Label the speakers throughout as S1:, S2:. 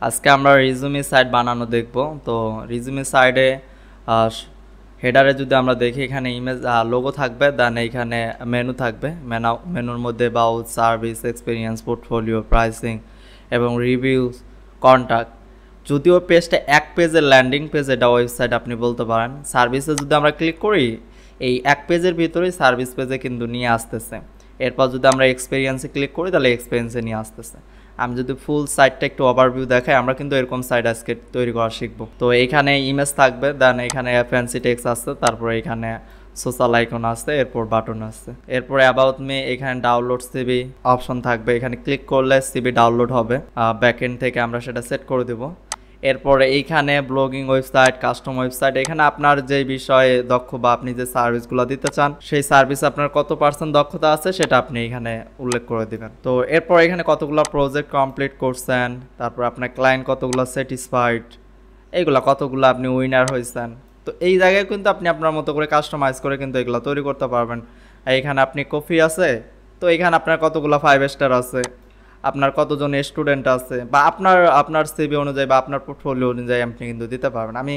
S1: আজকে আমরা resume site বানানো দেখব। তো রিজুমি সাইডে হেডারে যদি আমরা দেখি এখানে ইমেজ লোগো থাকবে, দেন এইখানে মেনু থাকবে। মেনুর মধ্যে about, service, experience, portfolio, pricing এবং রিভিউস, কন্ট্যাক্ট। যদিও পেজটা এক পেজের ল্যান্ডিং পেজ, এটা ওয়েবসাইট আপনি বলতে পারেন। সার্ভিসে যদি আমরা ক্লিক করি, এই এক পেজের ভিতরেই সার্ভিস পেজে কিন্তু নিয়ে আসতেছে। এরপর যদি আমরা এক্সপিরিয়েন্সে ক্লিক করি তাহলে এক্সপিরিয়েন্সে নিয়ে আসতেছে। আমি যদি ফুল সাইটটা একটু ওভারভিউ দেখাই, আমরা কিন্তু এরকম সাইট আজকে তৈরি করা শিখবো। তো এইখানে ইমেজ থাকবে, দেন এখানে ফ্যান্সি টেক্সট আছে, তারপরে এখানে সোশ্যাল আইকন আছে, এরপর বাটন আছে, এরপরে অ্যাবাউট মি, এখানে ডাউনলোড সিবি অপশন থাকবে। এখানে ক্লিক করলে সিবি ডাউনলোড হবে, ব্যাকএন্ড থেকে আমরা সেটা সেট করে দেবো। এরপরে এইখানে ব্লগিং ওয়েবসাইট, কাস্টম ওয়েবসাইট, এখানে আপনার যে বিষয়ে দক্ষ বা আপনি যে সার্ভিসগুলো দিতে চান সেই সার্ভিস আপনার কত পার্সেন্ট দক্ষতা আছে সেটা আপনি এখানে উল্লেখ করে দিবেন। তো এরপর এখানে কতগুলো প্রজেক্ট কমপ্লিট করছেন, তারপর আপনার ক্লায়েন্ট কতগুলো স্যাটিসফাইড, এইগুলা কতগুলো আপনি উইনার হয়েছেন। তো এই জায়গায় কিন্তু আপনি আপনার মতো করে কাস্টমাইজ করে কিন্তু এগুলো তৈরি করতে পারবেন। এইখানে আপনি কফি আছে, তো এখানে আপনার কতগুলো 5 স্টার আছে, আপনার কতজন স্টুডেন্ট আছে, বা আপনার সিভি অনুযায়ী বা আপনার পোর্টফোলিও অনুযায়ী আপনি কিন্তু দিতে পারবেন। আমি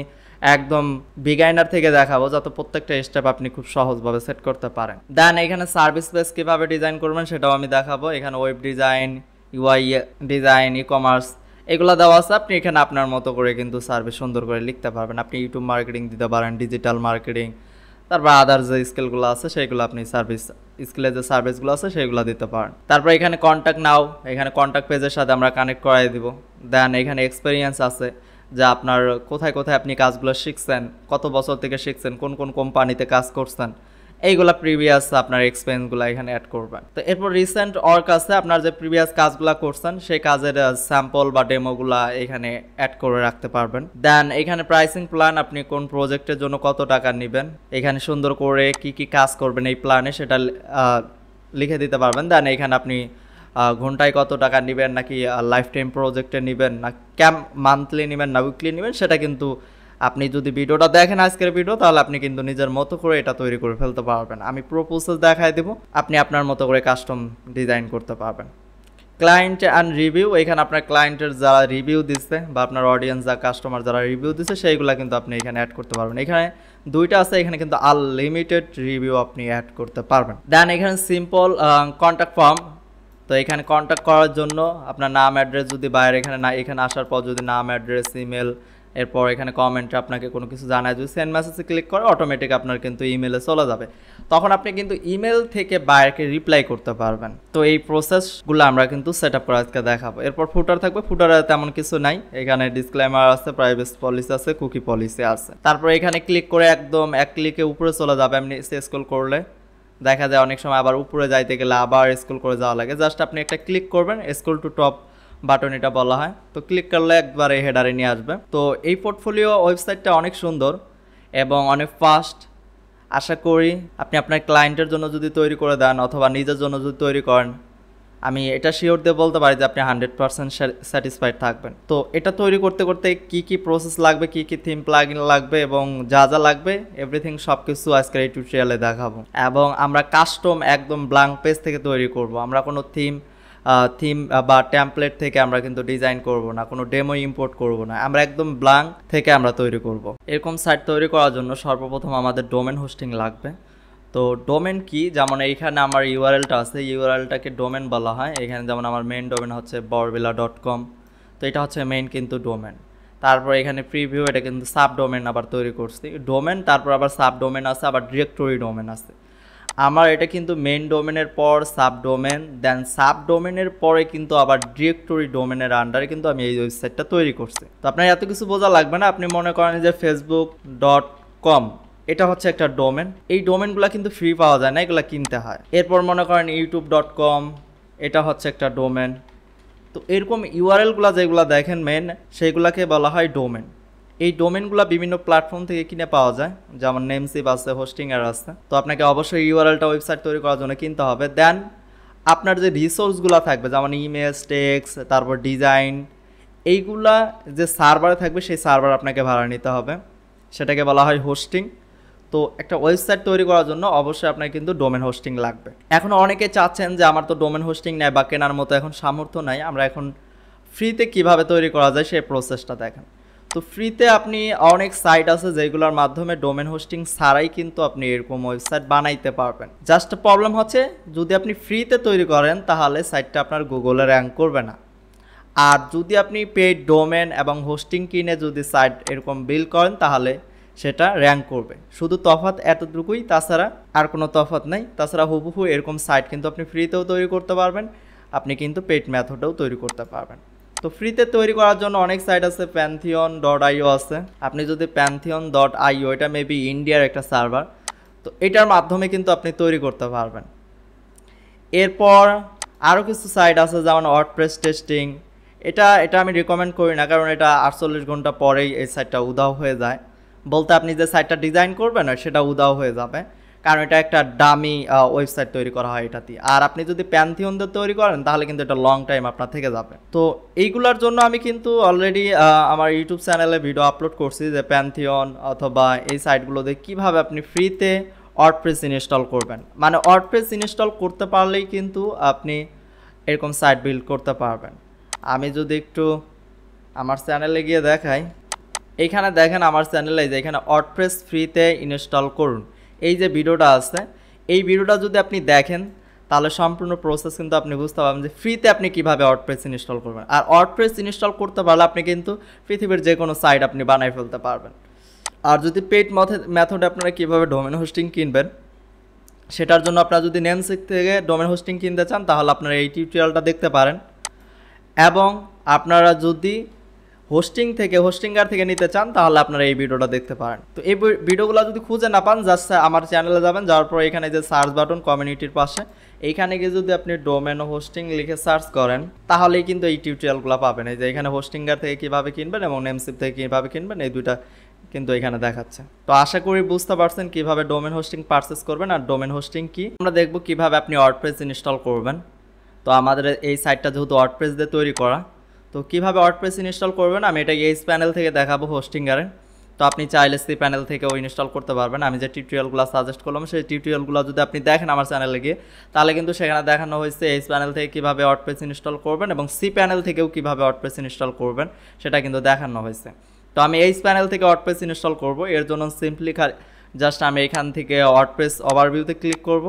S1: একদম বিগাইনার থেকে দেখাবো যাতে প্রত্যেকটা স্টেপ আপনি খুব সহজভাবে সেট করতে পারেন। দেন এখানে সার্ভিস পেজ কীভাবে ডিজাইন করবেন সেটাও আমি দেখাবো। এখানে web design, UI design, e commerce এগুলো দেওয়া আছে। আপনি এখানে আপনার মতো করে কিন্তু সার্ভিস সুন্দর করে লিখতে পারবেন। আপনি ইউটিউব মার্কেটিং দিতে পারেন, ডিজিটাল মার্কেটিং, তারপর আদার যে স্কিলগুলো আছে সেইগুলো আপনি স্কিলের যে সার্ভিসগুলো আছে সেইগুলো দিতে পারেন। তারপর এখানে কন্ট্যাক্ট নাও, এখানে কন্ট্যাক্ট পেজের সাথে আমরা কানেক্ট করাই দিব। দেন এখানে এক্সপিরিয়েন্স আছে, যে আপনার কোথায় কোথায় আপনি কাজগুলো শিখছেন, কত বছর থেকে শিখছেন, কোন কোন কোম্পানিতে কাজ করছেন, এইগুলা প্রিভিয়াস আপনার এক্সপিরিয়েন্সগুলো এখানে অ্যাড করবেন। তো এরপর রিসেন্ট ওয়ার্ক আছে, আপনার যে প্রিভিয়াস কাজগুলো করছেন সেই কাজের স্যাম্পল বা ডেমোগুলা এখানে অ্যাড করে রাখতে পারবেন। দেন এখানে প্রাইসিং প্ল্যান, আপনি কোন প্রজেক্টের জন্য কত টাকা নেবেন, এখানে সুন্দর করে কি কি কাজ করবেন এই প্ল্যানে সেটা লিখে দিতে পারবেন। দেন এখানে আপনি ঘন্টায় কত টাকা নেবেন, নাকি লাইফ টাইম প্রজেক্টে নেবেন, না মান্থলি নেবেন, না উইকলি নেবেন, সেটা কিন্তু আপনি যদি ভিডিওটা দেখেন আজকের ভিডিও, তাহলে আপনি কিন্তু নিজের মতো করে এটা তৈরি করে ফেলতে পারবেন। আমি পুরো প্রসেস দেখাই দেবো, আপনি আপনার মতো করে কাস্টম ডিজাইন করতে পারবেন। ক্লায়েন্ট অ্যান্ড রিভিউ, এখানে আপনার ক্লায়েন্টের যারা রিভিউ দিচ্ছে বা আপনার অডিয়েন্স যা কাস্টমার যারা রিভিউ দিচ্ছে সেইগুলো কিন্তু আপনি এখানে অ্যাড করতে পারবেন। এখানে দুইটা আছে, এখানে কিন্তু আনলিমিটেড রিভিউ আপনি অ্যাড করতে পারবেন। দেন এখানে সিম্পল কন্ট্যাক্ট ফর্ম। তো এখানে কন্ট্যাক্ট করার জন্য আপনার নাম অ্যাড্রেস যদি বাইরে এখানে আসার পর যদি নাম অ্যাড্রেস ইমেল, এরপর এখানে কমেন্টে আপনাকে কোনো কিছু জানায়, যদি সেন্ড মেসেজে ক্লিক করে অটোমেটিক আপনার কিন্তু ইমেলে চলে যাবে। তখন আপনি কিন্তু ইমেল থেকে বাইরেকে রিপ্লাই করতে পারবেন। তো এই প্রসেসগুলো আমরা কিন্তু সেট আপ করে আজকে দেখাবো। এরপর ফুটার থাকবে, ফুটারে তেমন কিছু নাই, এখানে ডিসক্লেমার আছে, প্রাইভেসি পলিসি আছে, কুকি পলিসি আছে। তারপর এখানে ক্লিক করে একদম এক ক্লিকে উপরে চলে যাবে। আপনি স্ক্রল করলে দেখা যায় অনেক সময় আবার উপরে যাইতে গেলে আবার স্ক্রল করে যাওয়া লাগে। জাস্ট আপনি একটা ক্লিক করবেন, স্ক্রল টু টপ বাটন এটা বলা হয়। তো ক্লিক করলে একবারে হেডারে নিয়ে আসবে। তো এই পোর্টফোলিও ওয়েবসাইটটা অনেক সুন্দর এবং অনেক ফাস্ট। আশা করি আপনি আপনার ক্লায়েন্টের জন্য যদি তৈরি করে দেন অথবা নিজের জন্য যদি তৈরি করেন, আমি এটা শিওর দিয়ে বলতে পারি যে আপনি 100% স্যাটিসফাইড থাকবেন। তো এটা তৈরি করতে করতে কি কি প্রসেস লাগবে, কি কি থিম প্লাগইন লাগবে এবং যা যা লাগবে এভরিথিং সব কিছু আজকের এই টিউটোরিয়ালে দেখাবো। এবং আমরা কাস্টম একদম ব্ল্যাঙ্ক পেজ থেকে তৈরি করব। আমরা কোনো থিম বা টেমপ্লেট থেকে আমরা কিন্তু ডিজাইন করব না, কোনো ডেমো ইম্পোর্ট করব না, আমরা একদম ব্ল্যাঙ্ক থেকে আমরা তৈরি করব। এরকম সাইট তৈরি করার জন্য সর্বপ্রথম আমাদের ডোমেন হোস্টিং লাগবে। তো ডোমেন কি, যেমন এইখানে আমার ইউআরএলটা আছে, ইউআরএলটাকে ডোমেন বলা হয়। এখানে যেমন আমার মেইন ডোমেন হচ্ছে borbilla.com, তো এটা হচ্ছে মেইন কিন্তু ডোমেন। তারপর এখানে প্রিভিউ, এটা কিন্তু সাব ডোমেন আবার তৈরি করছি ডোমেন, তারপর আবার সাব ডোমেন আছে, আবার ডিরেক্টরি ডোমেন আছে। আমার এটা কিন্তু মেইন ডোমেনের পর সাব ডোমেন, দেন সাব ডোমেনের পরে কিন্তু আবার ডিরেক্টরি ডোমেনের আন্ডারে কিন্তু আমি এই ওয়েবসাইটটা তৈরি করছি। তো আপনার এত কিছু বোঝা লাগবে না, আপনি মনে করেন যে facebook.com এটা হচ্ছে একটা ডোমেন। এই ডোমেনগুলো কিন্তু ফ্রি পাওয়া যায় না, এগুলো কিনতে হয়। এরপর মনে করেন youtube.com এটা হচ্ছে একটা ডোমেন। তো এরকম ইউআরএলগুলো যেগুলো দেখেন মেন, সেইগুলোকে বলা হয় ডোমেন। এই ডোমেনগুলো বিভিন্ন প্ল্যাটফর্ম থেকে কিনে পাওয়া যায়, যেমন নেমসিপ আছে, হোস্টিংয়ের আছে। তো আপনাকে অবশ্যই ইউআরএলটা ওয়েবসাইট তৈরি করার জন্য কিনতে হবে। দেন আপনার যে রিসোর্সগুলো থাকবে, যেমন ইমেজ, টেক্সট, তারপর ডিজাইন, এইগুলা যে সার্ভারে থাকবে সেই সার্ভার আপনাকে ভাড়া নিতে হবে, সেটাকে বলা হয় হোস্টিং। তো একটা ওয়েবসাইট তৈরি করার জন্য অবশ্যই আপনার কিন্তু ডোমেন হোস্টিং লাগবে। এখন অনেকে চাচ্ছেন যে আমার তো ডোমেন হোস্টিং নেই বা কেনার মতো এখন সামর্থ্য নাই, আমরা এখন ফ্রিতে কিভাবে তৈরি করা যায় সেই প্রসেসটা দেখেন। তো ফ্রিতে আপনি অনেক সাইট আছে যেগুলোর মাধ্যমে ডোমেন হোস্টিং ছাড়াই কিন্তু আপনি এরকম ওয়েবসাইট বানাইতে পারবেন। জাস্ট প্রবলেম হচ্ছে যদি আপনি ফ্রিতে তৈরি করেন তাহলে সাইটটা আপনার গুগলে র্যাঙ্ক করবে না। আর যদি আপনি পেইড ডোমেন এবং হোস্টিং কিনে যদি সাইট এরকম বিল্ড করেন তাহলে সেটা র্যাঙ্ক করবে। শুধু তফাৎ এতটুকুই, তাছাড়া আর কোনো তফাৎ নাই। তাছাড়া হুবহু এরকম সাইট কিন্তু আপনি ফ্রিতেও তৈরি করতে পারবেন, আপনি কিন্তু পেইড মেথডেও তৈরি করতে পারবেন। তো ফ্রিতে তৈরি করার জন্য অনেক সাইট আছে, pantheon.io আছে। আপনি যদি pantheon.io, এটা মেবি ইন্ডিয়ার একটা সার্ভার, তো এটার মাধ্যমে কিন্তু আপনি তৈরি করতে পারবেন। এরপর আরও কিছু সাইট আছে যেমন ওয়ার্ডপ্রেস টেস্টিং। এটা আমি রিকমেন্ড করি না, কারণ এটা 48 ঘন্টা পরেই এই সাইটটা উধাও হয়ে যায়। বলতে আপনি যে সাইটটা ডিজাইন করবেন সেটা উধাও হয়ে যাবে, কারণ এটা একটা ডামি ওয়েবসাইট তৈরি করা হয় এটা দিয়ে। আর আপনি যদি প্যান্থিয়ন দিয়ে তৈরি করেন তাহলে কিন্তু এটা লং টাইম আপনার থেকে যাবে। তো এইগুলোর জন্য আমি কিন্তু অলরেডি আমার ইউটিউব চ্যানেলে ভিডিও আপলোড করছি যে প্যান্থিয়ন অথবা এই সাইটগুলো দিয়ে কীভাবে আপনি ফ্রিতে ওয়ার্ডপ্রেস ইনস্টল করবেন। মানে ওয়ার্ডপ্রেস ইনস্টল করতে পারলেই কিন্তু আপনি এরকম সাইট বিল্ড করতে পারবেন। আমি যদি একটু আমার চ্যানেলে গিয়ে দেখাই, এইখানে দেখেন আমার চ্যানেলে যে এখানে ওয়ার্ডপ্রেস ফ্রিতে ইনস্টল করুন, এই যে ভিডিওটা আছে, এই ভিডিওটা যদি আপনি দেখেন তাহলে সম্পূর্ণ প্রসেস কিন্তু আপনি বুঝতে পারবেন যে ফ্রিতে আপনি কীভাবে ওয়ার্ডপ্রেস ইনস্টল করবেন। আর ওয়ার্ডপ্রেস ইনস্টল করতে পারলে আপনি কিন্তু পৃথিবীর যে কোনো সাইট আপনি বানাই ফেলতে পারবেন। আর যদি পেইড মেথডে আপনারা কীভাবে ডোমেন হোস্টিং কিনবেন সেটার জন্য আপনারা যদি নেমসিক থেকে ডোমেন হোস্টিং কিনতে চান তাহলে আপনারা এই টিউটোরিয়ালটা দেখতে পারেন। এবং আপনারা যদি হোস্টিঙ্গার থেকে নিতে চান তাহলে আপনারা এই ভিডিওটা দেখতে পারেন। তো এই ভিডিওগুলো যদি খুঁজে না পান জাস্ট আমার চ্যানেলে যাবেন, যাওয়ার পর এখানে যে সার্চ বাটন কমিউনিটির পাশে, এইখানে গিয়ে যদি আপনি ডোমেন হোস্টিং লিখে সার্চ করেন তাহলেই কিন্তু এই টিউটোরিয়ালগুলো পাবেন। এই যে এখানে হোস্টিঙ্গার থেকে কীভাবে কিনবেন এবং নেমসিপ থেকে কীভাবে কিনবেন এই দুইটা কিন্তু এখানে দেখাচ্ছে। তো আশা করি বুঝতে পারছেন কীভাবে ডোমেন হোস্টিং পারচেস করবেন আর ডোমেন হোস্টিং কি। আমরা দেখব কীভাবে আপনি ওয়ার্ডপ্রেস ইনস্টল করবেন। তো আমাদের এই সাইটটা যেহেতু ওয়ার্ডপ্রেস দিয়ে তৈরি করা, তো কীভাবে ওয়ার্ডপ্রেস ইনস্টল করবেন আমি এটা এইচ প্যানেল থেকে দেখাবো হোস্টিঙ্গারে। তো আপনি চাইলে সি প্যানেল থেকেও ইনস্টল করতে পারবেন। আমি যে টিউটোরিয়ালগুলো সাজেস্ট করলাম সেই টিউটোরিয়ালগুলো যদি আপনি দেখেন আমার চ্যানেলে গিয়ে তাহলে কিন্তু সেখানে দেখানো হয়েছে এইচ প্যানেল থেকে কীভাবে ওয়ার্ডপ্রেস ইনস্টল করবেন এবং সি প্যানেল থেকেও কীভাবে ওয়ার্ডপ্রেস ইনস্টল করবেন সেটা কিন্তু দেখানো হয়েছে। তো আমি এইচ প্যানেল থেকে ওয়ার্ডপ্রেস ইনস্টল করব, এর জন্য সিম্পলি জাস্ট আমি এখান থেকে ওয়ার্ডপ্রেস ওভারভিউতে ক্লিক করব।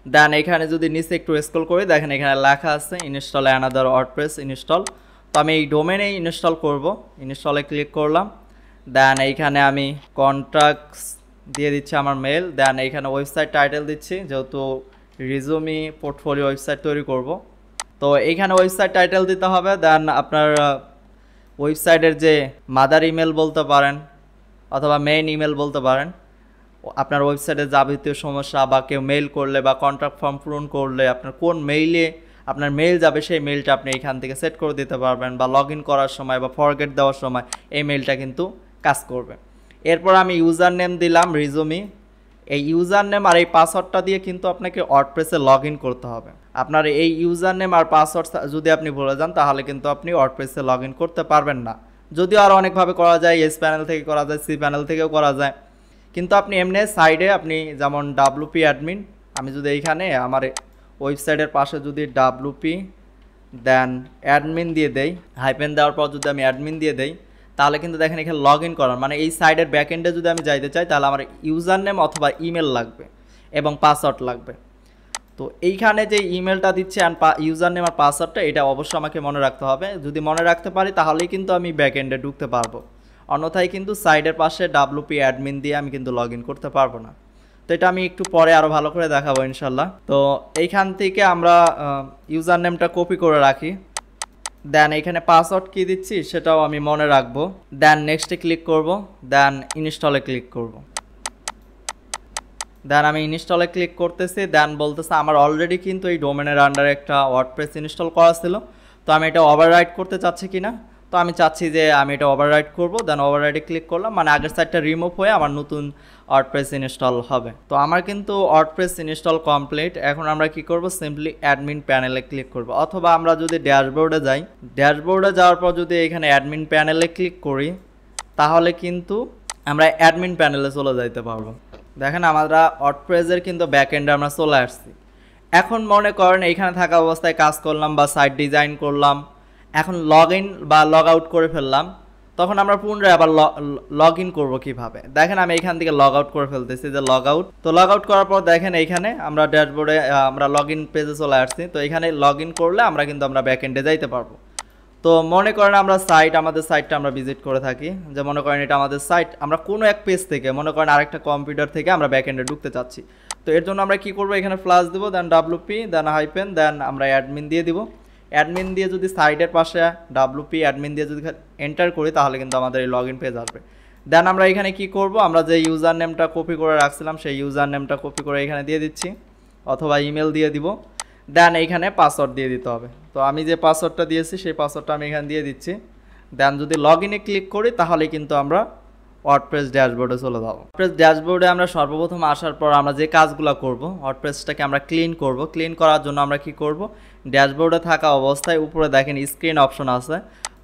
S1: দেন এখানে যদি নিচে একটু স্ক্রল করি দেখেন এখানে লেখা আছে ইনস্টল অ্যানাদার ওয়ার্ডপ্রেস ইনস্টল। তো আমি এই ডোমেনেই ইনস্টল করব, ইনস্টলে ক্লিক করলাম। দেন এইখানে আমি কন্ট্যাক্টস দিয়ে দিচ্ছি আমার মেল। দেন এইখানে ওয়েবসাইট টাইটেল দিচ্ছি, যেহেতু রিজুমি পোর্টফোলিও ওয়েবসাইট তৈরি করব তো এইখানে ওয়েবসাইট টাইটেল দিতে হবে। দেন আপনার ওয়েবসাইটের যে মাদার ইমেল বলতে পারেন অথবা মেইন ইমেল বলতে পারেন, আপনার ওয়েবসাইটে যাবতীয় সমস্যা বা কেউ মেইল করলে বা কন্ট্যাক্ট ফর্ম পূরণ করলে আপনার কোন মেইলে আপনার মেইল যাবে সেই মেইলটা আপনি এখান থেকে সেট করে দিতে পারবেন, বা লগ ইন করার সময় বা ফরগেট দেওয়ার সময় এই মেইলটা কিন্তু কাজ করবে। এরপর আমি ইউজার নেম দিলাম রিজুমি। এই ইউজার নেম আর এই পাসওয়ার্ডটা দিয়ে কিন্তু আপনাকে ওয়ার্ডপ্রেসে লগ ইন করতে হবে। আপনার এই ইউজার নেম আর পাসওয়ার্ড যদি আপনি ভুলে যান তাহলে কিন্তু আপনি ওয়ার্ডপ্রেসে লগ ইন করতে পারবেন না। যদিও আরও অনেকভাবে করা যায়, এস প্যানেল থেকে করা যায়, সি প্যানেল থেকেও করা যায়, কিন্তু আপনি এমনি সাইডে আপনি যেমন ডাব্লুপি অ্যাডমিন, আমি যদি এইখানে আমার ওয়েবসাইটের পাশে যদি ডাব্লুপি দেন অ্যাডমিন দিয়ে দেই, হাইপেন দেওয়ার পর যদি আমি অ্যাডমিন দিয়ে দেই তাহলে কিন্তু দেখেন এখানে লগ ইন করার মানে এই সাইডের ব্যাকএন্ডে যদি আমি যাইতে চাই তাহলে আমার ইউজার নেম অথবা ইমেল লাগবে এবং পাসওয়ার্ড লাগবে। তো এইখানে যে ইমেলটা দিচ্ছে অ্যান্ড ইউজার নেম আর পাসওয়ার্ডটা এটা অবশ্যই আমাকে মনে রাখতে হবে। যদি মনে রাখতে পারি তাহলেই কিন্তু আমি ব্যাকএন্ডে ঢুকতে পারবো, অন্যথায় কিন্তু সাইডের পাশে ডাব্লুপি অ্যাডমিন দিয়ে আমি কিন্তু লগ ইন করতে পারবো না। তো এটা আমি একটু পরে আরও ভালো করে দেখাবো ইনশাল্লাহ। তো এইখান থেকে আমরা ইউজার নেমটা কপি করে রাখি। দেন এখানে পাসওয়ার্ড কী দিচ্ছি সেটাও আমি মনে রাখবো। দেন নেক্সটে ক্লিক করব, দেন ইনস্টলে ক্লিক করব। দেন আমি ইনস্টলে ক্লিক করতেছি। দেন বলতেছে আমার অলরেডি কিন্তু এই ডোমেনের আন্ডারে একটা ওয়ার্ডপ্রেস ইনস্টল করা ছিল, তো আমি এটা ওভাররাইট করতে চাচ্ছি কিনা। তো আমি চাচ্ছি যে আমি এটা ওভাররাইট করব। দেন ওভাররাইটে ক্লিক করলাম, মানে আগের সাইটটা রিমুভ হয়ে আমার নতুন ওয়ার্ডপ্রেস ইনস্টল হবে। তো আমার কিন্তু ওয়ার্ডপ্রেস ইনস্টল কমপ্লিট। এখন আমরা কি করব, সিম্পলি অ্যাডমিন প্যানেলে ক্লিক করব, অথবা আমরা যদি ড্যাশবোর্ডে যাই, ড্যাশবোর্ডে যাওয়ার পর যদি এখানে অ্যাডমিন প্যানেলে ক্লিক করি তাহলে কিন্তু আমরা অ্যাডমিন প্যানেলে চলে যাইতে পারবো। দেখেন আমরা ওয়ার্ডপ্রেসের কিন্তু ব্যাকএন্ডে আমরা চলে আসছি। এখন মনে করেন এইখানে থাকা অবস্থায় কাজ করলাম বা সাইট ডিজাইন করলাম, এখন লগ ইন বা লগ আউট করে ফেললাম, তখন আমরা পুনরায় আবার লগ ইন করবো কীভাবে। দেখেন আমি এখান থেকে লগ আউট করে ফেলতেছি, যে লগ আউট। তো লগ আউট করার পর দেখেন এইখানে আমরা ড্যাশবোর্ডে আমরা লগ ইন পেজে চলে আসছি। তো এখানে লগ ইন করলে আমরা কিন্তু আমরা ব্যাকএন্ডে যাইতে পারবো। তো মনে করেন আমরা আমাদের সাইটটা আমরা ভিজিট করে থাকি, যে মনে করেন এটা আমাদের সাইট, আমরা কোনো এক পেজ থেকে মনে করেন আরেকটা কম্পিউটার থেকে আমরা ব্যাকএন্ডে ঢুকতে চাচ্ছি। তো এর জন্য আমরা কি করব, এখানে ফ্লাশ দিব, দেন WP, দেন হাইপেন, দেন আমরা অ্যাডমিন দিয়ে দিব। অ্যাডমিন দিয়ে যদি সাইডের পাশে WP অ্যাডমিন দিয়ে যদি এন্টার করি তাহলে কিন্তু আমাদের এই লগ ইন পেজ আসবে। দেন আমরা এখানে কি করব, আমরা যে ইউজার নেমটা কপি করে রাখছিলাম সেই ইউজার নেমটা কপি করে এখানে দিয়ে দিচ্ছি, অথবা ইমেল দিয়ে দিব। দেন এইখানে পাসওয়ার্ড দিয়ে দিতে হবে। তো আমি যে পাসওয়ার্ডটা দিয়েছি সেই পাসওয়ার্ডটা আমি এখানে দিয়ে দিচ্ছি। দেন যদি লগ ইনে ক্লিক করি তাহলে কিন্তু আমরা ওয়ার্ডপ্রেস ড্যাশবোর্ডে চলে যাব। ওয়ার্ডপ্রেস ড্যাশবোর্ডে আমরা সর্বপ্রথম আসার পর আমরা যে কাজগুলো করব, ওয়ার্ডপ্রেসটাকে আমরা ক্লিন করব। ক্লিন করার জন্য আমরা কি করব, ড্যাশবোর্ডে থাকা অবস্থায় উপরে দেখেন স্ক্রিন অপশন আছে।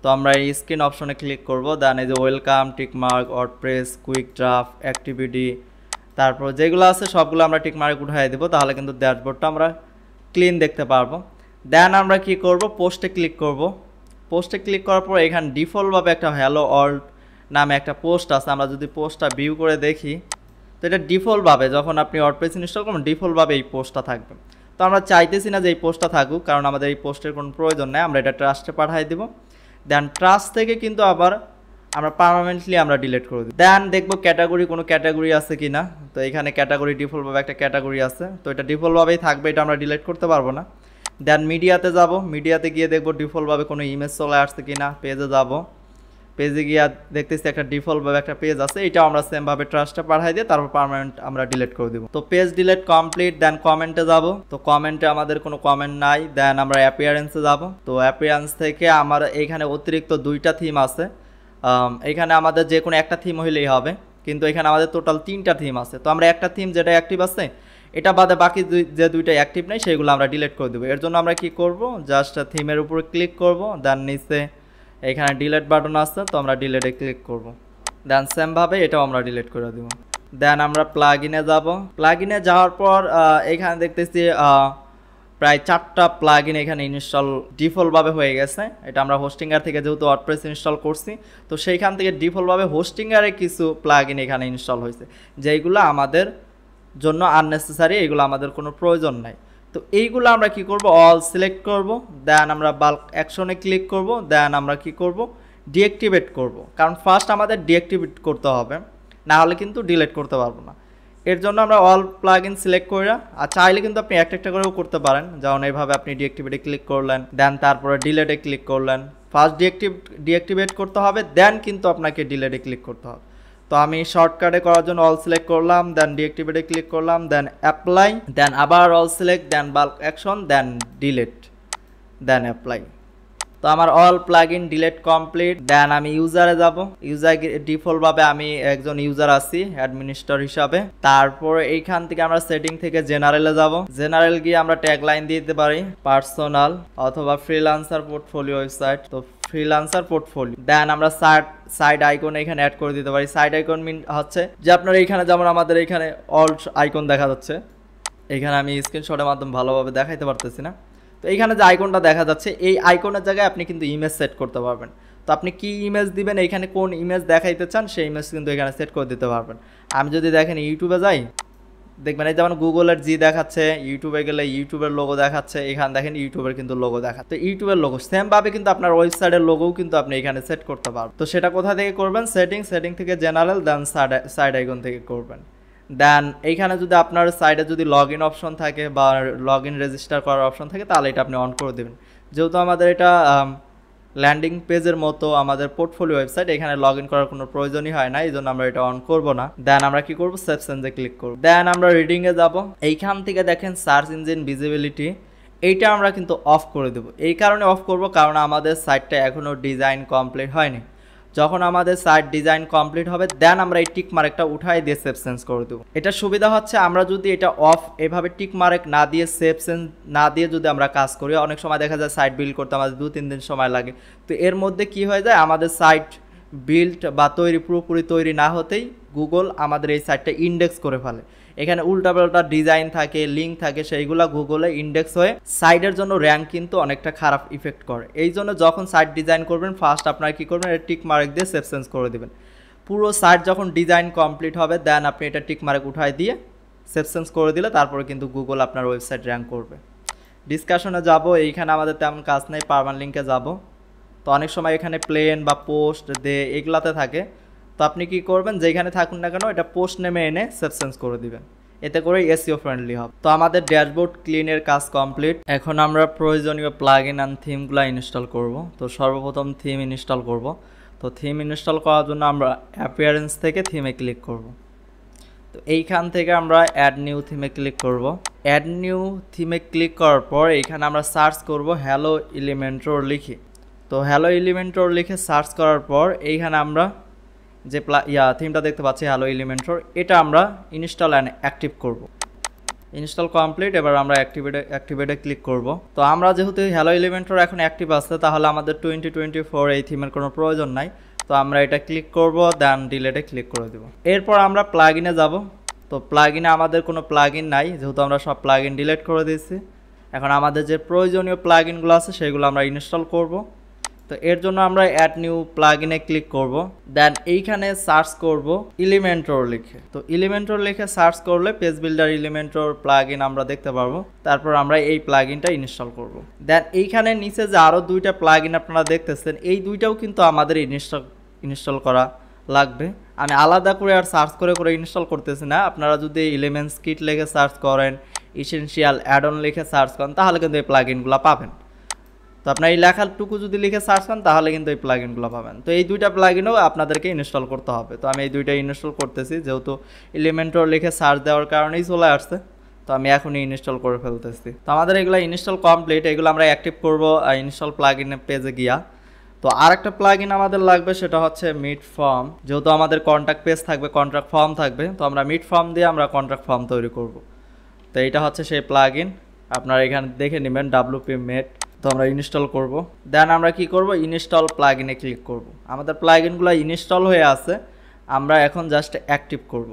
S1: তো আমরা এই স্ক্রিন অপশনে ক্লিক করব। দেন এই যে welcome, tick mark, WordPress, quick draft, activity, তারপর যেগুলো আছে সবগুলো আমরা টিকমার্ক উঠাই দেবো, তাহলে কিন্তু ড্যাশবোর্ডটা আমরা ক্লিন দেখতে পারবো। দেন আমরা কি করব, পোস্টে ক্লিক করব। পোস্টে ক্লিক করার পর এখানে ডিফল্টভাবে একটা হ্যালো ওয়ার্ল্ড নামে একটা পোস্ট আছে। আমরা যদি পোস্টটা ভিউ করে দেখি তো এটা ডিফল্টভাবে যখন আপনি ওয়ার্ডপ্রেস ইনস্টল করবেন ডিফল্টভাবে এই পোস্টটা থাকবে। তো আমরা চাইতেছি না যে এই পোস্টটা থাকুক, কারণ আমাদের এই পোস্টের কোনো প্রয়োজন নেই, আমরা এটা ট্রাস্টে পাঠিয়ে দেবো। দেন ট্রাস্ট থেকে কিন্তু আবার আমরা পার্মানেন্টলি আমরা ডিলিট করে দিই। দেন দেখবো ক্যাটাগরি, কোনো ক্যাটাগরি আছে কি না। তো এখানে ক্যাটাগরি ডিফল্টভাবে একটা ক্যাটাগরি আছে, তো এটা ডিফল্টভাবেই থাকবে, এটা আমরা ডিলিট করতে পারবো না। দেন মিডিয়াতে যাব, মিডিয়াতে গিয়ে দেখবো ডিফল্টভাবে কোনো ইমেজ চলে আসছে কি না। পেজে যাব, পেজে গিয়ে দেখতেছি একটা ডিফল্টভাবে একটা পেজ আছে, এটাও আমরা সেমভাবে ট্রাস্টে পাঠিয়ে দিয়ে তারপর পার্মানেন্ট আমরা ডিলিট করে দেবো। তো পেজ ডিলিট কমপ্লিট। দেন কমেন্টে যাব, তো কমেন্টে আমাদের কোনো কমেন্ট নাই। দেন আমরা অ্যাপিয়ারেন্সে যাব। তো অ্যাপিয়ারেন্স থেকে আমার এখানে অতিরিক্ত 2টা থিম আছে। এখানে আমাদের যে কোনো একটা থিম হইলেই হবে, কিন্তু এখানে আমাদের টোটাল 3টা থিম আছে। তো আমরা একটা থিম যেটা অ্যাক্টিভ আছে এটা বাদে বাকি যে 2টা অ্যাক্টিভ নেই সেগুলো আমরা ডিলিট করে দেবো। এর জন্য আমরা কি করব, জাস্ট থিমের উপরে ক্লিক করব। দেন নিচে এখানে ডিলিট বাটন আছে, তো আমরা ডিলিটে ক্লিক করব। দেন সেমভাবে এটাও আমরা ডিলিট করে দেবো। দেন আমরা প্লাগ ইনে যাব। প্লাগ ইনে যাওয়ার পর এখানে দেখতেছি প্রায় 4টা প্লাগ ইন এখানে ইনস্টল ডিফল্টভাবে হয়ে গেছে। এটা আমরা হোস্টিংয়ার থেকে যেহেতু ওয়ার্ডপ্রেস ইনস্টল করছি, তো সেইখান থেকে ডিফল্টভাবে হোস্টিংয়ারে কিছু প্লাগ ইন এখানে ইনস্টল হয়েছে, যেইগুলো আমাদের জন্য আননেসেসারি, এইগুলো আমাদের কোনো প্রয়োজন নাই। তো এইগুলো আমরা কি করব, অল সিলেক্ট করব। দেন আমরা বাল্ক অ্যাকশনে ক্লিক করব। দেন আমরা কি করব, ডিঅ্যাক্টিভেট করব, কারণ ফার্স্ট আমাদের ডিঅ্যাক্টিভেট করতে হবে, না হলে কিন্তু ডিলিট করতে পারবো না। এর জন্য আমরা অল প্লাগ ইন সিলেক্ট করে, আর চাইলে কিন্তু আপনি একটা একটা করেও করতে পারেন, যেমন এইভাবে আপনি ডিঅ্যাক্টিভেটে ক্লিক করলেন, দেন তারপরে ডিলেটে ক্লিক করলেন। ফার্স্ট ডিঅ্যাক্টিভেট করতে হবে, দেন কিন্তু আপনাকে ডিলেটে ক্লিক করতে হবে। তো আমি শর্টকাটে করার জন্য অল সিলেক্ট করলাম, দেন ডিঅ্যাক্টিভেটে ক্লিক করলাম, দেন অ্যাপ্লাই, দেন আবার all select, then bulk action, then delete, then apply. তো আমার all plug in delete complete. Then আমি ইউজারে যাব। ইউজার ডিফল্টভাবে আমি একজন ইউজার আছি অ্যাডমিনিস্ট্রেটর হিসাবে। তারপর এইখান থেকে আমরা সেটিং থেকে জেনারেলে যাব। জেনারেল গিয়ে আমরা ট্যাগ লাইন দিয়ে দিতে পারি পার্সোনাল অথবা ফ্রিল্যান্সার পোর্টফোলিও ওয়েবসাইট। তো ফ্রিল্যান্সার পোর্টফোলিও। দেন আমরা সাইড আইকন এখানে অ্যাড করে দিতে পারি। সাইড আইকন মিন হচ্ছে যে আপনার এইখানে যেমন আমাদের এইখানে অল আইকন দেখা যাচ্ছে, এখানে আমি স্ক্রিনশটের মাধ্যমে ভালোভাবে দেখাইতে পারতেছি না। তো এইখানে যে আইকনটা দেখা যাচ্ছে এই আইকনের জায়গায় আপনি কিন্তু ইমেজ সেট করতে পারবেন। তো আপনি কি ইমেজ দিবেন, এইখানে কোন ইমেজ দেখাইতে চান সেই ইমেজ কিন্তু এখানে সেট করে দিতে পারবেন। আমি যদি দেখেন ইউটিউবে যাই, দেখবেন এই যেমন গুগলের জি দেখাচ্ছে, ইউটিউবে গেলে ইউটিউবের লোগো দেখাচ্ছে, এখানে দেখেন ইউটিউবের কিন্তু লোগো দেখাচ্ছে। তো ইউটিউবের লোগো সেমভাবে কিন্তু আপনার ওয়েবসাইটের লোগোও কিন্তু আপনি এখানে সেট করতে পারবেন। তো সেটা কোথা থেকে করবেন, সেটিং থেকে জেনারেল, দেন সাইড আইকন থেকে করবেন। দেন এইখানে যদি আপনার সাইডে যদি লগ ইন অপশন থাকে বা লগ ইন রেজিস্টার করার অপশন থাকে তাহলে এটা আপনি অন করে দেবেন। যেহেতু আমাদের এটা ল্যান্ডিং পেজের মতো আমাদের পোর্টফোলিও ওয়েবসাইট, এখানে লগ ইন করার কোনো প্রয়োজনই হয় না, এই জন্য আমরা এটা অন করব না। দেন আমরা কি করব, সেভ চেঞ্জে ক্লিক করব। দেন আমরা রিডিংয়ে যাব। এইখান থেকে দেখেন সার্চ ইঞ্জিন ভিজিবিলিটি, এইটা আমরা কিন্তু অফ করে দেব। এই কারণে অফ করব কারণ আমাদের সাইটটা এখনও ডিজাইন কমপ্লিট হয়নি। যখন আমাদের সাইট ডিজাইন কমপ্লিট হবে দেন আমরা এই টিক মার্কটা উঠাই দিয়ে সেভ চেঞ্জ করে দেবো। এটা সুবিধা হচ্ছে আমরা যদি এটা অফ এভাবে টিক মার্ক না দিয়ে সেভ চেঞ্জ না দিয়ে যদি আমরা কাজ করি, অনেক সময় দেখা যায় সাইট বিল্ড করতে আমাদের 2-3 দিন সময় লাগে। তো এর মধ্যে কি হয়ে যায়, আমাদের সাইট বিল্ড বা পুরোপুরি তৈরি না হতেই গুগল আমাদের এই সাইটটা ইন্ডেক্স করে ফেলে। এখানে উল্টাপাল্টা ডিজাইন থাকে, লিঙ্ক থাকে, সেইগুলো গুগলে ইন্ডেক্স হয়ে সাইটের জন্য র্যাঙ্ক কিন্তু অনেকটা খারাপ ইফেক্ট করে। এই জন্য যখন সাইট ডিজাইন করবেন ফার্স্ট আপনারা কী করবেন, এটা টিক মার্ক দিয়ে সেভ চেঞ্জ করে দেবেন। পুরো সাইট যখন ডিজাইন কমপ্লিট হবে দেন আপনি এটা টিক মার্ক উঠায় দিয়ে সেভ চেঞ্জ করে দিলে তারপরে কিন্তু গুগল আপনার ওয়েবসাইট র্যাঙ্ক করবে। ডিসকাশনে যাব, এইখানে আমাদের তেমন কাজ নেই, পারমানেন্ট লিঙ্কে যাব। তো অনেক সময় এখানে প্লেন বা পোস্ট দে এগুলাতে থাকে, তো আপনি কি করবেন, যেখানে থাকুন না কেন এটা পোস্ট নেমে এনে সেভ চেঞ্জ করে দিবেন, এতে করে এসইও ফ্রেন্ডলি হবে। তো আমাদের ড্যাশবোর্ড ক্লিনের কাজ কমপ্লিট। এখন আমরা প্রয়োজনীয় প্লাগইন অ্যান্ড থিমগুলো ইনস্টল করব। তো সর্বপ্রথম থিম ইনস্টল করব। তো থিম ইনস্টল করার জন্য আমরা অ্যাপিয়ারেন্স থেকে থিমে ক্লিক করব। তো এইখান থেকে আমরা অ্যাড নিউ থিমে ক্লিক করব। অ্যাড নিউ থিমে ক্লিক করার পর এইখানে আমরা সার্চ করব হ্যালো এলিমেন্টর লিখে। তো হ্যালো এলিমেন্টর লিখে সার্চ করার পর এইখানে আমরা যে থিমটা দেখতে পাচ্ছি হ্যালো এলিমেন্টর, এটা আমরা ইনস্টল অ্যান্ড অ্যাক্টিভ করব। ইনস্টল কমপ্লিট, এবার আমরা অ্যাক্টিভেটে ক্লিক করব। তো আমরা যেহেতু হ্যালো এলিমেন্টর এখন অ্যাক্টিভ আছে, তাহলে আমাদের 2024 এই থিমের কোনো প্রয়োজন নাই। তো আমরা এটা ক্লিক করব, দেন ডিলেটে ক্লিক করে দেব। এরপর আমরা প্লাগইনে যাব। তো প্লাগইনে আমাদের কোনো প্লাগইন নাই, যেহেতু আমরা সব প্লাগইন ডিলিট করে দিয়েছি। এখন আমাদের যে প্রয়োজনীয় প্লাগইনগুলো আছে সেগুলো আমরা ইনস্টল করব। তো এর জন্য আমরা অ্যাড নিউ প্লাগইনে ক্লিক করব, দেন এইখানে সার্চ করব এলিমেন্টর লিখে। তো এলিমেন্টর লিখে সার্চ করলে পেজ বিল্ডার এলিমেন্টর প্লাগইন আমরা দেখতে পারবো। তারপর আমরা এই প্লাগইনটা ইনস্টল করব। দেন এইখানে নিচে যে আরও দুইটা প্লাগইন আপনারা দেখতেছেন, এই দুইটাও কিন্তু আমাদের ইনস্টল করা লাগবে। আমি আলাদা করে আর সার্চ করে করে ইনস্টল করতেছি না। আপনারা যদি এলিমেন্টস কিট লিখে সার্চ করেন, এসেনশিয়াল অ্যাড অন লিখে সার্চ করেন, তাহলে কিন্তু এই প্লাগইনগুলো পাবেন। তো আপনার এই লেখাটুকু যদি লিখে সার্চ করেন তাহলে কিন্তু এই প্লাগইনগুলো পাবেন। তো এই দুইটা প্লাগইনও আপনাদেরকে ইনস্টল করতে হবে। তো আমি এই দুইটা ইনস্টল করতেছি, যেহেতু এলিমেন্টর লিখে সার্চ দেওয়ার কারণেই চলে আসছে। তো আমি এখনই ইনস্টল করে ফেলতেছি। তো আমাদের এগুলো ইনস্টল কমপ্লিট, এগুলো আমরা অ্যাক্টিভ করব ইনস্টল প্লাগইনের পেজে গিয়া। তো আরেকটা প্লাগইন আমাদের লাগবে, সেটা হচ্ছে মিট ফর্ম। যেহেতু আমাদের কন্ট্যাক্ট পেজ থাকবে, কন্ট্রাক্ট ফর্ম থাকবে, তো আমরা মিট ফর্ম দিয়ে আমরা কন্ট্রাক্ট ফর্ম তৈরি করব। তো এইটা হচ্ছে সেই প্লাগইন, আপনারা এখানে দেখে নেবেন WP মেট। তো আমরা ইনস্টল করব, দেন আমরা কি করব, ইনস্টল প্লাগইনে ক্লিক করব। আমাদের প্লাগইনগুলো ইনস্টল হয়ে আছে, আমরা এখন জাস্ট অ্যাক্টিভ করব।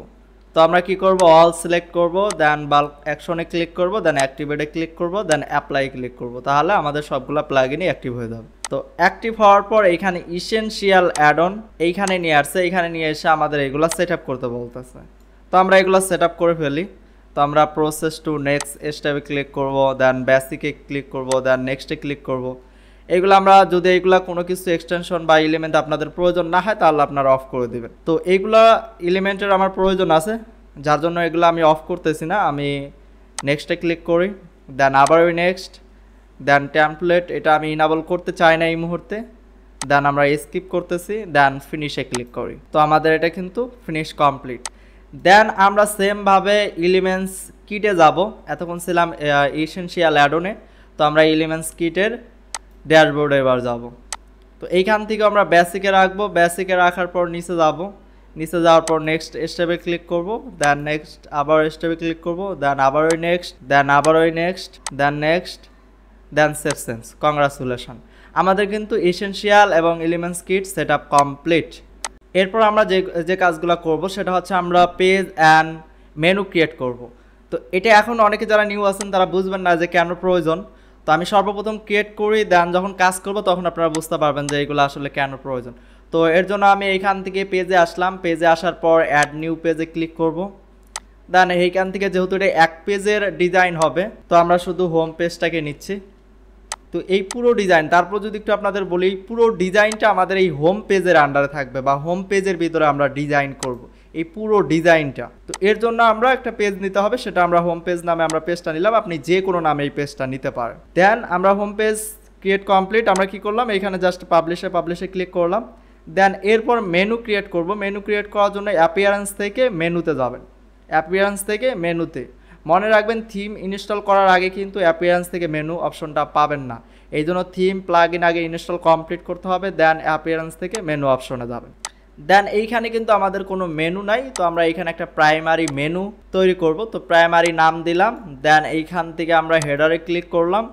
S1: তো আমরা কি করব, অল সিলেক্ট করব, দেন বাল্ক অ্যাকশনে ক্লিক করব, দেন অ্যাক্টিভেটে ক্লিক করব, দেন অ্যাপ্লাই ক্লিক করব। তাহলে আমাদের সবগুলো প্লাগইনই অ্যাক্টিভ হয়ে যাবে। তো অ্যাক্টিভ হওয়ার পর এইখানে এসেনশিয়াল অ্যাড অন এইখানে নিয়ে আসছে, এইখানে নিয়ে এসে আমাদের এগুলো সেট আপ করতে বলতেছে। তো আমরা এগুলো সেট আপ করে ফেলি। তো আমরা প্রসেস টু নেক্সট স্টেপে ক্লিক করব, দেন বেসিকে ক্লিক করব, দেন নেক্সটে ক্লিক করব। এগুলো আমরা যদি এগুলা কোনো কিছু এক্সটেনশন বা এলিমেন্ট আপনাদের প্রয়োজন না হয় তাহলে আপনারা অফ করে দেবেন। তো এইগুলা এলিমেন্টের আমার প্রয়োজন আছে, যার জন্য এগুলো আমি অফ করতেছি না। আমি নেক্সটে ক্লিক করি, দেন আবার ওই নেক্সট, দেন টেমপ্লেট, এটা আমি ইনাবল করতে চাই না এই মুহূর্তে। দেন আমরা স্কিপ করতেছি, দেন ফিনিশে ক্লিক করি। তো আমাদের এটা কিন্তু ফিনিশ কমপ্লিট। দেন আমরা সেমভাবে এলিমেন্টস কিটে যাব। এতক্ষণ ছিলাম এসেনশিয়াল অ্যাডনে, তো আমরা এলিমেন্টস কিটের ড্যাশবোর্ডে এবার যাব। তো এইখান থেকে আমরা বেসিকে রাখবো, বেসিকে রাখার পর নিচে যাব, নিচে যাওয়ার পর নেক্সট স্টেপে ক্লিক করব, দেন নেক্সট আবার স্টেপে ক্লিক করব, দেন আবার ওই নেক্সট, দেন আবার ওই নেক্সট, দেন নেক্সট, দেন সেভ চেঞ্জ। কংগ্রাচুলেশন, আমাদের কিন্তু এসেনশিয়াল এবং elements kit set up complete. এরপর আমরা যে কাজগুলো করব সেটা হচ্ছে আমরা পেজ অ্যান্ড মেনু ক্রিয়েট করব। তো এটা এখন অনেকে যারা নিউ আছেন তারা বুঝবেন না যে কেন প্রয়োজন। তো আমি সর্বপ্রথম ক্রিয়েট করি, দেন যখন কাজ করব তখন আপনারা বুঝতে পারবেন যে এইগুলো আসলে কেন প্রয়োজন। তো এর জন্য আমি এইখান থেকে পেজে আসলাম, পেজে আসার পর অ্যাড নিউ পেজে ক্লিক করব। দেন এইখান থেকে যেহেতু এটা এক পেজের ডিজাইন হবে, তো আমরা শুধু হোম পেজটাকে নিচ্ছি। তো এই পুরো ডিজাইন, তারপর যদি একটু আপনাদের বলি, এই পুরো ডিজাইনটা আমাদের এই হোম পেজের আন্ডারে থাকবে বা হোম পেজের ভিতরে আমরা ডিজাইন করব এই পুরো ডিজাইনটা। তো এর জন্য আমরা একটা পেজ নিতে হবে, সেটা আমরা হোম পেজ নামে আমরা পেজটা নিলাম। আপনি যে কোনো নামে এই পেজটা নিতে পারেন। দেন আমরা হোম পেজ ক্রিয়েট কমপ্লিট। আমরা কি করলাম, এখানে জাস্ট পাবলিশে ক্লিক করলাম। দেন এরপর মেনু ক্রিয়েট করব। মেনু ক্রিয়েট করার জন্য অ্যাপিয়ারেন্স থেকে মেনুতে যাবেন, অ্যাপিয়ারেন্স থেকে মেনুতে। মনে রাখবেন থিম ইনস্টল করার আগে কিন্তু অ্যাপিয়ারেন্স থেকে মেনু অপশনটা পাবেন না, এই জন্য থিম প্লাগইন আগে ইনস্টল কমপ্লিট করতে হবে, দেন অ্যাপিয়ারেন্স থেকে মেনু অপশনে যাবেন। দেন এইখানে কিন্তু আমাদের কোনো মেনু নাই, তো আমরা এইখানে একটা প্রাইমারি মেনু তৈরি করব। তো প্রাইমারি নাম দিলাম, দেন এইখান থেকে আমরা হেডারে ক্লিক করলাম,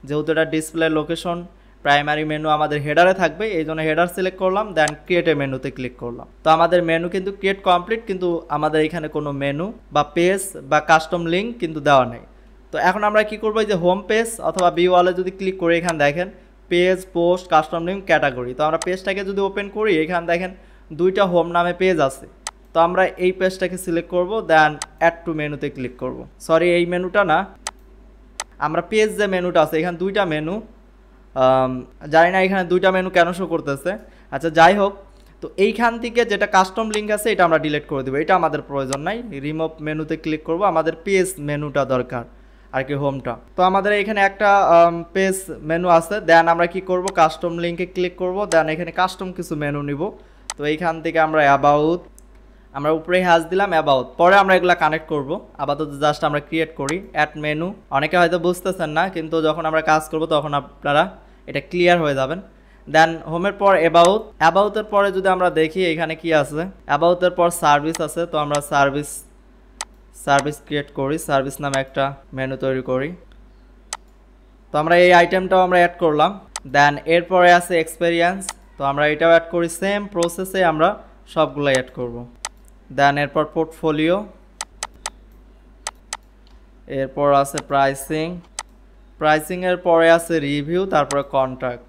S1: যেহেতু এটা ডিসপ্লে লোকেশন প্রাইমারি মেনু আমাদের হেডারে থাকবে, এই জন্য হেডার সিলেক্ট করলাম, দেন ক্রিয়েট এ মেনুতে ক্লিক করলাম। তো আমাদের মেনু কিন্তু ক্রিয়েট কমপ্লিট, কিন্তু আমাদের এখানে কোনো মেনু বা পেজ বা কাস্টম লিঙ্ক কিন্তু দেওয়া নেই। তো এখন আমরা কি করবো, যে হোম পেজ অথবা ভিউ ওয়ালে যদি ক্লিক করি, এখানে দেখেন page, post, custom link, category. তো আমরা পেজটাকে যদি ওপেন করি, এখানে দেখেন দুইটা হোম নামে পেজ আছে। তো আমরা এই পেজটাকে সিলেক্ট করব, দেন অ্যাড টু মেনুতে ক্লিক করব। সরি, এই মেনুটা না, আমরা পেজ যে মেনুটা আছে, এখানে দুইটা মেনু, জানি না এখানে দুইটা মেনু কেন শো করতেছে। আচ্ছা যাই হোক, তো এইখান থেকে যেটা কাস্টম লিঙ্ক আছে এটা আমরা ডিলিট করে দেবো, এটা আমাদের প্রয়োজন নাই। রিমুভ মেনুতে ক্লিক করব, আমাদের পেজ মেনুটা দরকার আর কি, হোমটা। তো আমাদের এখানে একটা পেজ মেনু আছে, দেন আমরা কি করব, কাস্টম লিঙ্কে ক্লিক করব, দেন এখানে কাস্টম কিছু মেনু নিব। তো এইখান থেকে আমরা অ্যাবাউট, আমরা উপরে হ্যাশ দিলাম অ্যাবাউট, পরে আমরা এগুলো কানেক্ট করব। আপাতত জাস্ট আমরা ক্রিয়েট করি অ্যাড মেনু। অনেকে হয়তো বুঝতেছেন না, কিন্তু যখন আমরা কাজ করব তখন আপনারা এটা ক্লিয়ার হয়ে যাবেন। দেন হোমের পর অ্যাবাউট, অ্যাবাউটের পরে যদি আমরা দেখি এখানে কি আছে, অ্যাবাউটের পর সার্ভিস আছে। তো আমরা সার্ভিস ক্রিয়েট করি, সার্ভিস নামে একটা মেনু তৈরি করি। তো আমরা এই আইটেমটাও আমরা অ্যাড করলাম। দেন এরপরে আছে এক্সপেরিয়েন্স, তো আমরা এটাও অ্যাড করি, সেম প্রসেসে আমরা সবগুলো অ্যাড করব। দেন এরপর পোর্টফোলিও, এরপর আছে প্রাইসিংয়ের পরে আছে রিভিউ, তারপরে কন্ট্যাক্ট।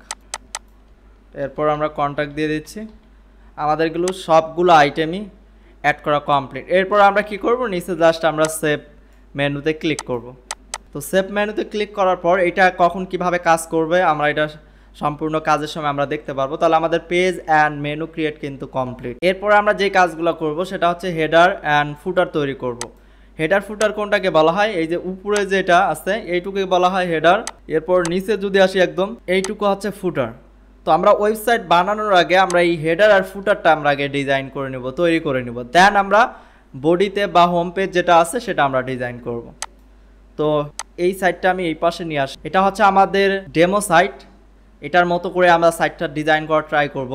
S1: এরপর আমরা কন্ট্যাক্ট দিয়ে দিচ্ছি। আমাদেরগুলো সবগুলো আইটেমই অ্যাড করা কমপ্লিট। এরপর আমরা কি করব, নিচে জাস্ট আমরা সেভ মেনুতে ক্লিক করব। তো সেভ মেনুতে ক্লিক করার পর এটা কখন কিভাবে কাজ করবে আমরা এটা সম্পূর্ণ কাজের সময় আমরা দেখতে পারবো। তাহলে আমাদের পেজ অ্যান্ড মেনু ক্রিয়েট কিন্তু কমপ্লিট। এরপর আমরা যে কাজগুলো করব সেটা হচ্ছে হেডার অ্যান্ড ফুটার তৈরি করব। হেডার ফুটার কোনটাকে বলা হয়, এই যে উপরে যেটা আছে এইটুকুকে বলা হয় হেডার। এরপর নিচে যদি আসি একদম, এইটুকু হচ্ছে ফুটার। তো আমরা ওয়েবসাইট বানানোর আগে আমরা এই হেডার আর ফুটারটা আমরা আগে ডিজাইন করে নেব, তৈরি করে নেব, দেন আমরা বডিতে বা হোম পেজ যেটা আছে সেটা আমরা ডিজাইন করব। তো এই সাইটটা আমি এই পাশে নিয়ে আসি, এটা হচ্ছে আমাদের ডেমো সাইট। এটার মতো করে আমরা সাইটটা ডিজাইন করার ট্রাই করব।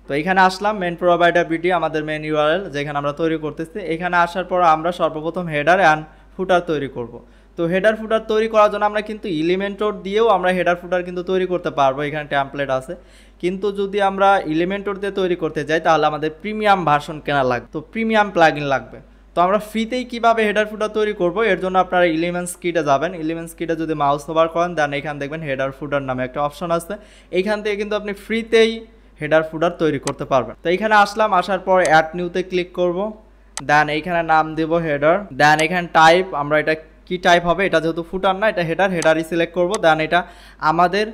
S1: তো এখানে আসলাম, মেন প্রোভাইডার বিডি আমাদের মেন ইউআরএল যেখানে আমরা তৈরি করতেছি। এখানে আসার পর আমরা সর্বপ্রথম হেডার অ্যান্ড ফুটার তৈরি করব। তো হেডার ফুটার তৈরি করার জন্য আমরা কিন্তু এলিমেন্টর দিয়েও আমরা হেডার ফুটার কিন্তু তৈরি করতে পারবো, এখানে টেমপ্লেট আছে। কিন্তু যদি আমরা এলিমেন্টর দিয়ে তৈরি করতে যাই তাহলে আমাদের প্রিমিয়াম ভার্সন কেনা লাগবে, তো প্রিমিয়াম প্লাগইন লাগবে। তো আমরা ফ্রিতেই কীভাবে হেডার ফুটার তৈরি করব, এর জন্য আপনারা এলিমেন্টস কিটে যাবেন। এলিমেন্টস কিটে যদি মাউস ওভার করেন, দেন এখানে দেখবেন হেডার ফুটার নামে একটা অপশন আছে। এইখান থেকে কিন্তু আপনি ফ্রিতেই হেডার ফুটার তৈরি করতে পারবেন। তো এইখানে আসলাম, আসার পর অ্যাড নিউতে ক্লিক করব, দেন এইখানে নাম দেব হেডার। দেন এখানে টাইপ, আমরা এটা কি টাইপ হবে, এটা যেহেতু ফুটার না এটা হেডারই সিলেক্ট করব। দেন এটা আমাদের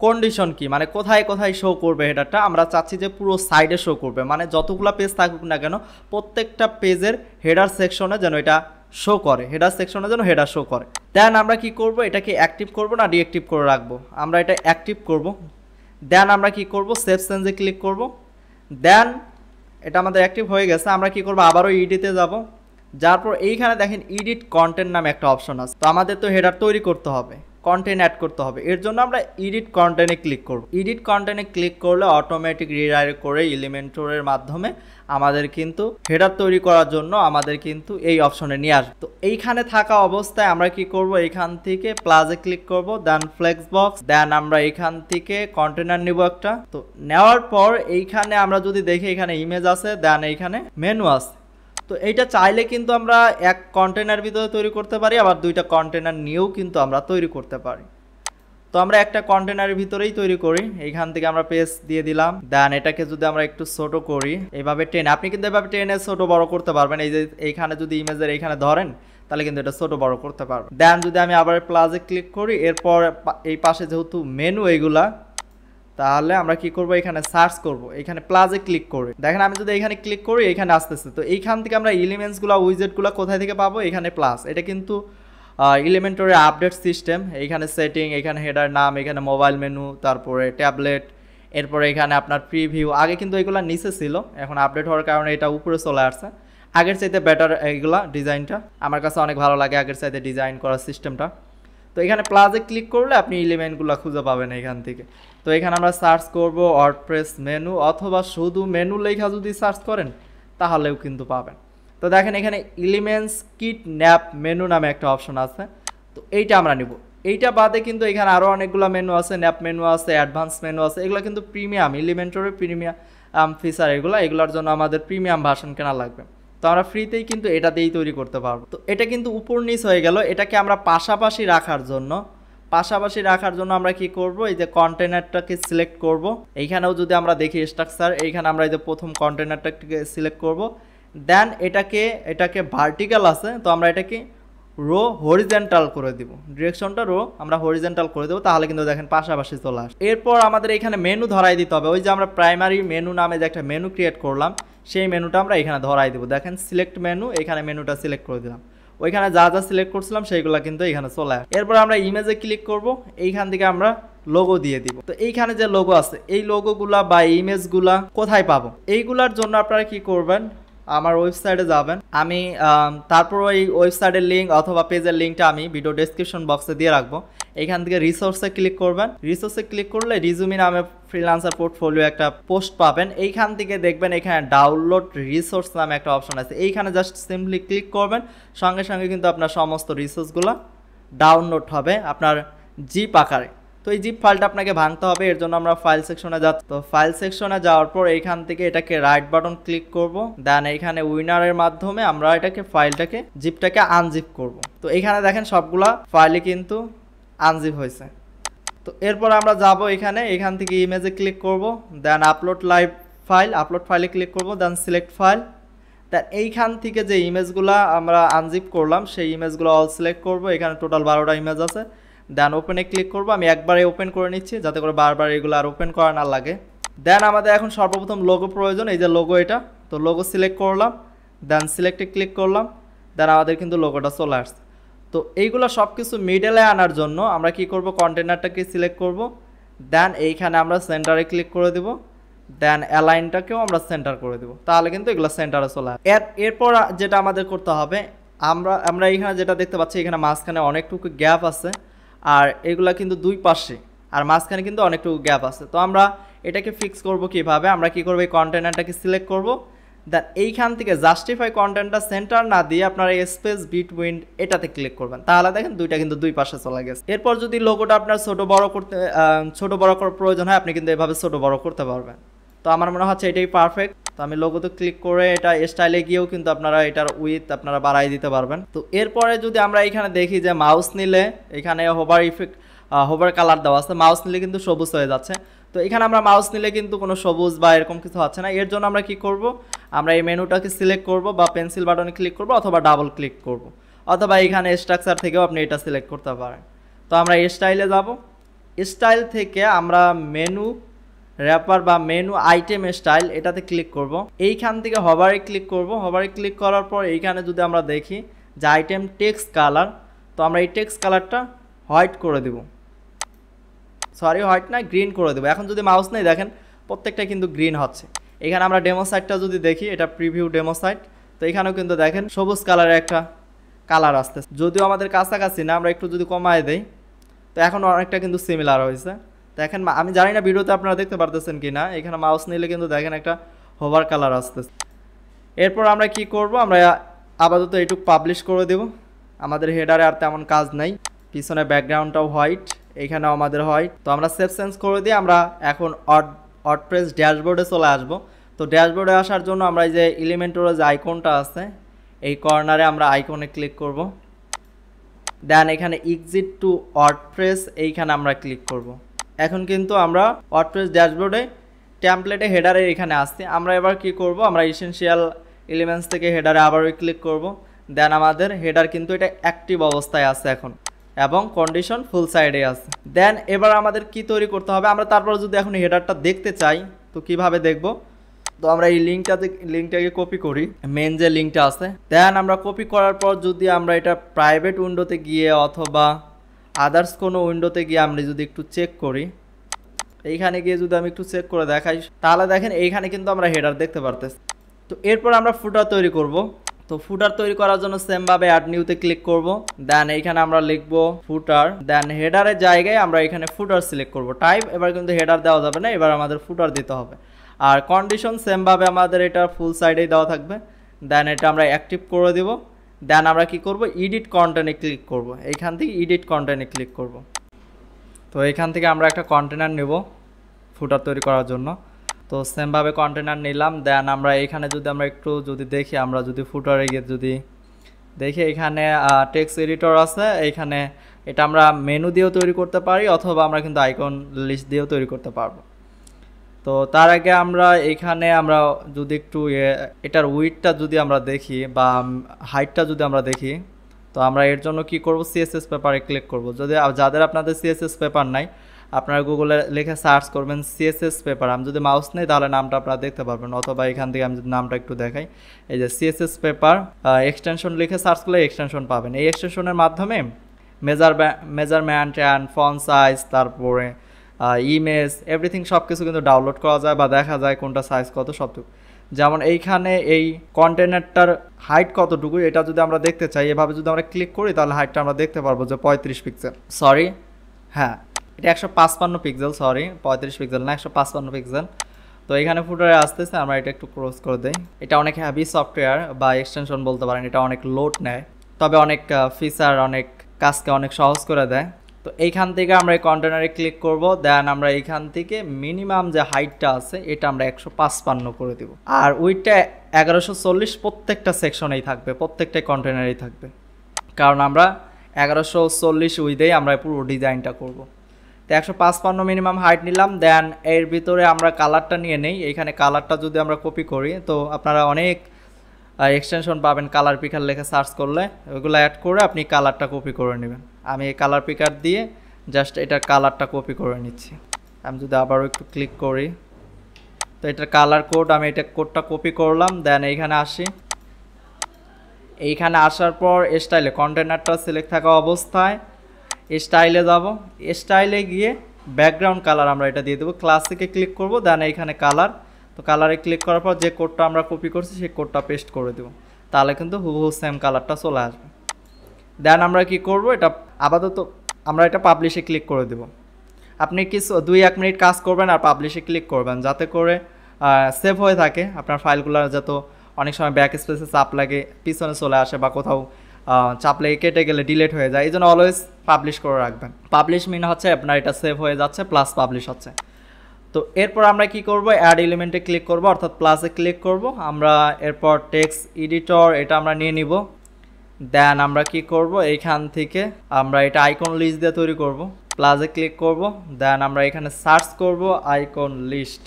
S1: কন্ডিশন কি, মানে কোথায় কোথায় শো করবে হেডারটা, আমরা চাচ্ছি যে পুরো সাইডে শো করবে, মানে যতগুলো পেজ থাকুক না কেন প্রত্যেকটা পেজের হেডার সেকশনে যেন এটা শো করে, হেডার সেকশনে যেন হেডার শো করে। দেন আমরা কি করব, এটাকে অ্যাক্টিভ করব না ডিঅ্যাক্টিভ করে রাখবো, আমরা এটা অ্যাক্টিভ করব। দেন আমরা কি করব, সেভ চেঞ্জে ক্লিক করব। দেন এটা আমাদের অ্যাক্টিভ হয়ে গেছে। আমরা কি করব, আবারও ইডিতে যাব, যার পর এইখানে দেখেন এডিট কন্টেন্ট নামে একটা অপশন আছে। তো আমাদের তো হেডার তৈরি করতে হবে, কন্টেন্ট অ্যাড করতে হবে, এর জন্য আমরা এডিট কন্টেন্টে ক্লিক করব। এডিট কন্টেন্টে ক্লিক করলে অটোমেটিক রিডাইরেক্ট করে এলিমেন্টরের মাধ্যমে আমাদের কিন্তু হেডার তৈরি করার জন্য আমাদের কিন্তু এই অপশনে নিয়ে আসবে। তো এইখানে থাকা অবস্থায় আমরা কি করব, এখান থেকে প্লাসে ক্লিক করব, দেন ফ্লেক্স বক্স, দেন আমরা এখান থেকে কন্টেনার নিব একটা। তো নেওয়ার পর এইখানে আমরা যদি দেখি এখানে ইমেজ আছে, দেন এইখানে মেনু আছে। তো এইটা চাইলে কিন্তু আমরা এক কন্টেনার ভিতরে তৈরি করতে পারি, আবার দুইটা কন্টেনার নিয়েও কিন্তু আমরা তৈরি করতে পারি। তো আমরা একটা কন্টেনারের ভিতরেই তৈরি করি। এইখান থেকে আমরা পেজ দিয়ে দিলাম, দেন এটাকে যদি আমরা একটু ছোট করি এইভাবে টেনে, আপনি কিন্তু এভাবে টেনে ছোট বড় করতে পারবেন। এই যে এইখানে যদি ইমেজের এইখানে ধরেন তাহলে কিন্তু এটা ছোট বড় করতে পারবেন। দেন যদি আমি আবার প্লাসে ক্লিক করি, এরপর এই পাশে যেহেতু মেনু এইগুলা, তাহলে আমরা কি করব, এখানে সার্চ করব, এখানে প্লাসে ক্লিক করে দেখেন আমি যদি এখানে ক্লিক করি এখানে আসতেছে। তো এইখান থেকে আমরা এলিমেন্টসগুলো উইজেটগুলো কোথায় থেকে পাবো, এখানে প্লাস, এটা কিন্তু এলিমেন্টরের আপডেট সিস্টেম। এইখানে সেটিং, এখানে হেডার নাম, এখানে মোবাইল মেনু, তারপরে ট্যাবলেট, এরপরে এখানে আপনার প্রিভিউ। আগে কিন্তু এগুলো নিচে ছিল, এখন আপডেট হওয়ার কারণে এটা উপরে চলে আসছে। আগের চাইতে বেটার এইগুলা ডিজাইনটা আমার কাছে অনেক ভালো লাগে, আগের চাইতে ডিজাইন করার সিস্টেমটা। তো এখানে প্লাসে ক্লিক করলে আপনি এলিমেন্টগুলো খুঁজে পাবেন এখান থেকে। তো এখানে আমরা সার্চ করব ওয়ার্ডপ্রেস মেনু, অথবা শুধু মেনু লেখা যদি সার্চ করেন তাহলেও কিন্তু পাবেন। তো দেখেন এখানে এলিমেন্টস কিট ন্যাপ মেনু নামে একটা অপশন আছে, তো এইটা আমরা নিব। এইটা বাদে কিন্তু এখানে আরও অনেকগুলো মেনু আছে, ন্যাপ মেনু আছে, অ্যাডভান্স মেনু আছে, এগুলো কিন্তু প্রিমিয়াম, এলিমেন্টরের প্রিমিয়াম ফিচার এগুলোর জন্য আমাদের প্রিমিয়াম ভার্সন কেনা লাগবে। তো আমরা ফ্রিতেই কিন্তু এটা দিয়েই তৈরি করতে পারবো। তো এটা কিন্তু উপর নিচ হয়ে গেল। এটাকে আমরা পাশাপাশি রাখার জন্য আমরা কি করব, এই যে কন্টেনারটাকে সিলেক্ট করব। এইখানেও যদি আমরা দেখি স্ট্রাকচার, এইখানে আমরা এই যে প্রথম কন্টেনারটাকে সিলেক্ট করব, দেন এটাকে ভার্টিক্যাল আছে, তো আমরা এটাকে রো হরিজেন্টাল করে দিব, ডিরেকশনটা রো আমরা হরিজেন্টাল করে দেবো, তাহলে কিন্তু দেখেন পাশাপাশি চলে আসে। এরপর আমাদের এখানে মেনু ধরাই দিতে হবে। ওই যে আমরা প্রাইমারি মেনু নামে যে একটা মেনু ক্রিয়েট করলাম, সেই মেনুটা আমরা এখানে ধরাই দেবো। দেখেন সিলেক্ট মেনু, এখানে মেনুটা সিলেক্ট করে দিলাম। ওইখানে যা যা সিলেক্ট করছিলাম সেইগুলো কিন্তু এখানে চলে আসে। এরপর আমরা ইমেজে ক্লিক করব, এইখান থেকে আমরা লোগো দিয়ে দিব। তো এইখানে যে লোগো আছে, এই লোগোগুলা বা ইমেজগুলা কোথায় পাবো? এইগুলার জন্য আপনারা কি করবেন, আমার ওয়েবসাইটে যাবেন। আমি তারপর ওই ওয়েবসাইটের লিঙ্ক অথবা পেজের লিঙ্কটা আমি ভিডিও ডেসক্রিপশন বক্সে দিয়ে রাখবো। এইখান থেকে রিসোর্সে ক্লিক করবেন। রিসোর্সে ক্লিক করলে রিজুমি নামে ফ্রিল্যান্সার পোর্টফোলিও একটা পোস্ট পাবেন। এইখান থেকে দেখবেন এখানে ডাউনলোড রিসোর্স নামে একটা অপশন আছে, এইখানে জাস্ট সিম্পলি ক্লিক করবেন, সঙ্গে সঙ্গে কিন্তু আপনার সমস্ত রিসোর্সগুলো ডাউনলোড হবে আপনার জিপ আকারে। তো এই জিপ ফাইলটা আপনাকে ভাঙতে হবে, এর জন্য আমরা ফাইল সেকশনে যাচ্ছি। তো ফাইল সেকশনে যাওয়ার পর এইখান থেকে এটাকে রাইট বাটন ক্লিক করব, দেন এইখানে উইনারের মাধ্যমে আমরা ফাইলটাকে জিপটাকে আনজিপ করব। তো এইখানে দেখেন সবগুলা ফাইলই কিন্তু আনজিপ হয়েছে। তো এরপর আমরা যাব এখান থেকে ইমেজে ক্লিক করব, দেন আপলোড ফাইলে ক্লিক করব, দেন সিলেক্ট ফাইল। দেন এইখান থেকে যে ইমেজগুলো আমরা আনজিপ করলাম সেই ইমেজগুলো অল সিলেক্ট করব। এখানে টোটাল 12টা ইমেজ আছে। দেন ওপেনে ক্লিক করব, আমি একবারে ওপেন করে নিচ্ছি যাতে করে বারবার এগুলো আর ওপেন করা না লাগে। দেন আমাদের এখন সর্বপ্রথম লোগো প্রয়োজন, এই যে লোগো এটা। তো লোগো সিলেক্ট করলাম, দেন সিলেক্টে ক্লিক করলাম, দেন আমাদের কিন্তু লোগোটা চলে আসছে। তো এইগুলো সব কিছু মিডলে আনার জন্য আমরা কি করব, কন্টেনারটাকে সিলেক্ট করব, দেন এইখানে আমরা সেন্টারে ক্লিক করে দেব, দেন অ্যালাইনটাকেও আমরা সেন্টার করে দেব, তাহলে কিন্তু এগুলো সেন্টারে চলে আসে। এরপর যেটা আমাদের করতে হবে, আমরা এইখানে যেটা দেখতে পাচ্ছি, এখানে মাঝখানে অনেকটুকু গ্যাপ আছে, আর এগুলা কিন্তু দুই পাশে, আর মাঝখানে কিন্তু অনেকটুকু গ্যাপ আছে। তো আমরা এটাকে ফিক্স করব কিভাবে, আমরা কি করব, এই কন্টেনারটাকে সিলেক্ট করব, দেন এইখান থেকে জাস্টিফাই কন্টেন্টটা সেন্টার না দিয়ে আপনারা স্পেস বিটুইন এটাতে ক্লিক করবেন, তাহলে দেখেন দুইটা কিন্তু দুই পাশে চলে গেছে। এরপর যদি লোগোটা আপনার ছোট বড় করার প্রয়োজন হয়, আপনি কিন্তু এভাবে ছোট বড় করতে পারবেন। তো আমার মনে হচ্ছে এটাই পারফেক্ট। তো আমি লোগোতে ক্লিক করে এটা স্টাইলে গিয়েও কিন্তু আপনারা এটার উইথ আপনারা বাড়াই দিতে পারবেন। তো এরপরে যদি আমরা এখানে দেখি যে মাউস নিলে এখানে হোভার কালার দেওয়া আছে, মাউস নিলে কিন্তু সবুজ হয়ে যাচ্ছে। তো এখানে আমরা মাউস নিলে কিন্তু কোনো সবুজ বা এরকম কিছু হচ্ছে না। এর জন্য আমরা কি করব, আমরা এই মেনুটাকে সিলেক্ট করব বা পেন্সিল বাটনে ক্লিক করব অথবা ডাবল ক্লিক করব, অথবা এখানে স্ট্রাকচার থেকেও আপনি এটা সিলেক্ট করতে পারেন। তো আমরা স্টাইলে যাব, স্টাইল থেকে আমরা মেনু র্যাপার বা মেনু আইটেম স্টাইল এটাতে ক্লিক করব। এইখান থেকে হভারে ক্লিক করব, হভারে ক্লিক করার পর এইখানে যদি আমরা দেখি যে আইটেম টেক্সট কালার, তো আমরা এই টেক্সট কালারটা হোয়াইট করে দেব, হোয়াইট না গ্রিন করে দেবো। এখন যদি মাউস নেই দেখেন প্রত্যেকটা কিন্তু গ্রিন হচ্ছে। এখানে আমরা ডেমো সাইটটা যদি দেখি, এটা প্রিভিউ ডেমো সাইট, তো এখানেও কিন্তু দেখেন সবুজ কালারের একটা কালার আসছে, যদিও আমাদের কাছাকাছি না, আমরা একটু যদি কমায় দেই তো এখন অনেকটা কিন্তু সিমিলার হয়েছে। দেখেন আমি জানি না ভিডিওতে আপনারা দেখতে পারতেছেন কি না, এখানে মাউস নিলে কিন্তু দেখেন একটা হোভার কালার আসতেছে। এরপর আমরা কি করব, আমরা আপাতত এইটুকু পাবলিশ করে দেব। আমাদের হেডারে আর তেমন কাজ নাই, পিছনে ব্যাকগ্রাউন্ডটাও হোয়াইট, এইখানেও আমাদের হোয়াইট। তো আমরা সেভ চেঞ্জ করে দিয়ে আমরা এখন ওয়ার্ডপ্রেস ড্যাশবোর্ডে চলে আসব। তো ড্যাশবোর্ডে আসার জন্য আমরা এই যে এলিমেন্টরের যে আইকনটা আছে, এই কর্নারে আমরা আইকনে ক্লিক করব, দেন এখানে এক্সিট টু ওয়ার্ডপ্রেস এইখানে আমরা ক্লিক করব। এখন কিন্তু আমরা ওয়ার্ডপ্রেস ড্যাশবোর্ডে টেমপ্লেটে হেডারে এখানে আসছি। আমরা এবার কি করব, আমরা এসেনশিয়াল এলিমেন্টস থেকে হেডারে আবারও ক্লিক করব, দেন আমাদের হেডার কিন্তু এটা অ্যাক্টিভ অবস্থায় আছে এখন, এবং কন্ডিশন ফুল সাইডে আছে। দেন এবার আমাদের কি তৈরি করতে হবে, আমরা তারপর যদি এখন হেডারটা দেখতে চাই তো কিভাবে দেখব, তো আমরা এই লিঙ্কটাকে কপি করি, মেন যে লিঙ্কটা আছে। দেন আমরা কপি করার পর যদি আমরা এটা প্রাইভেট উইন্ডোতে গিয়ে অথবা আদার্স কোনো উইন্ডোতে গিয়ে আমরা যদি একটু চেক করি, এইখানে গিয়ে যদি আমি একটু চেক করে দেখাই, তাহলে দেখেন এইখানে কিন্তু আমরা হেডার দেখতে পারতেছি। তো এরপর আমরা ফুটার তৈরি করব। তো ফুটার তৈরি করার জন্য সেমভাবে অ্যাড নিউতে ক্লিক করব, দেন এইখানে আমরা লিখব ফুটার, দেন হেডারের জায়গায় আমরা এখানে ফুটার সিলেক্ট করব। টাইপ এবার কিন্তু হেডার দেওয়া যাবে না, এবার আমাদের ফুটার দিতে হবে। আর কন্ডিশন সেমভাবে আমাদের এটা ফুল সাইডেই দেওয়া থাকবে, দেন এটা আমরা অ্যাক্টিভ করে দেব, দেন আমরা কি করব, এডিট কন্টেন্টে ক্লিক করব। এইখান থেকে এডিট কন্টেন্টে ক্লিক করব। তো এইখান থেকে আমরা একটা কন্টেনার নেব ফুটার তৈরি করার জন্য। তো সেমভাবে কন্টেনার নিলাম। দেন আমরা এইখানে যদি আমরা একটু যদি দেখি, আমরা যদি ফুটারে গিয়ে যদি দেখি, এখানে টেক্সট এডিটর আছে। এইখানে এটা আমরা মেনু দিয়েও তৈরি করতে পারি, অথবা আমরা কিন্তু আইকন লিস্ট দিয়েও তৈরি করতে পারবো। তো তার আগে আমরা এইখানে আমরা যদি একটু এটার উইডথটা যদি আমরা দেখি বা হাইটটা যদি আমরা দেখি, তো আমরা এর জন্য কি করব, সিএসএস পেপারে ক্লিক করব। যদি যাদের আপনাদের সিএসএস পেপার নাই, আপনারা গুগলে লিখে সার্চ করবেন সিএসএস পেপার। আমি যদি মাউস নেই তাহলে নামটা আপনারা দেখতে পারবেন, অথবা এখান থেকে আমি যদি নামটা একটু দেখাই, এই যে সিএসএস পেপার এক্সটেনশন লিখে সার্চ করলে এক্সটেনশন পাবেন। এই এক্সটেনশনের মাধ্যমে মেজারমেন্ট অ্যান্ড ফন্ট সাইজ, তারপরে ইমেজ, এভরিথিং সব কিছু কিন্তু ডাউনলোড করা যায় বা দেখা যায় কোনটা সাইজ কত সবটুকু। যেমন এইখানে এই কন্টেনারটার হাইট কতটুকু এটা যদি আমরা দেখতে চাই, এভাবে যদি আমরা ক্লিক করি তাহলে হাইটটা আমরা দেখতে পারবো যে 35 পিক্সেল, সরি হ্যাঁ এটা 155 পিক্সেল, সরি 35 পিক্সেল না, 155 পিক্সেল। তো এখানে ফুটারে আসতেছে, আমরা এটা একটু ক্রস করে দেই। এটা অনেক হ্যাভি সফটওয়্যার বা এক্সটেনশন বলতে পারেন, এটা অনেক লোড নেয়, তবে অনেক ফিচার অনেক কাজকে অনেক সহজ করে দেয়। তো এইখান থেকে আমরা এই কন্টেনারে ক্লিক করব। দেন আমরা এইখান থেকে মিনিমাম যে হাইটটা আছে এটা আমরা 155 করে দিব, আর উইডটা 1140 প্রত্যেকটা সেকশনেই থাকবে, প্রত্যেকটা কন্টেনারেই থাকবে, কারণ আমরা 1140 উইডেই আমরা পুরো ডিজাইনটা করব। তো 155 মিনিমাম হাইট নিলাম। দেন এর ভিতরে আমরা কালারটা নিয়ে নেই। এইখানে কালারটা যদি আমরা কপি করি, তো আপনারা অনেক এক্সটেনশন পাবেন কালার পিকার লেখে সার্চ করলে, ওইগুলো অ্যাড করে আপনি কালারটা কপি করে নেবেন। আমি এই কালার পিকার দিয়ে জাস্ট এটার কালারটা কপি করে নিচ্ছি। আমি যদি আবারও একটু ক্লিক করি, তো এটার কালার কোড, আমি এটা কোডটা কপি করলাম। দেন এইখানে আসি, এইখানে আসার পর স্টাইলে কন্টেনারটা সিলেক্ট থাকা অবস্থায় স্টাইলে যাব। স্টাইলে গিয়ে ব্যাকগ্রাউন্ড কালার আমরা এটা দিয়ে দেবো, ক্লাসিকে ক্লিক করব। দেন এইখানে কালার, তো কালারে ক্লিক করার পর যে কোডটা আমরা কপি করছি সেই কোডটা পেস্ট করে দেবো, তাহলে কিন্তু হুবহু সেম কালারটা চলে আসবে। দেন আমরা কি করব, এটা আপাতত আমরা এটা পাবলিশে ক্লিক করে দেব। আপনি কিছু 2-1 মিনিট কাজ করবেন আর পাবলিশে ক্লিক করবেন, যাতে করে সেভ হয়ে থাকে আপনার ফাইলগুলো, যাতে অনেক সময় ব্যাক স্পেসে চাপ লাগে পিছনে চলে আসে বা কোথাও চাপ লেগে কেটে গেলে ডিলিট হয়ে যায়। এই জন্য অলওয়েজ পাবলিশ করে রাখবেন। পাবলিশ মিন হচ্ছে আপনার এটা সেভ হয়ে যাচ্ছে প্লাস পাবলিশ হচ্ছে। তো এরপর আমরা কি করব, অ্যাড এলিমেন্টে ক্লিক করব, অর্থাৎ প্লাসে ক্লিক করব। আমরা এরপর টেক্সট এডিটর এটা আমরা নিয়ে নিব। দেন আমরা কি করব, এইখান থেকে আমরা এটা আইকন লিস্ট দিয়ে তৈরি করব। প্লাসে ক্লিক করব। দেন আমরা এখানে সার্চ করব আইকন লিস্ট,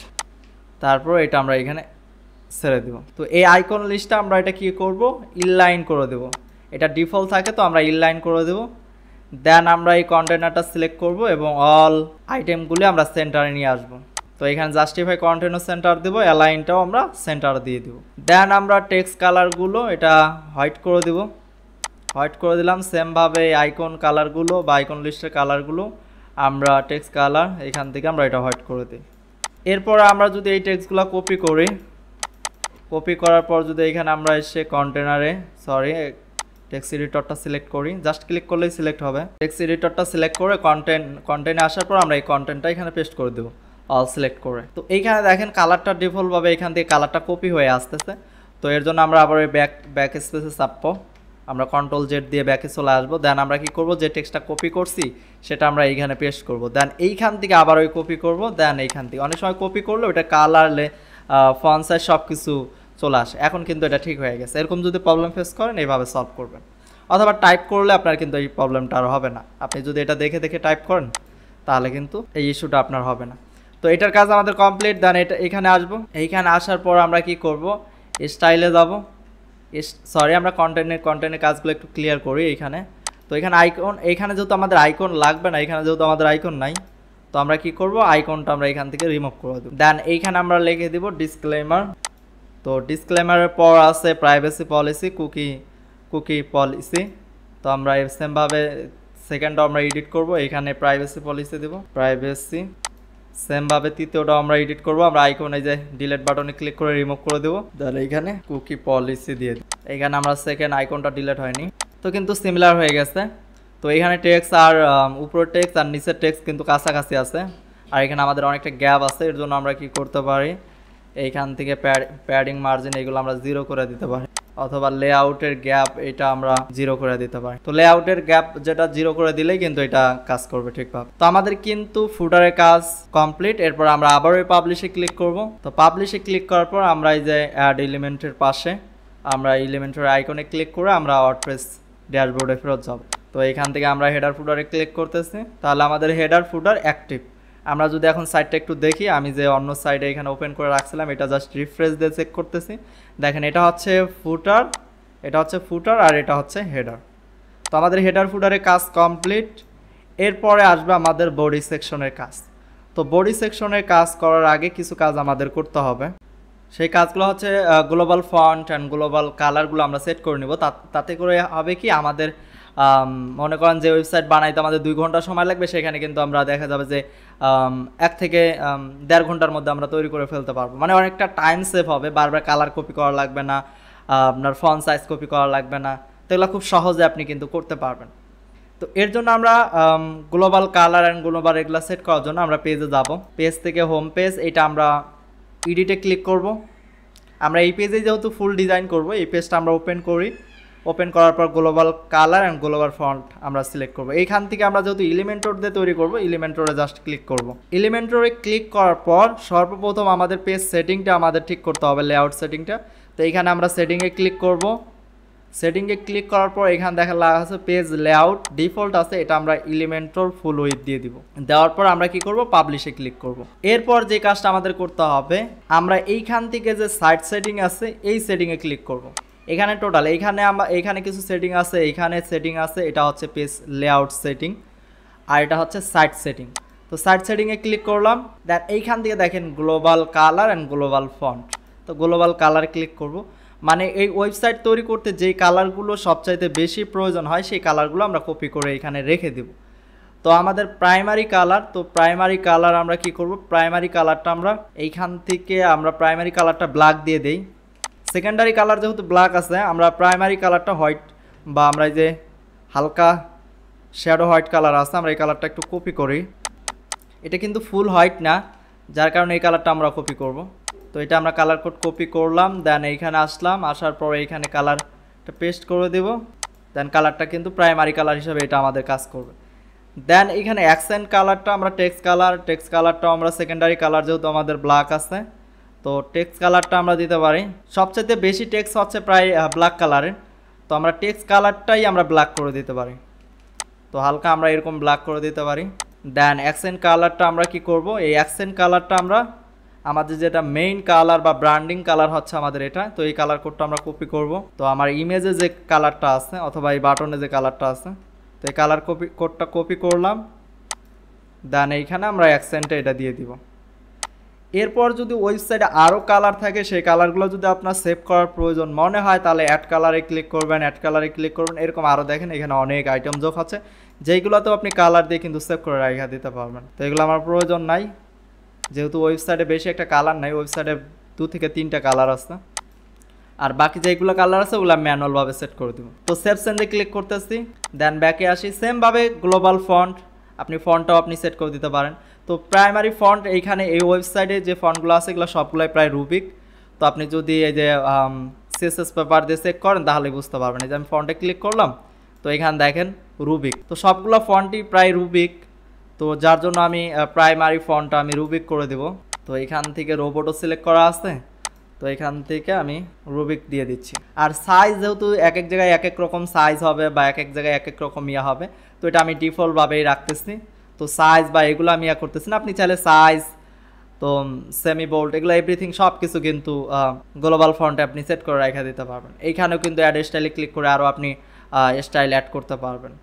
S1: তারপর এটা আমরা এখানে ছেড়ে দেব। তো এই আইকন লিস্টটা আমরা এটা কি করব, ইনলাইন করে দেব। এটা ডিফল্ট থাকে, তো আমরা ইনলাইন করে দেব। দেন আমরা এই কন্টেনারটা সিলেক্ট করব এবং অল আইটেমগুলি আমরা সেন্টারে নিয়ে আসব। তো এখানে জাস্টিফাই কন্টেনার সেন্টার দেব, অ্যালাইনটাও আমরা সেন্টার দিয়ে দেব। দেন আমরা টেক্সট কালারগুলো এটা হোয়াইট করে দেব, হোয়াইট করে দিলাম। সেমভাবে আইকন কালারগুলো বা আইকন লিস্টের কালারগুলো আমরা টেক্সট কালার এখান থেকে আমরা এটা হোয়াইট করে দিই। এরপর আমরা যদি এই টেক্সটগুলো কপি করি, কপি করার পর যদি এখানে আমরা এসে কন্টেনারে টেক্সট এডিটরটা সিলেক্ট করি, জাস্ট ক্লিক করলেই সিলেক্ট হবে। টেক্সট এডিটরটা সিলেক্ট করে কন্টেন্টে আসার পর আমরা এই কন্টেন্টটা এখানে পেস্ট করে দেবো অল সিলেক্ট করে। তো এইখানে দেখেন কালারটা ডিফল্টভাবে এখান থেকে কালারটা কপি হয়ে আসতেছে। তো এর জন্য আমরা আবার ওই ব্যাক স্পেসে চাপবো, আমরা Ctrl Z দিয়ে ব্যাকে চলে আসবো। দেন আমরা কি করব, যে টেক্সটটা কপি করছি সেটা আমরা এইখানে পেস্ট করব। দেন এইখান থেকে আবার ওই কপি করব। দেন এইখান থেকে অনেক সময় কপি করলে ওটা কালার ফন্ট সাইজ সব কিছু চলে আসে। এখন কিন্তু এটা ঠিক হয়ে গেছে। এরকম যদি প্রবলেম ফেস করেন এইভাবে সলভ করবেন, অথবা টাইপ করলে আপনার কিন্তু এই প্রবলেমটা আর হবে না। আপনি যদি এটা দেখে দেখে টাইপ করেন তাহলে কিন্তু এই ইস্যুটা আপনার হবে না। তো এটার কাজ আমাদের কমপ্লিট। দেন এটা এখানে আসবো, এইখানে আসার পর আমরা কি করব, স্টাইলে যাব। আমরা কন্টেন্টের কাজগুলো একটু ক্লিয়ার করি এইখানে। তো এখানে আইকন, এইখানে যেহেতু আমাদের আইকন লাগবে না, এখানে যেহেতু আমাদের আইকন নাই, তো আমরা কি করব, আইকনটা আমরা এখান থেকে রিমুভ করে দেব। দেন এইখানে আমরা লিখে দিব ডিসক্লেমার। তো ডিসক্লেমারের পর আছে প্রাইভেসি পলিসি, কুকি পলিসি। তো আমরা সেমভাবে সেকেন্ডটা আমরা এডিট করব, এখানে প্রাইভেসি পলিসি দেব, প্রাইভেসি। সেমভাবে তৃতীয়টা আমরা এডিট করব, আমরা আইকন এই যে ডিলিট বাটনে ক্লিক করে রিমুভ করে দেবো। তাহলে এখানে কুকি পলিসি দিয়ে দিই। এখানে আমরা সেকেন্ড আইকনটা ডিলিট হয়নি, তো কিন্তু সিমিলার হয়ে গেছে। তো এখানে টেক্সট আর উপরের টেক্সট আর নিচের টেক্সট কিন্তু কাছাকাছি আছে, আর এখানে আমাদের অনেকটা গ্যাপ আছে। এর জন্য আমরা কি করতে পারি, এইখান থেকে প্যাডিং মার্জিন এগুলো আমরা 0 করে দিতে পারি। অথবা লেআউটের গ্যাপ এটা আমরা 0 করে দিতে পারি। তো লেআউটের গ্যাপ যেটা 0 করে দিলেই কিন্তু এটা কাজ করবে ঠিকভাবে। তো আমাদের কিন্তু ফুটারের কাজ কমপ্লিট। এরপর আমরা আবার ওই পাবলিশে ক্লিক করব। তো পাবলিশে ক্লিক করার পর আমরা এই যে অ্যাড এলিমেন্টের পাশে আমরা এলিমেন্টের আইকনে ক্লিক করে আমরা ওয়ার্ডপ্রেস ড্যাশবোর্ডে ফেরত যাব। তো এখান থেকে আমরা হেডার ফুটারে ক্লিক করতেছি, তাহলে আমাদের হেডার ফুটার অ্যাক্টিভ। আমরা যদি এখন সাইটটা একটু দেখি, আমি যে অন্য সাইডে এখানে ওপেন করে রাখছিলাম এটা জাস্ট রিফ্রেশ দিয়ে চেক করতেছি। দেখেন এটা হচ্ছে ফুটার, এটা হচ্ছে ফুটার আর এটা হচ্ছে হেডার। তো আমাদের হেডার ফুটারের কাজ কমপ্লিট। এরপরে আসবে আমাদের বডি সেকশনের কাজ। তো বডি সেকশনের কাজ করার আগে কিছু কাজ আমাদের করতে হবে। সেই কাজগুলো হচ্ছে গ্লোবাল ফন্ট অ্যান্ড গ্লোবাল কালারগুলো আমরা সেট করে নিব। তাতে করে হবে কি, আমাদের মনে করেন যে ওয়েবসাইট বানাইতে আমাদের 2 ঘন্টা সময় লাগবে, সেখানে কিন্তু আমরা দেখা যাবে যে 1 থেকে 1.5 ঘন্টার মধ্যে আমরা তৈরি করে ফেলতে পারবো। মানে অনেকটা টাইম সেভ হবে, বারবার কালার কপি করা লাগবে না, আপনার ফন্ট সাইজ কপি করা লাগবে না। তো এগুলো খুব সহজে আপনি কিন্তু করতে পারবেন। তো এর জন্য আমরা গ্লোবাল কালার অ্যান্ড গ্লোবাল এগুলো সেট করার জন্য আমরা পেজে যাব। পেজ থেকে হোম পেজ, এটা আমরা এডিটে ক্লিক করব। আমরা এই পেজে যেহেতু ফুল ডিজাইন করব, এই পেজটা আমরা ওপেন করি। ওপেন করার পর global colour and global font আমরা সিলেক্ট করব। এইখান থেকে আমরা যেহেতু এলিমেন্টর দিয়ে তৈরি করব, এলিমেন্টরে জাস্ট ক্লিক করব। এলিমেন্টরে ক্লিক করার পর সর্বপ্রথম আমাদের পেজ সেটিংটা আমাদের ঠিক করতে হবে, লেআউট সেটিংটা। তো এইখানে আমরা সেটিংয়ে ক্লিক করব। সেটিংয়ে ক্লিক করার পর এখানে দেখা আছে পেজ লেআউট ডিফল্ট আছে, এটা আমরা এলিমেন্টর ফুল উইথ দিয়ে দিব। দেওয়ার পর আমরা কি করব, পাবলিশে ক্লিক করব। এরপর যে কাজটা আমাদের করতে হবে, আমরা এইখান থেকে যে সাইট সেটিং আছে এই সেটিংয়ে ক্লিক করব। এখানে টোটাল এখানে কিছু সেটিং আছে, এইখানে সেটিং আছে, এটা হচ্ছে পেজ লেআউট সেটিং আর এটা হচ্ছে সাইট সেটিং। তো সাইট সেটিংয়ে ক্লিক করলাম। দেন এইখান থেকে দেখেন global colour and global font. তো গ্লোবাল কালার ক্লিক করব। মানে এই ওয়েবসাইট তৈরি করতে যেই কালারগুলো সবচাইতে বেশি প্রয়োজন হয় সেই কালারগুলো আমরা কপি করে এখানে রেখে দেব। তো আমাদের প্রাইমারি কালার, তো প্রাইমারি কালার আমরা কি করব, প্রাইমারি কালারটা আমরা এইখান থেকে আমরা প্রাইমারি কালারটা ব্ল্যাক দিয়ে দেই। সেকেন্ডারি কালার যেহেতু ব্ল্যাক আছে, আমরা প্রাইমারি কালারটা হোয়াইট বা আমরা এই যে হালকা শ্যাডো হোয়াইট কালার আছে, আমরা এই কালারটা একটু কপি করি। এটা কিন্তু ফুল হোয়াইট না, যার কারণে এই কালারটা আমরা কপি করব। তো এটা আমরা কালার কোড কপি করলাম। দেন এইখানে আসলাম, আসার পরে এইখানে কালারটা পেস্ট করে দেব। দেন কালারটা কিন্তু প্রাইমারি কালার হিসেবে এটা আমাদের কাজ করবে। দেন এইখানে অ্যাকসেন্ট কালারটা আমরা টেক্সট কালারটাও আমরা সেকেন্ডারি কালার যেহেতু আমাদের ব্ল্যাক আছে, তো টেক্সট কালারটা আমরা দিতে পারি। সবচেয়ে বেশি টেক্সট হচ্ছে প্রায় ব্ল্যাক কালারের, তো আমরা টেক্সট কালারটাই আমরা ব্ল্যাক করে দিতে পারি। তো হালকা আমরা এরকম ব্ল্যাক করে দিতে পারি। দেন অ্যাকসেন্ট কালারটা আমরা কি করব, এই অ্যাকসেন্ট কালারটা আমরা আমাদের যেটা মেইন কালার বা ব্র্যান্ডিং কালার হচ্ছে আমাদের এটা, তো এই কালার কোডটা আমরা কপি করব। তো আমার ইমেজে যে কালারটা আছে অথবা এই বাটনে যে কালারটা আছে, তো এই কালার কোডটা কপি করলাম। দেন এইখানে আমরা অ্যাকসেন্টে এটা দিয়ে দিব। এরপর যদি ওয়েবসাইটে আরও কালার থাকে, সেই কালারগুলো যদি আপনার সেভ করার প্রয়োজন মনে হয়, তাহলে অ্যাড কালারে ক্লিক করবেন, এরকম আরও দেখেন এখানে অনেক আইটেম যোগ আছে, যেইগুলোতেও আপনি কালার দিয়ে কিন্তু সেভ করে রেখে দিতে পারবেন। তো এগুলো আমার প্রয়োজন নাই, যেহেতু ওয়েবসাইটে বেশি একটা কালার নাই, ওয়েবসাইটে 2 থেকে 3টা কালার আছে, আর বাকি যেগুলো কালার আছে ওগুলো ম্যানুয়ালভাবে সেট করে দেবো। তো সেভ চেঞ্জে ক্লিক করতেছি। দেন ব্যাকে আসি, সেমভাবে গ্লোবাল ফন্ট ফন্টটাও আপনি সেট করে দিতে পারেন। তো প্রাইমারি ফন্ট এইখানে এই ওয়েবসাইটে যে ফন্টগুলো আছে এগুলো সবগুলোই প্রায় রুবিক। তো আপনি যদি এই যে সিএসএস পেপার দিয়ে চেক করেন তাহলে বুঝতে পারবেন। এই যে আমি ফন্টে ক্লিক করলাম, তো এখানে দেখেন রুবিক। তো সবগুলো ফন্টই প্রায় রুবিক, তো যার জন্য আমি প্রাইমারি ফন্টটা আমি রুবিক করে দেব। তো এখান থেকে রোবটও সিলেক্ট করা আছে, তো এখান থেকে আমি রুবিক দিয়ে দিচ্ছি। আর সাইজ যেহেতু এক এক জায়গায় এক এক রকম সাইজ হবে বা এক এক জায়গায় এক এক রকম হবে, তো এটা আমি ডিফল্টভাবেই রাখতেছি। তো সাইজ বা এগুলো আমি করতেছি না, আপনি চাইলে সাইজ, তো সেমি বোল্ড, এগুলো এভরিথিং সব কিছু কিন্তু গ্লোবাল ফন্টে আপনি সেট করে রেখে দিতে পারবেন। এইখানেও কিন্তু অ্যাড স্টাইলে ক্লিক করে আরও আপনি স্টাইল অ্যাড করতে পারবেন।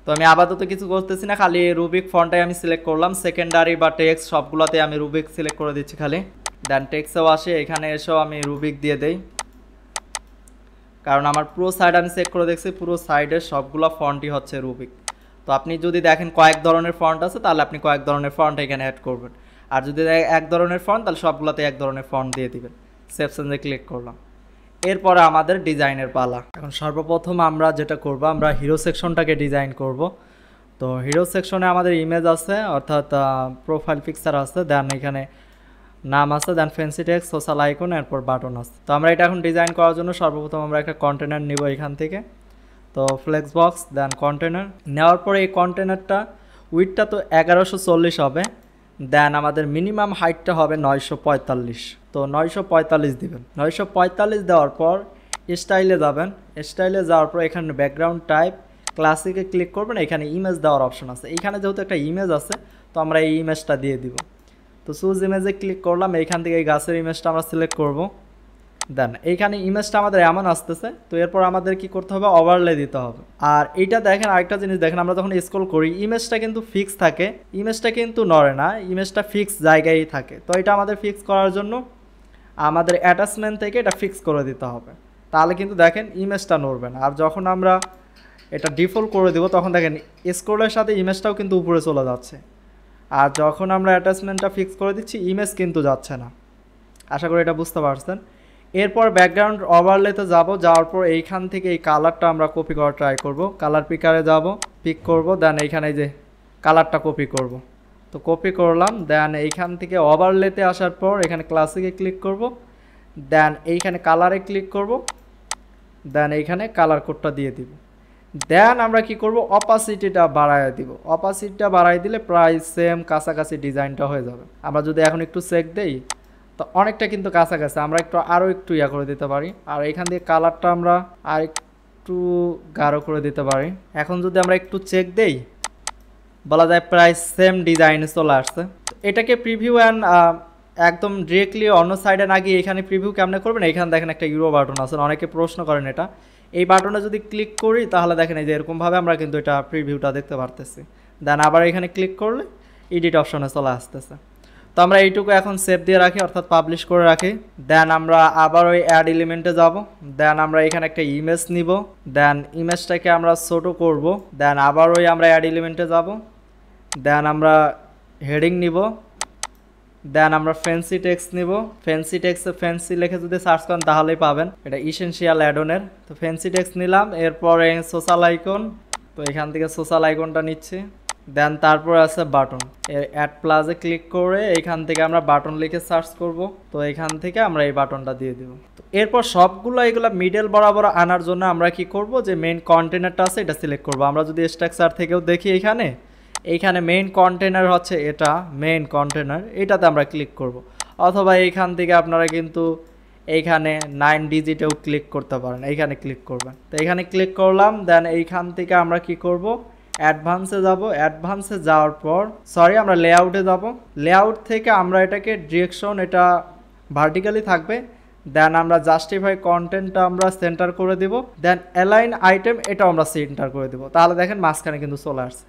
S1: তো আমি আপাতত কিছু করতেছি না, খালি রুবিক ফন্টটাই আমি সিলেক্ট করলাম। সেকেন্ডারি বা টেক্সট সবগুলোতে আমি রুবিক সিলেক্ট করে দিচ্ছি খালি। দেন টেক্সটেও আসে, এখানে এসেও আমি রুবিক দিয়ে দেই, কারণ আমার পুরো সাইড আমি চেক করে দেখছি, পুরো সাইডের সবগুলো ফন্টই হচ্ছে রুবিক। তো আপনি যদি দেখেন কয়েক ধরনের ফন্ট আছে, তাহলে আপনি কয়েক ধরনের ফন্ট এখানে অ্যাড করবেন। আর যদি এক ধরনের ফন্ট, তাহলে সবগুলোতে এক ধরনের ফন্ট দিয়ে দিবেন। সেভ চেঞ্জে ক্লিক করলাম। এরপরে আমাদের ডিজাইনের পালা। এখন সর্বপ্রথম আমরা যেটা করব, আমরা হিরো সেকশনটাকে ডিজাইন করব। তো হিরো সেকশনে আমাদের ইমেজ আছে, অর্থাৎ প্রোফাইল পিকচার আছে। দেন এখানে নাম আছে, দেন ফ্যান্সি টেক্সট, সোশ্যাল আইকন, এরপর বাটন আছে। তো আমরা এটা এখন ডিজাইন করার জন্য সর্বপ্রথম আমরা একটা কন্টেনার নিব এখান থেকে। তো ফ্লেক্স বক্স, দেন কন্টেনার নেওয়ার পরে এই কন্টেনারটা উইডটা তো 1140 হবে, দেন আমাদের মিনিমাম হাইটটা হবে 945। তো 945 দিবেন। 945 দেওয়ার পর স্টাইলে যাবেন। স্টাইলে যাওয়ার পর এখানে ব্যাকগ্রাউন্ড টাইপ ক্লাসিকে ক্লিক করবেন, এখানে ইমেজ দেওয়ার অপশন আছে। এইখানে যেহেতু একটা ইমেজ আছে তো আমরা এই ইমেজটা দিয়ে দিব। তো চুজ ইমেজে ক্লিক করলাম, এইখান থেকে এই গাছের ইমেজটা আমরা সিলেক্ট করব। দেন এইখানে ইমেজটা আমাদের এমন আসতেছে। তো এরপর আমাদের কি করতে হবে, ওভারলে দিতে হবে। আর এইটা দেখেন, আরেকটা জিনিস দেখেন, আমরা যখন স্ক্রল করি ইমেজটা কিন্তু ফিক্স থাকে, ইমেজটা কিন্তু নড়ে না, ইমেজটা ফিক্স জায়গায় থাকে। তো এটা আমাদের ফিক্স করার জন্য আমাদের অ্যাটাচমেন্ট থেকে এটা ফিক্স করে দিতে হবে, তাহলে কিন্তু দেখেন ইমেজটা নড়বে না। আর যখন আমরা এটা ডিফল্ট করে দেবো তখন দেখেন স্ক্রলের সাথে ইমেজটাও কিন্তু উপরে চলে যাচ্ছে। আর যখন আমরা অ্যাটাচমেন্টটা ফিক্স করে দিচ্ছি ইমেজ কিন্তু যাচ্ছে না। আশা করি এটা বুঝতে পারছেন। এরপর ব্যাকগ্রাউন্ড ওভারলেতে যাব, যাওয়ার পর এইখান থেকে এই কালারটা আমরা কপি করার ট্রাই করব। কালার পিকারে যাব, পিক করব, দেন এইখানে যে কালারটা কপি করব। তো কপি করলাম, দেন এইখান থেকে ওভারলেতে আসার পর এখানে ক্লাসিকে ক্লিক করব, দেন এইখানে কালারে ক্লিক করব, দেন এইখানে কালার কোডটা দিয়ে দিব। দেন আমরা কি করব, অপাসিটিটা বাড়ায় দিব। অপাসিটিটা বাড়ায় দিলে প্রায় সেম কাছাকাছি ডিজাইনটা হয়ে যাবে। আমরা যদি এখন একটু চেক দেই তো অনেকটা কিন্তু কাছাকাছি, আমরা আরও একটু ইয়া করে দিতে পারি। আর এখান দিয়ে কালারটা আমরা আর একটু গাঢ় করে দিতে পারি। এখন যদি আমরা একটু চেক দেই বলা যায় প্রায় সেম ডিজাইনে চলে আসছে। এটাকে প্রিভিউ অ্যান্ড একদম ডিরেক্টলি অন্য সাইডে না গিয়ে এখানে প্রিভিউ কেমনে করবেন, এখানে দেখেন একটা ইউরো বাটন আছে, অনেকে প্রশ্ন করেন এটা। এই বাটনে যদি ক্লিক করি তাহলে দেখেন এই যে এরকমভাবে আমরা কিন্তু এটা প্রিভিউটা দেখতে পারতেছি। দেন আবার এখানে ক্লিক করলে এডিট অপশনে চলে আসতেছে। তো আমরা এইটুকু এখন সেভ দিয়ে রাখি, অর্থাৎ পাবলিশ করে রাখি। দেন আমরা আবার ওই অ্যাড এলিমেন্টে যাব, দেন আমরা এখানে একটা ইমেজ নিব, দেন ইমেজটাকে আমরা ছোট করব, দেন আবার ওই আমরা অ্যাড এলিমেন্টে যাব, দেন আমরা হেডিং নিব, দেন আমরা ফ্যান্সি টেক্সট নিব। ফ্যান্সি টেক্সটে ফ্যান্সি লিখে যদি সার্চ করেন তাহলেই পাবেন, এটা ইসেনশিয়াল অ্যাডনের। তো ফ্যান্সি টেক্সট নিলাম, এরপরে সোশ্যাল আইকন, তো এখান থেকে সোশ্যাল আইকনটা নিচ্ছি। দেন তারপর আছে বাটন, অ্যাড প্লাসে ক্লিক করে এইখান থেকে আমরা বাটন লিখে সার্চ করব। তো এখান থেকে আমরা এই বাটনটা দিয়ে দেব। তো এরপর সবগুলো এগুলো মিডল বরাবর আনার জন্য আমরা কি করব, যে মেইন কন্টেনারটা আছে এটা সিলেক্ট করব। আমরা যদি স্ট্রাকচার থেকেও দেখি এইখানে মেইন কন্টেনার হচ্ছে এটা, মেইন কন্টেনার, এটাতে আমরা ক্লিক করব। অথবা এইখান থেকে আপনারা কিন্তু এইখানে 9 ডিজিটেও ক্লিক করতে পারেন, এইখানে ক্লিক করবেন। তো এইখানে ক্লিক করলাম, দেন এইখান থেকে আমরা কি করব, অ্যাডভান্সে যাব। অ্যাডভান্সে যাওয়ার পর আমরা লেআউটে যাব। লেআউট থেকে আমরা এটাকে ডিরেকশন এটা ভার্টিক্যালি থাকবে, দেন আমরা জাস্টিফাই কন্টেন্টটা আমরা সেন্টার করে দেব, দেন অ্যালাইন আইটেম এটাও আমরা সেন্টার করে দেব। তাহলে দেখেন মাঝখানে কিন্তু চলে আসছে।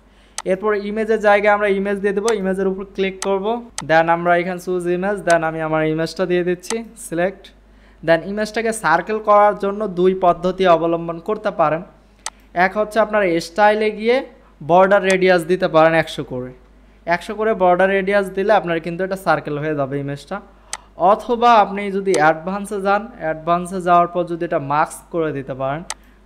S1: এরপর ইমেজের জায়গায় আমরা ইমেজ দিয়ে দেবো, ইমেজের উপর ক্লিক করব, দেন আমরা এখানে চুজ ইমেজ, দেন আমি আমার ইমেজটা দিয়ে দিচ্ছি সিলেক্ট। দেন ইমেজটাকে সার্কেল করার জন্য দুই পদ্ধতি অবলম্বন করতে পারেন। এক হচ্ছে আপনার স্টাইলে গিয়ে বর্ডার রেডিয়াস দিতে পারেন 100 করে বর্ডার রেডিয়াস দিলে আপনার কিন্তু এটা সার্কেল হয়ে যাবে ইমেজটা। অথবা আপনি যদি অ্যাডভান্সে যান, অ্যাডভান্সে যাওয়ার পর যদি এটা মাস্ক করে দিতে পারেন,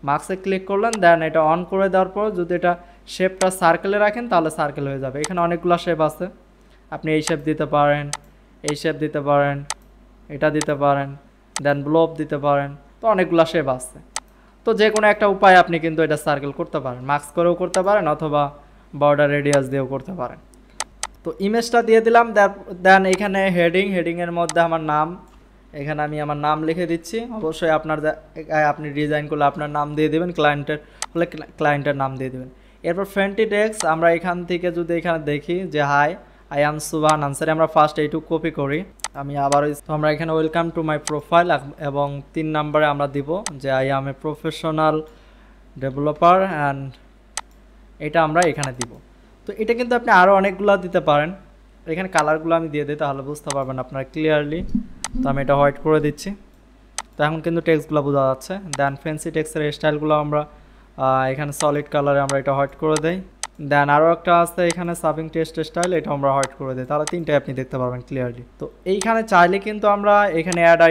S1: মাস্কে ক্লিক করলেন, দেন এটা অন করে দেওয়ার পর যদি এটা শেপটা সার্কেলে রাখেন তাহলে সার্কেল হয়ে যাবে। এখানে অনেকগুলো শেপ আছে, আপনি এই শেপ দিতে পারেন, এই শেপ দিতে পারেন, এটা দিতে পারেন, দেন ব্লব দিতে পারেন। তো অনেকগুলো শেপ আছে, তো যে কোনো একটা উপায় আপনি কিন্তু এটা সার্কেল করতে পারেন, মাস্ক করেও করতে পারেন অথবা বর্ডার রেডিয়াস দিয়েও করতে পারেন। তো ইমেজটা দিয়ে দিলাম, দেন এখানে হেডিংয়ের মধ্যে আমার নাম, এখানে আমি আমার নাম লিখে দিচ্ছি। অবশ্যই আপনি ডিজাইন করলে আপনার নাম দিয়ে দেবেন, ক্লায়েন্টের হলে ক্লায়েন্টের নাম দিয়ে দেবেন। এরপর ফ্যান্সি টেক্সট আমরা এখান থেকে যদি এখানে দেখি যে হাই আই এম সুবহান আনসারি, আমরা ফার্স্ট এইটুকু কপি করি। আমি আবার আমরা এখানে ওয়েলকাম টু মাই প্রোফাইল, এবং 3 নম্বরে আমরা দিব যে I M a professional developer, and এটা আমরা এখানে দিব। তো এটা কিন্তু আপনি আরও অনেকগুলো দিতে পারেন। এখানে কালারগুলো আমি দিয়ে দিই তাহলে বুঝতে পারবেন আপনারা ক্লিয়ারলি। তো আমি এটা হোয়াইট করে দিচ্ছি। তো এখন কিন্তু টেক্সটগুলো বোঝা যাচ্ছে। দেন ফ্যান্সি টেক্সটের স্টাইলগুলো আমরা এখানে সলিড কালারে আমরা এটা হোয়াইট করে দেই। দেন আরও একটা আছে এখানে সাবিং টেক্সট স্টাইল, এটা আমরা হোয়াইট করে দিই, তাহলে 3টাই আপনি দেখতে পারবেন ক্লিয়ারলি। তো এইখানে চাইলে কিন্তু আমরা এখানে অ্যাড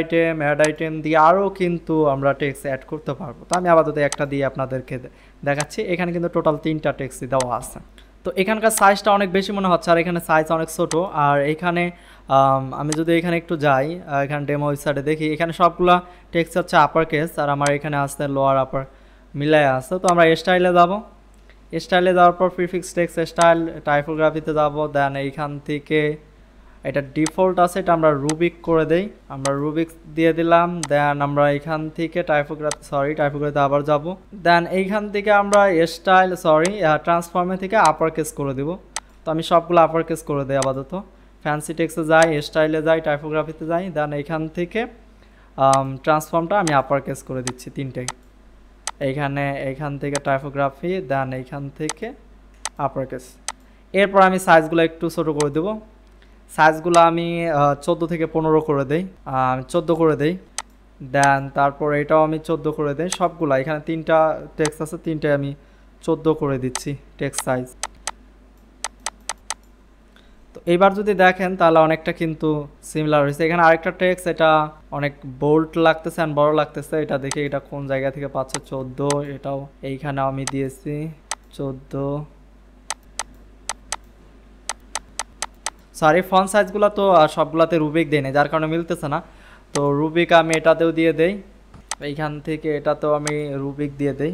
S1: আইটেম দিয়ে আরও কিন্তু আমরা টেক্সট অ্যাড করতে পারবো। তো আমি আপাতত একটা দিয়ে আপনাদেরকে দেখাচ্ছি। এখানে কিন্তু টোটাল 3টা টেক্সটই দেওয়া আছে। তো এখানকার সাইজটা অনেক বেশি মনে হচ্ছে, আর এখানে সাইজ অনেক ছোটো। আর এখানে আমি যদি এখানে একটু যাই, এখানে ডেমো ওয়েবসাইটে দেখি, এখানে সবগুলা টেক্সট হচ্ছে আপার কেস আর আমার এখানে আসছে লোয়ার আপার মিলাই আছে। তো আমরা স্টাইলে যাব, স্টাইলে যাওয়ার পর প্রিফিক্স টেক্সট স্টাইল টাইপোগ্রাফিতে যাব। দেন এইখান থেকে এটা ডিফল্ট আছে, এটা আমরা রুবিক করে দেই, আমরা রুবিক দিয়ে দিলাম। দেন আমরা এখান থেকে টাইপোগ্রাফিতে আবার যাব। দেন এইখান থেকে আমরা স্টাইল ট্রান্সফর্মে থেকে আপার কেস করে দিব। তো আমি সবগুলো আপার কেস করে দিই আপাতত। ফ্যান্সি টেক্সে যাই, স্টাইলে যাই, টাইপোগ্রাফিতে যাই, দেন এইখান থেকে ট্রান্সফর্মটা আমি আপার কেস করে দিচ্ছি তিনটাই। এইখান থেকে টাইপোগ্রাফি, দেন এইখান থেকে আপার কেস। এরপর আমি সাইজগুলো একটু ছোটো করে দেবো, সাইজগুলো আমি 14 থেকে 15 করে দেই, 14 করে দেই। দেন তারপর এটাও আমি 14 করে দেই। সবগুলা এখানে 3টা টেক্সট আছে, 3টাই আমি 14 করে দিচ্ছি টেক্সট সাইজ। তো এইবার যদি দেখেন তাহলে অনেকটা কিন্তু সিমিলার হয়েছে। এখানে আরেকটা টেক্সট, এটা অনেক বোল্ড লাগতেছে অ্যান্ড বড় লাগতেছে, এটা দেখে এটা কোন জায়গা থেকে পাচ্ছে 14, এটাও এইখানে আমি দিয়েছি 14। সরি, ফন্ট সাইজগুলো তো সবগুলাতে রুবিক দেয় না, যার কারণে মিলতেছে না। তো রুবিক আমি এটাতেও দিয়ে দেই, এইখান থেকে এটাতেও আমি রুবিক দিয়ে দেই।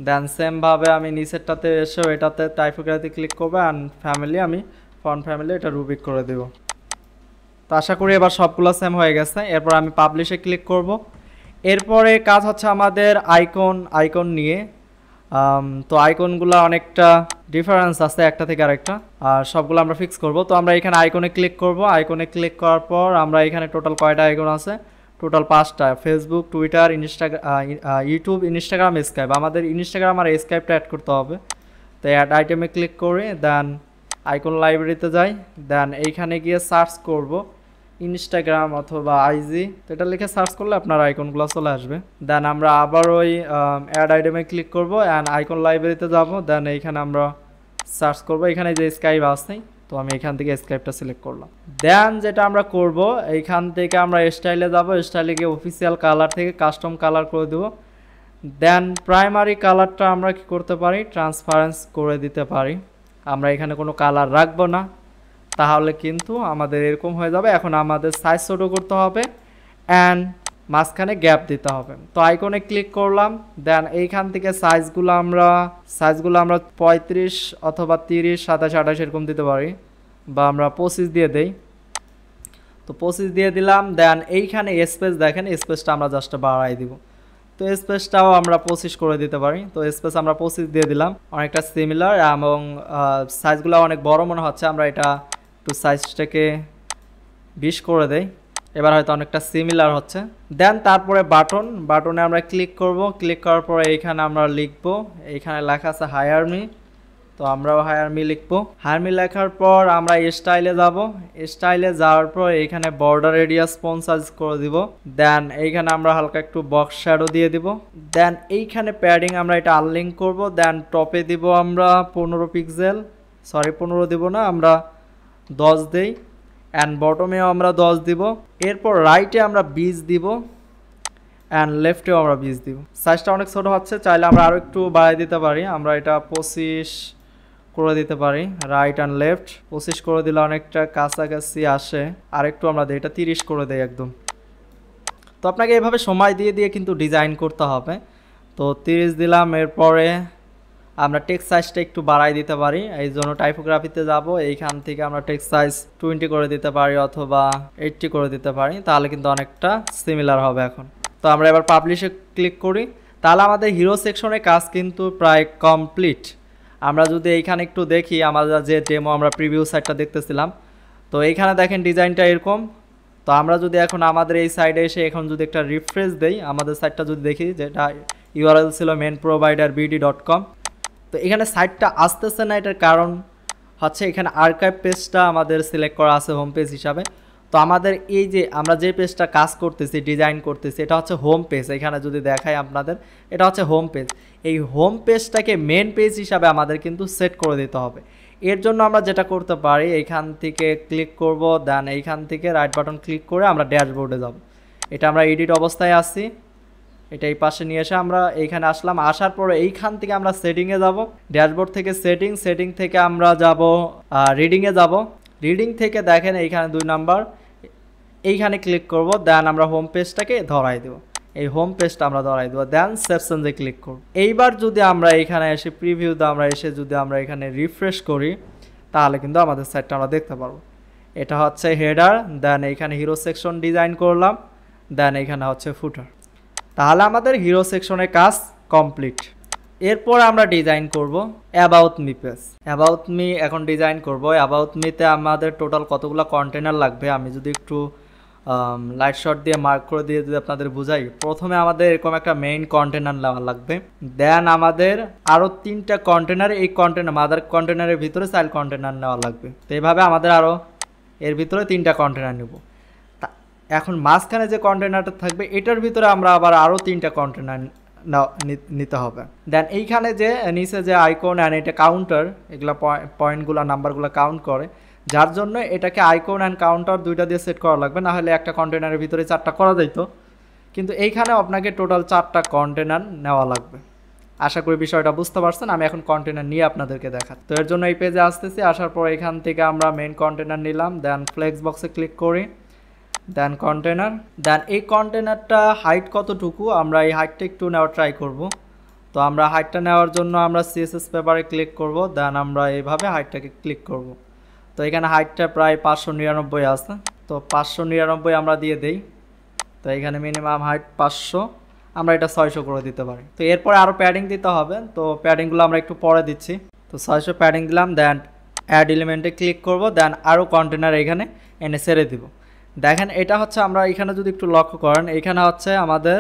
S1: দেন সেমভাবে আমি নিচেরটাতে এসেও এটাতে টাইপোগ্রাফি ক্লিক করবো অ্যান্ড ফ্যামিলি, আমি ফন্ট ফ্যামিলি এটা রুবিক করে দেব। তো আশা করি এবার সবগুলো সেম হয়ে গেছে। এরপর আমি পাবলিশে ক্লিক করব। এরপরে কাজ হচ্ছে আমাদের আইকন নিয়ে। তো আইকনগুলো অনেকটা ডিফারেন্স আছে একটা থেকে আরেকটা, আর সবগুলো আমরা ফিক্স করব। তো আমরা এখানে আইকনে ক্লিক করব। আইকনে ক্লিক করার পর আমরা এখানে টোটাল কয়টা আইকন আছে, টোটাল 5টা, Facebook, Twitter, YouTube, Instagram, Skype. আমাদের ইনস্টাগ্রাম আর স্কাইপটা অ্যাড করতে হবে। তো অ্যাড আইটেমে ক্লিক করে দেন আইকন লাইব্রেরিতে যাই। দেন এইখানে গিয়ে সার্চ করব ইনস্টাগ্রাম অথবা আইজি, তো এটা লিখে সার্চ করলে আপনার আইকনগুলো চলে আসবে। দেন আমরা আবার ওই অ্যাড আইটেমে ক্লিক করব অ্যান্ড আইকন লাইব্রেরিতে যাব। দেন এইখানে আমরা সার্চ করব, এখানে যে স্কাইপ আছে, তো আমি এখান থেকে স্কাইপটা সিলেক্ট করলাম। দেন যেটা আমরা করব, এইখান থেকে আমরা স্টাইলে যাব, স্টাইলে গিয়ে অফিসিয়াল কালার থেকে কাস্টম কালার করে দেব। দেন প্রাইমারি কালারটা আমরা কি করতে পারি, ট্রান্সপারেন্স করে দিতে পারি। আমরা এখানে কোনো কালার রাখবো না, তাহলে কিন্তু আমাদের এরকম হয়ে যাবে। এখন আমাদের সাইজ ছোটো করতে হবে অ্যান্ড মাঝখানে গ্যাপ দিতে হবে। তো আইকনে ক্লিক করলাম। দেন এইখান থেকে সাইজগুলো আমরা 35 অথবা 30, 27, 28 এরকম দিতে পারি, বা আমরা 25 দিয়ে দেই। তো 25 দিয়ে দিলাম। দেন এইখানে স্পেস দেখেন, স্পেসটা আমরা জাস্ট বাড়াই দিব। তো স্পেসটাও আমরা 25 করে দিতে পারি। তো স্পেস আমরা 25 দিয়ে দিলাম, অনেকটা সিমিলার এবং সাইজগুলো অনেক বড় মনে হচ্ছে। আমরা এটা একটু সাইজটাকে 20 করে দেই, এবার হয়তো অনেকটা সিমিলার হচ্ছে। দেন তারপরে বাটনে আমরা ক্লিক করব। ক্লিক করার পরে এইখানে আমরা লিখব, এইখানে লেখা আছে হায়ার মি, তো আমরাও হায়ার মি লিখবো। হায়ার মি লেখার পর আমরা স্টাইলে যাব। স্টাইলে যাওয়ার পর এইখানে বর্ডার রেডিয়াস 50 করে দিব। দেন এইখানে আমরা হালকা একটু বক্স শ্যাডো দিয়ে দিব। দেন এইখানে প্যাডিং আমরা এটা আনলিঙ্ক করব। দেন টপে দিব আমরা 15 পিক্সেল, 15 দিব না, আমরা 10 দেই। অ্যান্ড বটমেও আমরা 10 দিব। এরপর রাইটে আমরা 20 দিব অ্যান্ড লেফটেও আমরা 20 দিব। সাইজটা অনেক ছোটো হচ্ছে, চাইলে আমরা আরও একটু বাড়াই দিতে পারি। আমরা এটা 25 করে দিতে পারি। রাইট অ্যান্ড লেফট 25 করে দিলে অনেকটা কাছাকাছি আসে। আর একটু আমরা দিই, এটা 30 করে দেই একদম। তো আপনাকে এভাবে সময় দিয়ে দিয়ে কিন্তু ডিজাইন করতে হবে। তো 30 দিলাম। এরপরে আমরা টেক্সট সাইজটা একটু বাড়াই দিতে পারি, এই জন্য টাইপোগ্রাফিতে যাব। এইখান থেকে আমরা টেক্সট সাইজ 20 করে দিতে পারি অথবা 80 করে দিতে পারি, তাহলে কিন্তু অনেকটা সিমিলার হবে এখন। তো আমরা এবার পাবলিশে ক্লিক করি, তাহলে আমাদের হিরো সেকশনের কাজ কিন্তু প্রায় কমপ্লিট। আমরা যদি এইখানে একটু দেখি, আমাদের যে ডেমো আমরা প্রিভিউ সাইটটা দেখতেছিলাম, তো এইখানে দেখেন ডিজাইনটা এরকম। তো আমরা যদি এখন আমাদের এই সাইডে এসে এখন যদি একটা রিফ্রেশ দেই, আমাদের সাইটটা যদি দেখি, যেটা ইউআরএল ছিল mainproviderbd.com, তো এখানে সাইটটা আসতেছে না। এটার কারণ হচ্ছে এখানে আর্কাইভ পেজটা আমাদের সিলেক্ট করা আছে হোম পেজ হিসাবে। তো আমাদের এই যে আমরা যে পেজটা কাজ করতেছি, ডিজাইন করতেছি, এটা হচ্ছে হোম পেজ। এখানে যদি দেখাই আপনাদের, এটা হচ্ছে হোম পেজ। এই হোম পেজটাকে মেন পেজ হিসাবে আমাদের কিন্তু সেট করে দিতে হবে। এর জন্য আমরা যেটা করতে পারি, এইখান থেকে ক্লিক করব। দেন এইখান থেকে রাইট বাটন ক্লিক করে আমরা ড্যাশবোর্ডে যাব। এটা আমরা এডিট অবস্থায় আছি, এটা এই পাশে নিয়ে এসে আমরা এইখানে আসলাম। আসার পরে এইখান থেকে আমরা সেটিংয়ে যাব। ড্যাশবোর্ড থেকে সেটিং থেকে আমরা যাব রিডিংয়ে যাব। রিডিং থেকে দেখেন এইখানে 2 নাম্বার, এইখানে ক্লিক করব, দেন আমরা হোম পেজটাকে ধরাই দেব, এই হোম পেজটা আমরা ধরাই দেবো, দেন সেভ চেঞ্জে ক্লিক করব। এইবার যদি আমরা এখানে এসে প্রিভিউতে আমরা এসে যদি আমরা এখানে রিফ্রেশ করি, তাহলে কিন্তু আমাদের সাইটটা আমরা দেখতে পারবো। এটা হচ্ছে হেডার, দেন এইখানে হিরো সেকশন ডিজাইন করলাম, দেন এইখানে হচ্ছে ফুটার। তাহলে আমাদের হিরো সেকশনের কাজ কমপ্লিট। এরপর আমরা ডিজাইন করব about me page. About me এখন ডিজাইন করব। অ্যাবাউট মিতে আমাদের টোটাল কতগুলো কন্টেনার লাগবে আমি যদি একটু লাইট শট দিয়ে মার্ক করে দিয়ে যদি আপনাদের বুঝাই, প্রথমে আমাদের এরকম একটা মেইন কন্টেনার নেওয়া লাগবে, দেন আমাদের আরও 3টা কন্টেনার, এই কন্টেনার মাদার কন্টেনারের ভিতরে চাইল্ড কন্টেনার নেওয়া লাগবে। তো এইভাবে আমাদের আরও এর ভিতরে 3টা কন্টেনার নেব। এখন মাঝখানে যে কন্টেনারটা থাকবে এটার ভিতরে আমরা আবার আরও 3টা কন্টেনার নিতে হবে। দেন এইখানে যে নিচে যে আইকন অ্যান্ড এটা কাউন্টার, এগুলো পয়েন্টগুলো নাম্বারগুলো কাউন্ট করে, যার জন্য এটাকে আইকন অ্যান্ড কাউন্টার 2টা দিয়ে সেট করা লাগবে, না হলে একটা কন্টেনারের ভিতরে 4টা করা যেত, কিন্তু এইখানে আপনাকে টোটাল 4টা কন্টেনার নেওয়া লাগবে। আশা করি বিষয়টা বুঝতে পারছেন। আমি এখন কন্টেনার নিয়ে আপনাদেরকে দেখাচ্ছি। তো এর জন্য এই পেজে আসতেছি, আসার পর এখান থেকে আমরা মেইন কন্টেনার নিলাম, দেন ফ্লেক্স বক্সে ক্লিক করি, দেন কন্টেনার, দেন এই কন্টেনারটা হাইট কতটুকু আমরা এই হাইটটা একটু নেওয়ার ট্রাই করব। তো আমরা হাইটটা নেওয়ার জন্য আমরা সিএসএস পেপারে ক্লিক করব, দেন আমরা এইভাবে হাইটটাকে ক্লিক করব। তো এখানে হাইটটা প্রায় 599 আছে, তো 599 আমরা দিয়ে দেই। তো এখানে মিনিমাম হাইট 500, আমরা এটা 600 করে দিতে পারি। তো এরপরে আরও প্যাডিং দিতে হবে, তো প্যাডিংগুলো আমরা একটু পরে দিচ্ছি। তো 600 প্যাডিং দিলাম, দেন অ্যাড এলিমেন্টে ক্লিক করব, দেন আরও কন্টেনার এখানে এনে ছেড়ে দিব। দেখেন এটা হচ্ছে আমরা এখানে যদি একটু লক্ষ্য করেন, এখানে হচ্ছে আমাদের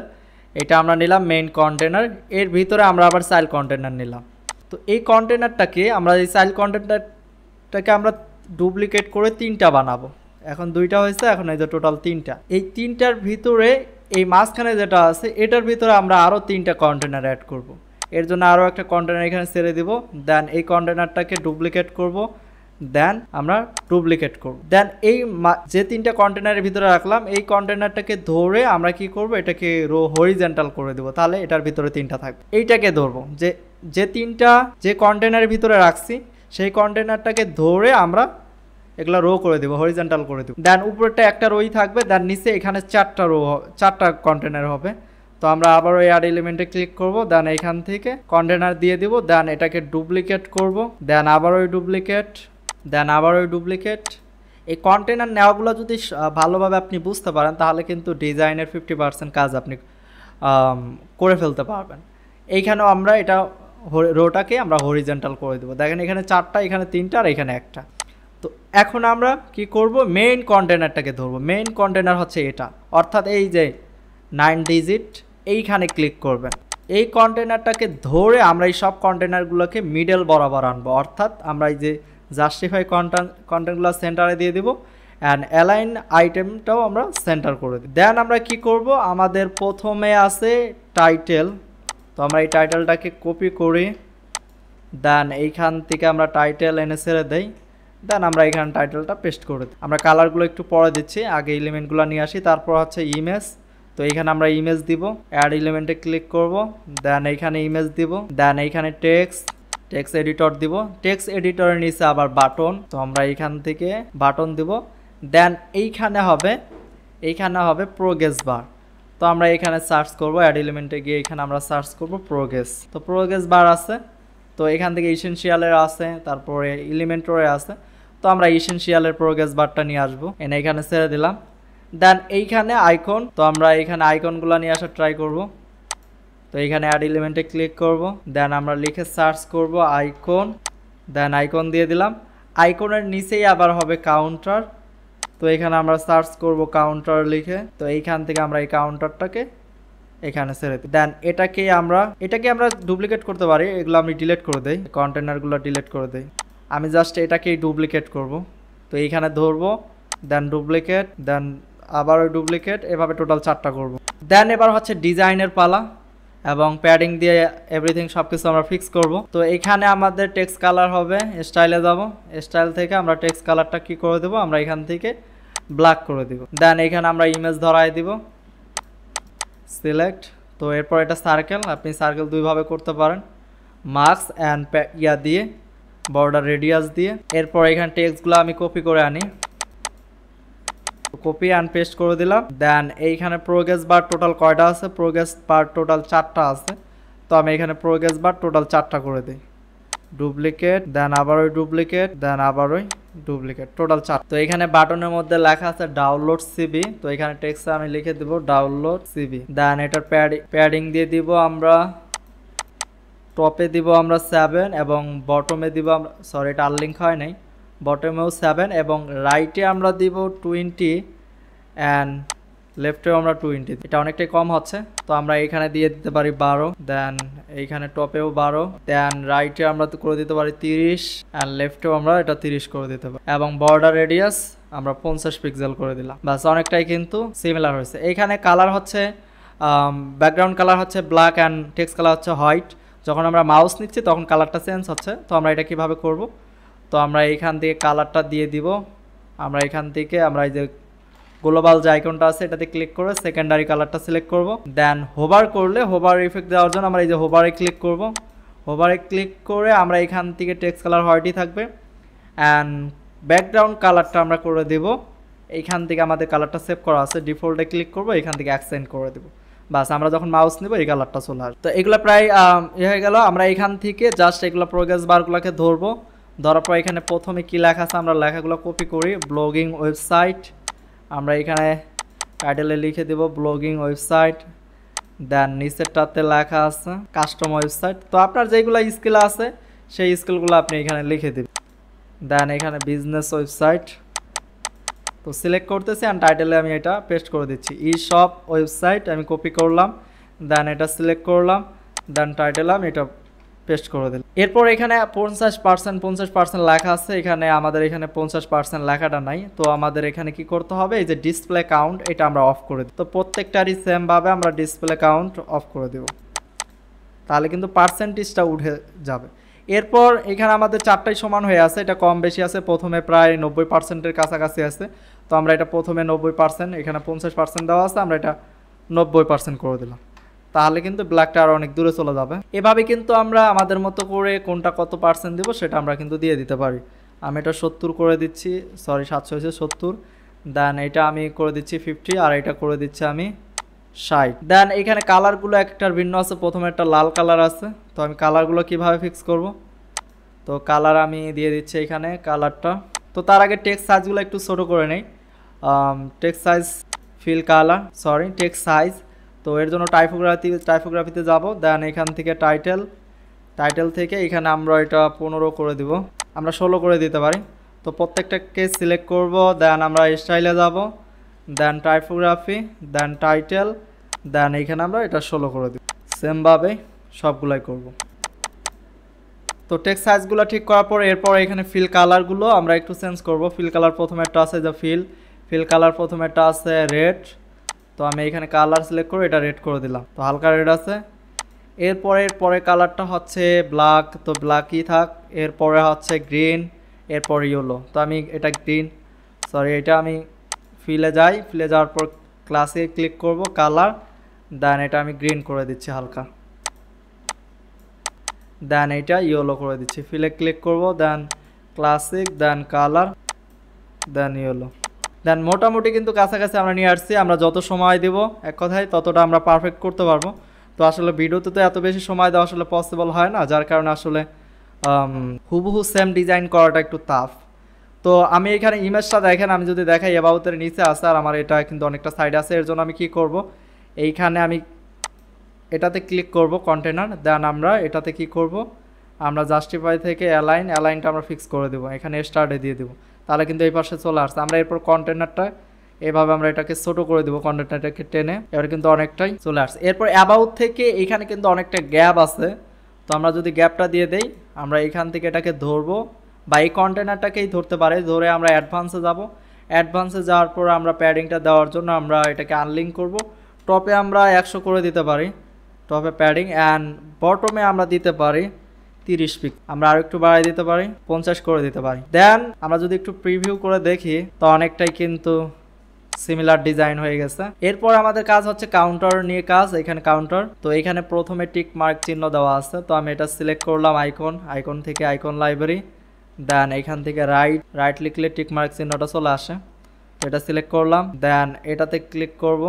S1: এটা আমরা নিলাম মেইন কন্টেনার, এর ভিতরে আমরা আবার চাইল্ড কন্টেনার নিলাম। তো এই কন্টেনারটাকে আমরা এই চাইল্ড কন্টেনারটাকে আমরা ডুপ্লিকেট করে 3টা বানাবো। এখন 2টা হয়েছে, এখন এই যে টোটাল 3টা। এই 3টার ভিতরে এই মাঝখানে যেটা আছে এটার ভিতরে আমরা আরও 3টা কন্টেনার অ্যাড করব। এর জন্য আরও একটা কন্টেনার এখানে ছেড়ে দিব, দেন এই কন্টেনারটাকে ডুপ্লিকেট করব, দেন আমরা ডুপ্লিকেট করব, দেন এই যে 3টা কন্টেনারের ভিতরে রাখলাম এই কন্টেনারটাকে ধরে আমরা কি করব, এটাকে রো হরিজন্টাল করে দেব, তাহলে এটার ভিতরে 3টা থাকবে। এইটাকে ধরবো, যে 3টা যে কন্টেনারের ভিতরে রাখছি সেই কন্টেনারটাকে ধরে আমরা এগুলা রো করে দেবো, হরিজন্টাল করে দেবো। দেন উপরেরটা একটা রোই থাকবে, দেন নিচে এখানে 4টা কন্টেনার হবে। তো আমরা আবার ওই অ্যাড এলিমেন্টে ক্লিক করব, দেন এখান থেকে কন্টেনার দিয়ে দিব, দেন এটাকে ডুপ্লিকেট করব, দেন আবার ওই ডুপ্লিকেট, দেন আবার ওই ডুপ্লিকেট। এই কন্টেনার নেওয়াগুলো যদি ভালোভাবে আপনি বুঝতে পারেন তাহলে কিন্তু ডিজাইনের 50% কাজ আপনি করে ফেলতে পারবেন। এইখানেও আমরা এটা রোটাকে আমরা হরিজন্টাল করে দেবো। দেখেন এখানে 4টা, এখানে 3টা, আর এখানে একটা। তো এখন আমরা কি করব, মেইন কন্টেনারটাকে ধরবো। মেইন কন্টেনার হচ্ছে এটা, অর্থাৎ এই যে 9 ডিজিট, এইখানে ক্লিক করবেন। এই কন্টেনারটাকে ধরে আমরা এই সব কন্টেনারগুলোকে মিডল বরাবর আনবো, অর্থাৎ আমরা এই যে জাস্টিফাই কন্টেন্টগুলো সেন্টারে দিয়ে দিব, অ্যান্ড অ্যালাইন আইটেমটাও আমরা সেন্টার করে দিই। দেন আমরা কি করব, আমাদের প্রথমে আছে টাইটেল, তো আমরা এই টাইটেলটাকে কপি করি, দেন এইখান থেকে আমরা টাইটেল এনে ছেড়ে দেই, দেন আমরা এখানে টাইটেলটা পেস্ট করে দিই। আমরা কালারগুলো একটু পরে দিচ্ছি, আগে এলিমেন্টগুলো নিয়ে আসি, তারপর হচ্ছে ইমেজ। তো এইখানে আমরা ইমেজ দিব, অ্যাড এলিমেন্টে ক্লিক করব, দেন এইখানে ইমেজ দিব, দেন এইখানে টেক্সট এডিটর দিব, টেক্সট এডিটরের নিচে আবার বাটন, তো আমরা এইখান থেকে বাটন দিব, দেন এইখানে হবে প্রোগ্রেস বার। তো আমরা এখানে সার্চ করব, অ্যাড এলিমেন্টে গিয়ে এখানে আমরা সার্চ করব প্রোগ্রেস। তো প্রোগ্রেস বার আছে, তো এখান থেকে ইসেনশিয়ালের আছে, তারপরে এলিমেন্টরের আছে, তো আমরা ইসেনশিয়ালের প্রোগ্রেস বারটা নিয়ে আসবো, এনে এখানে ছেড়ে দিলাম। দেন এইখানে আইকন, তো আমরা এখানে আইকনগুলো নিয়ে আসার ট্রাই করব। তো এইখানে অ্যাড এলিমেন্টে ক্লিক করব, দেন আমরা লিখে সার্চ করব আইকন, দেন আইকন দিয়ে দিলাম। আইকনের নিচেই আবার হবে কাউন্টার, তো এখানে আমরা সার্চ করব কাউন্টার লিখে, তো এইখান থেকে আমরা এই কাউন্টারটাকে এখানে ছেড়ে দিই। দেন এটাকে আমরা ডুপ্লিকেট করতে পারি, এগুলো আমি ডিলিট করে দেই, কন্টেনারগুলো ডিলিট করে দেই। আমি জাস্ট এটাকেই ডুপ্লিকেট করব। তো এইখানে ধরবো, দেন ডুপ্লিকেট, দেন আবার ওই ডুপ্লিকেট, এভাবে টোটাল 4টা করব। দেন এবার হচ্ছে ডিজাইনের পালা, এবং প্যাডিং দিয়ে এভরিথিং সব কিছু আমরা ফিক্স করব। তো এখানে আমাদের টেক্সট কালার হবে, স্টাইলে যাব, স্টাইল থেকে আমরা টেক্সট কালারটা কি করে দেবো, আমরা এখান থেকে ব্ল্যাক করে দিব। দেন এখানে আমরা ইমেজ ধরাই দিব, সিলেক্ট। তো এরপর এটা সার্কেল, আপনি সার্কেল দুইভাবে করতে পারেন, মার্কস অ্যান্ড দিয়ে বর্ডার রেডিয়াস দিয়ে। এরপর এখানে টেক্সটগুলো আমি কপি করে আনি, কপি অ্যান্ড পেস্ট করে দিলাম। দেন এইখানে প্রোগ্রেস বার টোটাল কয়টা আছে, প্রোগ্রেস বার টোটাল 4টা আছে, তো আমি এখানে প্রোগ্রেস বার টোটাল 4টা করে দিই। ডুপ্লিকেট, দেন আবার ওই ডুপ্লিকেট, দেন আবার ওই ডুপ্লিকেট, টোটাল 4। তো এখানে বাটনের মধ্যে লেখা আছে ডাউনলোড সিবি, তো এখানে টেক্সটে আমি লিখে দিব ডাউনলোড সিবি। দেন এটার প্যাডিং দিয়ে দিব আমরা, টপে দিব আমরা 7 এবং বটমে দিব আমরা, সরি এটা আনলিঙ্ক হয় নাই, বটমেও 7 এবং রাইটে আমরা দিব 20 অ্যান্ড লেফটেও আমরা 20। এটা অনেকটাই কম হচ্ছে, তো আমরা এখানে দিয়ে দিতে পারি 12, দেন এইখানে টপেও 12, দেন রাইটে আমরা করে দিতে পারি 30 অ্যান্ড লেফটেও আমরা এটা 30 করে দিতে পারি এবং বর্ডার রেডিয়াস আমরা 50 পিক্সেল করে দিলাম। বাস অনেকটাই কিন্তু সিমিলার হয়েছে। এইখানে কালার হচ্ছে ব্যাকগ্রাউন্ড কালার হচ্ছে ব্ল্যাক অ্যান্ড টেক্সট কালার হচ্ছে হোয়াইট। যখন আমরা মাউস নিচ্ছি তখন কালারটা চেঞ্জ হচ্ছে। তো আমরা এটা কিভাবে করব, তো আমরা এইখান থেকে কালারটা দিয়ে দিব। আমরা এখান থেকে আমরা এই যে গ্লোবাল যে আইকনটা আছে এটাতে ক্লিক করে সেকেন্ডারি কালারটা সিলেক্ট করব। দেন হোভার করলে, হোভার ইফেক্ট দেওয়ার জন্য আমরা এই যে হোভারে ক্লিক করব। হোভারে ক্লিক করে আমরা এখান থেকে টেক্সট কালার হোয়াইটই থাকবে অ্যান্ড ব্যাকগ্রাউন্ড কালারটা আমরা করে দেব। এইখান থেকে আমাদের কালারটা সেভ করা আছে, ডিফল্টে ক্লিক করব, এখান থেকে অ্যাকসেন্ট করে দেব। বাস আমরা যখন মাউস নিব এই কালারটা চলে আসবে। তো এগুলো প্রায় হয়ে গেল। আমরা এখান থেকে জাস্ট এগুলো প্রোগ্রেস বারগুলোকে ধরবো, ধরার পর এখানে প্রথমে কি লেখা আছে আমরা লেখাগুলো কপি করি, ব্লগিং ওয়েবসাইট। আমরা এখানে টাইটেলে লিখে দেব ব্লগিং ওয়েবসাইট। দেন নিচেরটাতে লেখা আছে কাস্টম ওয়েবসাইট। তো আপনার যেগুলো স্কিল আছে সেই স্কিলগুলো আপনি এখানে লিখে দেবেন। দেন এখানে বিজনেস ওয়েবসাইট, তো সিলেক্ট করতেছি অ্যান্ড টাইটেলে আমি এটা পেস্ট করে দিচ্ছি। ই শপ ওয়েবসাইট আমি কপি করলাম, দেন এটা সিলেক্ট করলাম, দেন টাইটেলে আমি এটা পেস্ট করে দিলাম। এরপর এখানে 50% লেখা আছে, এখানে আমাদের এখানে 50% লেখাটা নাই। তো আমাদের এখানে কি করতে হবে, এই যে ডিসপ্লে কাউন্ট এটা আমরা অফ করে দিই। তো প্রত্যেকটারই সেমভাবে আমরা ডিসপ্লে কাউন্ট অফ করে দেব, তাহলে কিন্তু পার্সেন্টেজটা উঠে যাবে। এরপর এখানে আমাদের 4টাই সমান হয়ে আছে, এটা কম বেশি আছে। প্রথমে প্রায় 90%-এর কাছাকাছি আছে, তো আমরা এটা প্রথমে 90%, এখানে 50% দেওয়া আছে, আমরা এটা 90% করে দিলাম, তাহলে কিন্তু ব্ল্যাকটা আরও অনেক দূরে চলে যাবে। এভাবে কিন্তু আমরা আমাদের মতো করে কোনটা কত পার্সেন্ট দেবো সেটা আমরা কিন্তু দিয়ে দিতে পারি। আমি এটা 70 করে দিচ্ছি, সরি 700 হয়েছে 70। দেন এটা আমি করে দিচ্ছি 50 আর এটা করে দিচ্ছি আমি 60। দেন এখানে কালারগুলো একটার ভিন্ন আছে, প্রথমে একটা লাল কালার আছে, তো আমি কালারগুলো কিভাবে ফিক্স করব, তো কালার আমি দিয়ে দিচ্ছি এখানে কালারটা। তো তার আগে টেক্সট সাইজগুলো একটু ছোটো করে নেই, text size fill colour, sorry text size. তো এর জন্য টাইপোগ্রাফিতে যাব। দেন এখান থেকে টাইটেল থেকে এখানে আমরা এটা 15 করে দিব, আমরা 16 করে দিতে পারি। তো প্রত্যেকটাকে সিলেক্ট করব, দেন আমরা স্টাইলে যাব, দেন টাইপোগ্রাফি, দেন টাইটেল, দেন এখানে আমরা এটা 16 করে দিব। সেমভাবে সবগুলাই করব। তো টেক্সট সাইজগুলো ঠিক করার পর এরপর এখানে ফিল কালারগুলো আমরা একটু চেঞ্জ করব। ফিল কালার প্রথমে একটা আছে যে ফিল কালার প্রথমে একটা আছে রেড, তো আমি এখানে কালার সিলেক্ট করে এটা রেড করে দিলাম, তো হালকা রেড আছে। এরপরে কালারটা হচ্ছে ব্ল্যাক, তো ব্ল্যাকই থাক। এরপরে হচ্ছে গ্রিন, এরপর ইয়েলো, তো আমি এটা গ্রিন, সরি এটা আমি ফিলে যাই, ফিলে যাওয়ার পর ক্লাসে ক্লিক করব কালার, দেন এটা আমি গ্রিন করে দিচ্ছি হালকা, দেন এটা ইয়েলো করে দিচ্ছি। ফিলে ক্লিক করব, দেন ক্লাসিক, দেন কালার, দেন ইয়েলো। দেন মোটামুটি কিন্তু কাছাকাছি আমরা নিয়ে আসছি। আমরা যত সময় দেব এক কথায় ততটা আমরা পারফেক্ট করতে পারবো। তো আসলে ভিডিওতে তো এত বেশি সময় দেওয়া আসলে পসিবল হয় না, যার কারণে আসলে হুবহু সেম ডিজাইন করাটা একটু টাফ। তো আমি এখানে ইমেজটা দেখেন, আমি যদি দেখাই অ্যাবাউটের নিচে আছে আর আমার এটা কিন্তু অনেকটা সাইড আছে। এর জন্য আমি কি করব, এইখানে আমি এটাতে ক্লিক করব কন্টেনার, দেন আমরা এটাতে কি করব, আমরা জাস্টিফাই থেকে অ্যালাইনটা আমরা ফিক্স করে দেবো, এখানে স্টার্টে দিয়ে দেবো, তাহলে কিন্তু এই পাশে চলে আসছে। আমরা এরপর কন্টেনারটা এভাবে আমরা এটাকে ছোটো করে দেবো, কন্টেনারটাকে টেনে, এবার কিন্তু অনেকটাই চলে আসছে। এরপর অ্যাবাউট থেকে এখানে কিন্তু অনেকটা গ্যাপ আছে, তো আমরা যদি গ্যাপটা দিয়ে দেই, আমরা এখান থেকে এটাকে ধরবো বা এই কন্টেনারটাকেই ধরতে পারে, ধরে আমরা অ্যাডভান্সে যাব। অ্যাডভান্সে যাওয়ার পর আমরা প্যাডিংটা দেওয়ার জন্য আমরা এটাকে আনলিঙ্ক করব। টপে আমরা 100 করে দিতে পারি, টপে প্যাডিং, অ্যান্ড বটমে আমরা দিতে পারি 30 পিক্স, আমরা আরও একটু বাড়াই দিতে পারি, 50 করে দিতে পারি। দেন আমরা যদি একটু প্রিভিউ করে দেখি তো অনেকটাই কিন্তু সিমিলার ডিজাইন হয়ে গেছে। এরপর আমাদের কাজ হচ্ছে কাউন্টার নিয়ে কাজ। এখানে কাউন্টার, তো এখানে প্রথমে টিক মার্ক চিহ্ন দেওয়া আছে, তো আমি এটা সিলেক্ট করলাম আইকন থেকে আইকন লাইব্রেরি, দেন এখান থেকে রাইট লিখলে টিক মার্ক চিহ্নটা চলে আসে, তো এটা সিলেক্ট করলাম। দেন এটাতে ক্লিক করব।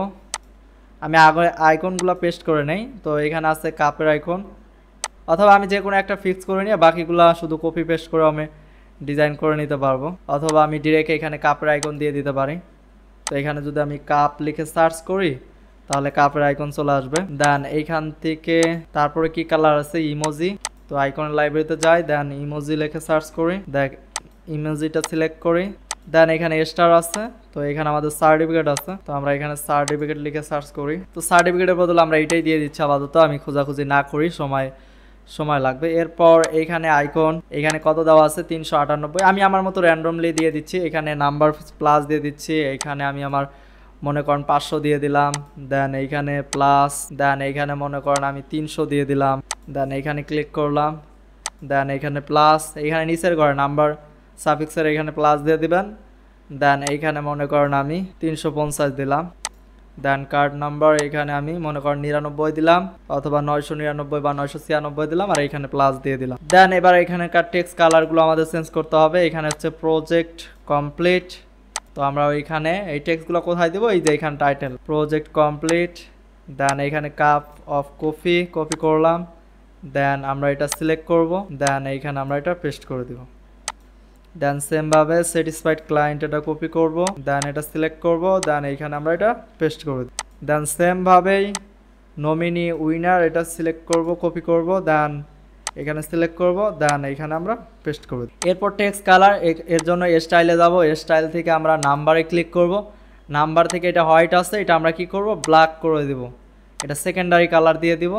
S1: আমি আগে আইকনগুলো পেস্ট করে নেই, তো এখানে আছে কাপের আইকন, অথবা আমি যে কোনো একটা ফিক্স করে নিয়ে বাকিগুলো শুধু কপি পেস্ট করে আমি ডিজাইন করে নিতে পারবো, অথবা আমি ডিরেক্ট এখানে কাপের আইকন দিয়ে দিতে পারি। তো এখানে যদি আমি কাপ লিখে সার্চ করি তাহলে কাপের আইকন চলে আসবে। দেন এইখান থেকে তারপরে কি কালার আছে, ইমোজি, তো আইকনের লাইব্রেরিতে যাই, দেন ইমোজি লিখে সার্চ করি, দেখ ইমোজিটা সিলেক্ট করি। দেন এখানে স্টার আছে, তো এখানে আমাদের সার্টিফিকেট আছে, তো আমরা এখানে সার্টিফিকেট লিখে সার্চ করি। তো সার্টিফিকেটের বদলে আমরা এটাই দিয়ে দিচ্ছি আপাতত, আমি খোঁজাখুঁজি না করি, সময় লাগবে। এরপর এখানে আইকন, এখানে কত দেওয়া আছে 398, আমি আমার মতো র্যান্ডমলি দিয়ে দিচ্ছি। এখানে নাম্বার প্লাস দিয়ে দিচ্ছি, এখানে আমি আমার মনে করেন 500 দিয়ে দিলাম। দেন এইখানে প্লাস, দেন এইখানে মনে করেন আমি 300 দিয়ে দিলাম। দেন এইখানে ক্লিক করলাম, দেন এইখানে প্লাস, এইখানে নিচের ঘরে নাম্বার সাফিক্সের এখানে প্লাস দিয়ে দিবেন। দেন এইখানে মনে করেন আমি 350 দিলাম। দেন কার্ড নাম্বার এখানে আমি মনে করেন 99 দিলাম, অথবা 999 বা 996 দিলাম, আর এখানে প্লাস দিয়ে দিলাম। দেন এবার এখানকার টেক্সট কালারগুলো আমাদের চেঞ্জ করতে হবে। এখানে হচ্ছে প্রজেক্ট কমপ্লিট, তো আমরা ওইখানে এই টেক্সটগুলো কোথায় দেবো, এই যে এখানে টাইটেল প্রজেক্ট কমপ্লিট। দেন এখানে কাপ অফ কপি করলাম। দেন আমরা এটা সিলেক্ট করব, দেন এইখানে আমরা এটা পেস্ট করে দিব। দেন সেমভাবে স্যাটিসফাইড ক্লায়েন্ট এটা কপি করব, দেন এটা সিলেক্ট করব, দেন এইখানে আমরা এটা পেস্ট করে দিব। দেন সেমভাবেই নমিনি উইনার এটা সিলেক্ট করব, কপি করব, দেন এখানে সিলেক্ট করব, দেন এইখানে আমরা পেস্ট করে দিব। এরপর টেক্সট কালার, এর জন্য স্টাইলে যাব, স্টাইল থেকে আমরা নাম্বারে ক্লিক করব। নাম্বার থেকে এটা হোয়াইট আছে, এটা আমরা কি করব, ব্ল্যাক করে দিব, এটা সেকেন্ডারি কালার দিয়ে দিব।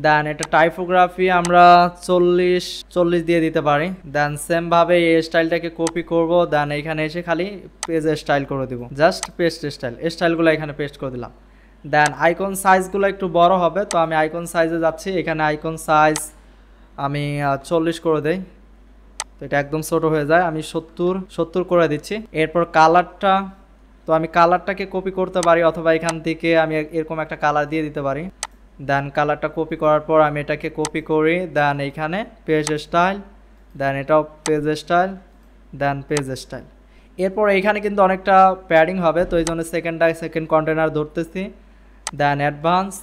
S1: দেন এটা টাইপোগ্রাফি আমরা 40 দিয়ে দিতে পারি। দেন সেমভাবে এই স্টাইলটাকে কপি করব, দেন এখানে এসে খালি পেজ স্টাইল করে দিব, জাস্ট পেস্ট স্টাইলগুলো এখানে পেস্ট করে দিলাম। দেন আইকন সাইজগুলো একটু বড় হবে, তো আমি আইকন সাইজে যাচ্ছি, এখানে আইকন সাইজ আমি 40 করে দেই, তো এটা একদম ছোট হয়ে যায়, আমি 70 করে দিচ্ছি। এরপর কালারটা, তো আমি কালারটাকে কপি করতে পারি, অথবা এখান থেকে আমি এরকম একটা কালার দিয়ে দিতে পারি। দেন কালারটা কপি করার পর আমি এটাকে কপি করি, দেন এইখানে পেজ স্টাইল, দেন এটাও পেজ স্টাইল, দেন পেজ স্টাইল। এরপর এইখানে কিন্তু অনেকটা প্যাডিং হবে, তো এই জন্য সেকেন্ড কন্টেনার ধরতেছি। দেন অ্যাডভান্স,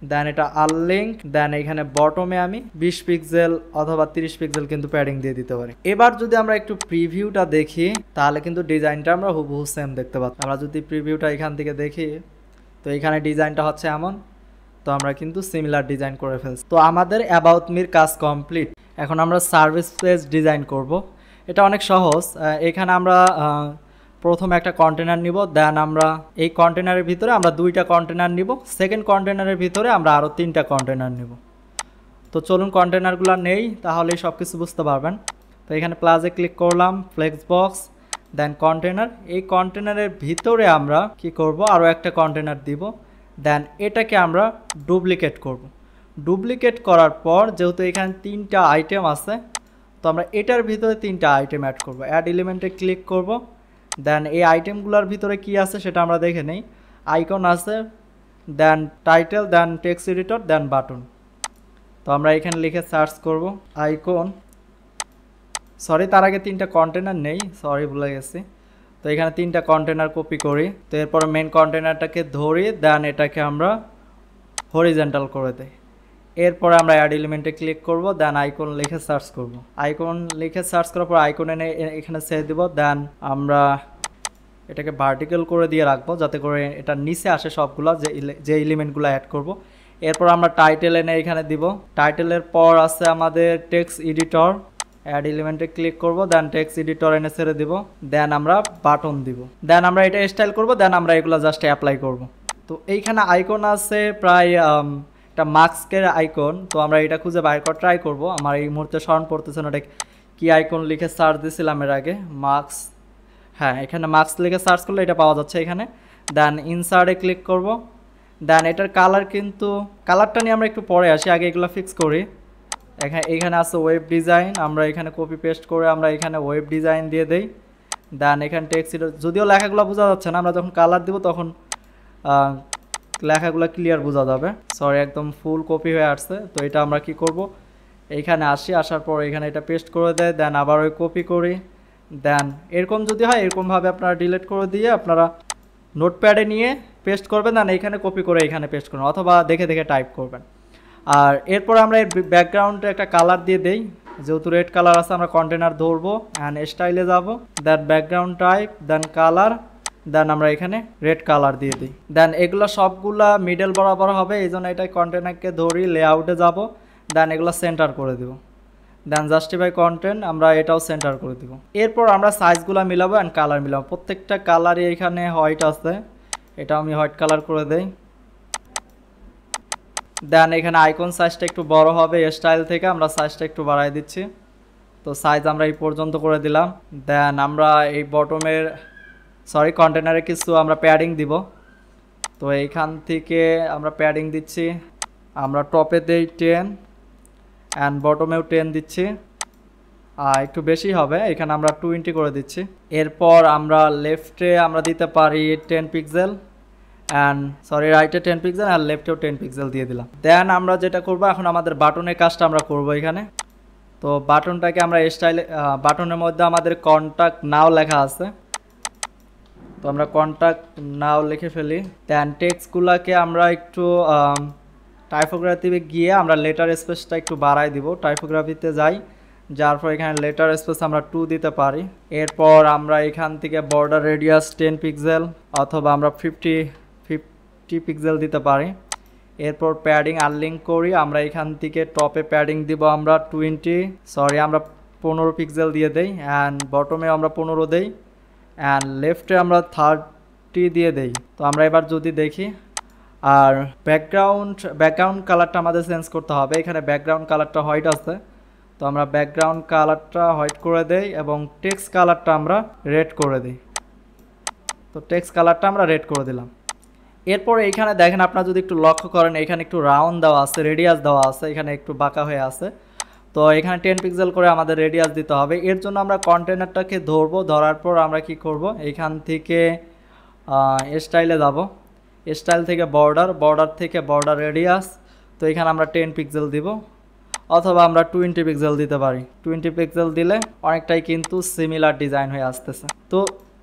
S1: দেন এটা আনলিঙ্ক, দেন এখানে বটমে আমি 20 পিক্সেল অথবা 30 পিক্সেল কিন্তু প্যাডিং দিয়ে দিতে পারি। এবার যদি আমরা একটু প্রিভিউটা দেখি তাহলে কিন্তু ডিজাইনটা আমরা হুবহু সেম দেখতে পাচ্ছি। আমরা যদি প্রিভিউটা এখান থেকে দেখি, তো এখানে ডিজাইনটা হচ্ছে এমন, তো আমরা কিন্তু সিমিলার ডিজাইন করে ফেলছি। তো আমাদের অ্যাবাউট মির কাজ কমপ্লিট। এখন আমরা সার্ভিস পেজ ডিজাইন করব। এটা অনেক সহজ। এখানে আমরা প্রথম একটা কন্টেনার নিব, দেন আমরা এই কন্টেনারের ভিতরে আমরা 2টা কন্টেনার নিব, সেকেন্ড কন্টেনারের ভিতরে আমরা আরও 3টা কন্টেনার নিব। তো চলুন কন্টেনারগুলো নেই, তাহলেই সব কিছু বুঝতে পারবেন। তো এখানে প্লাসে ক্লিক করলাম, ফ্লেক্স বক্স, দেন কন্টেনার। এই কন্টেনারের ভিতরে আমরা কি করব, আরও একটা কন্টেনার দিব। দেন এটাকে আমরা ডুপ্লিকেট করব। ডুপ্লিকেট করার পর যেহেতু এখানে 3টা আইটেম আছে, তো আমরা এটার ভিতরে 3টা আইটেম অ্যাড করব। অ্যাড এলিমেন্টে ক্লিক করব। দেন এই আইটেমগুলোর ভিতরে কি আছে সেটা আমরা দেখে নেই। আইকন আছে, দেন টাইটেল, দেন টেক্সট এডিটর, দেন বাটন। তো আমরা এখানে লিখে সার্চ করব আইকন, সরি তার আগে 3টা কন্টেনার নেই, সরি ভুলে গেছি। তো এখানে 3টা কন্টেনার কপি করি, তো এরপর মেন কন্টেনারটাকে ধরি, দেন এটাকে আমরা হরিজন্টাল করে দেই। এরপরে আমরা অ্যাড এলিমেন্টে ক্লিক করব, দেন আইকন লিখে সার্চ করব। আইকন লিখে সার্চ করার পর আইকন এনে এখানে ছেড়ে দিব। দেন আমরা এটাকে ভার্টিক্যাল করে দিয়ে রাখবো যাতে করে এটা নিচে আসে সবগুলো যে এলিমেন্টগুলো অ্যাড করব। এরপর আমরা টাইটেল এনে এখানে দিব। টাইটেলের পর আছে আমাদের টেক্সট এডিটর, অ্যাড এলিমেন্টে ক্লিক করব, দেন টেক্সট এডিটর এনে ছেড়ে দিব। দেন আমরা বাটন দিব, দেন আমরা এটা স্টাইল করব, দেন আমরা এগুলো জাস্ট অ্যাপ্লাই করব। তো এইখানে আইকন আছে প্রায় একটা মাস্কের আইকন, তো আমরা এটা খুঁজে বাইর করা ট্রাই করব। আমার এই মুহূর্তে স্মরণ পড়তেছে না ওটা কি আইকন লিখে সার্চ দিয়েছিলাম এর আগে, মাস্ক, হ্যাঁ এখানে মাস্ক লিখে সার্চ করলে এটা পাওয়া যাচ্ছে এখানে। দেন ইনসার্টে ক্লিক করব। দেন এটার কালার, কিন্তু কালারটা নিয়ে আমরা একটু পরে আসি, আগে এগুলো ফিক্স করি। এখানে আছে ওয়েব ডিজাইন, আমরা এখানে কপি পেস্ট করে আমরা এখানে ওয়েব ডিজাইন দিয়ে দেই। দেন এখানে টেক্সট, যদিও লেখাগুলো বোঝা যাচ্ছে না, আমরা যখন কালার দিব তখন লেখাগুলো ক্লিয়ার বোঝা যাবে। সরি একদম ফুল কপি হয়ে আসছে। তো এটা আমরা কি করব, এইখানে আসি, আসার পর এখানে এটা পেস্ট করে দেয়, দেন আবার ওই কপি করি, দেন এরকম যদি হয় এরকমভাবে আপনারা ডিলিট করে দিয়ে আপনারা নোটপ্যাডে নিয়ে পেস্ট করবেন, দেন এইখানে কপি করে এইখানে পেস্ট করবেন, অথবা দেখে দেখে টাইপ করবেন। আর এরপর আমরা এর ব্যাকগ্রাউন্ডে একটা কালার দিয়ে দেই, যেহেতু রেড কালার আছে আমরা কন্টেনার ধরবো অ্যান্ড স্টাইলে যাব, দেন ব্যাকগ্রাউন্ড টাইপ, দেন কালার, দেন আমরা এখানে রেড কালার দিয়ে দিই। দেন এগুলো সবগুলা মিডল বরাবর হবে, এই জন্য এটা কন্টেনারকে ধরি, লেআউটে যাব, দেন এগুলো সেন্টার করে দেব, দেন জাস্টিফাই কন্টেন্ট আমরা এটাও সেন্টার করে দেব। এরপর আমরা সাইজগুলো মিলাবো অ্যান্ড কালার মিলাবো। প্রত্যেকটা কালারই এখানে হোয়াইট আছে, এটা আমি হোয়াইট কালার করে দেই। দেন এখানে আইকন সাইজটা একটু বড় হবে, স্টাইল থেকে আমরা সাইজটা একটু বাড়াই দিচ্ছি। তো সাইজ আমরা এই পর্যন্ত করে দিলাম। দেন আমরা এই বটমের কন্টেনারে কিছু আমরা প্যাডিং দিব। তো এইখান থেকে আমরা প্যাডিং দিচ্ছি, আমরা টপে দেই 10 অ্যান্ড বটমেও 10 দিচ্ছি, একটু বেশি হবে, এখানে আমরা 20 করে দিচ্ছি। এরপর আমরা লেফটে আমরা দিতে পারি 10 পিক্সেল অ্যান্ড রাইটে 10 পিক্সেল আর লেফটেও 10 পিক্সেল দিয়ে দিলাম। দেন আমরা যেটা করব, এখন আমাদের বাটনের কাজটা আমরা করব এখানে। তো বাটনটাকে আমরা স্টাইলে, বাটনের মধ্যে আমাদের কন্ট্যাক্ট নাও লেখা আছে, তো আমরা কন্ট্যাক্ট নাও লিখে ফেলি। দেন টেক্সটগুলোকে আমরা একটু টাইপোগ্রাফিতে গিয়ে আমরা লেটার স্পেসটা একটু বাড়াই দিব, টাইপোগ্রাফিতে যাই, যার পর এখানে লেটার স্পেস আমরা 2 দিতে পারি। এরপর আমরা এখান থেকে বর্ডার রেডিয়াস 10 পিক্সেল অথবা আমরা 50 পিক্সেল দিতে পারি। এরপর প্যাডিং আনলিঙ্ক করি, আমরা এখান থেকে টপে প্যাডিং দিব আমরা আমরা 15 পিক্সেল দিয়ে দেই, অ্যান্ড বটমে আমরা 15 দেই, অ্যান্ড লেফটে আমরা 30 দিয়ে দেই। তো আমরা এবার যদি দেখি, আর ব্যাকগ্রাউন্ড কালারটা আমাদের চেঞ্জ করতে হবে। এখানে ব্যাকগ্রাউন্ড কালারটা হোয়াইট আছে, তো আমরা ব্যাকগ্রাউন্ড কালারটা হোয়াইট করে দেই এবং টেক্সট কালারটা আমরা রেড করে দিই। তো টেক্সট কালারটা আমরা রেড করে দিলাম। এরপর এইখানে দেখেন, আপনারা যদি একটু লক্ষ্য করেন, এখানে একটু রাউন্ড দেওয়া আছে, রেডিয়াস দেওয়া আছে, এখানে একটু বাঁকা হয়ে আছে। তো এখানে 10 পিক্সেল করে আমাদের রেডিয়াস দিতে হবে। এর জন্য আমরা কন্টেনারটাকে ধরবো, ধরার পর আমরা কি করব, এইখান থেকে স্টাইলে যাব, স্টাইল থেকে বর্ডার থেকে বর্ডার রেডিয়াস, তো এখানে আমরা 10 পিক্সেল দিব, অথবা আমরা 20 পিক্সেল দিতে পারি। 20 পিক্সেল দিলে অনেকটাই কিন্তু সিমিলার ডিজাইন হয়ে আসতেছে। তো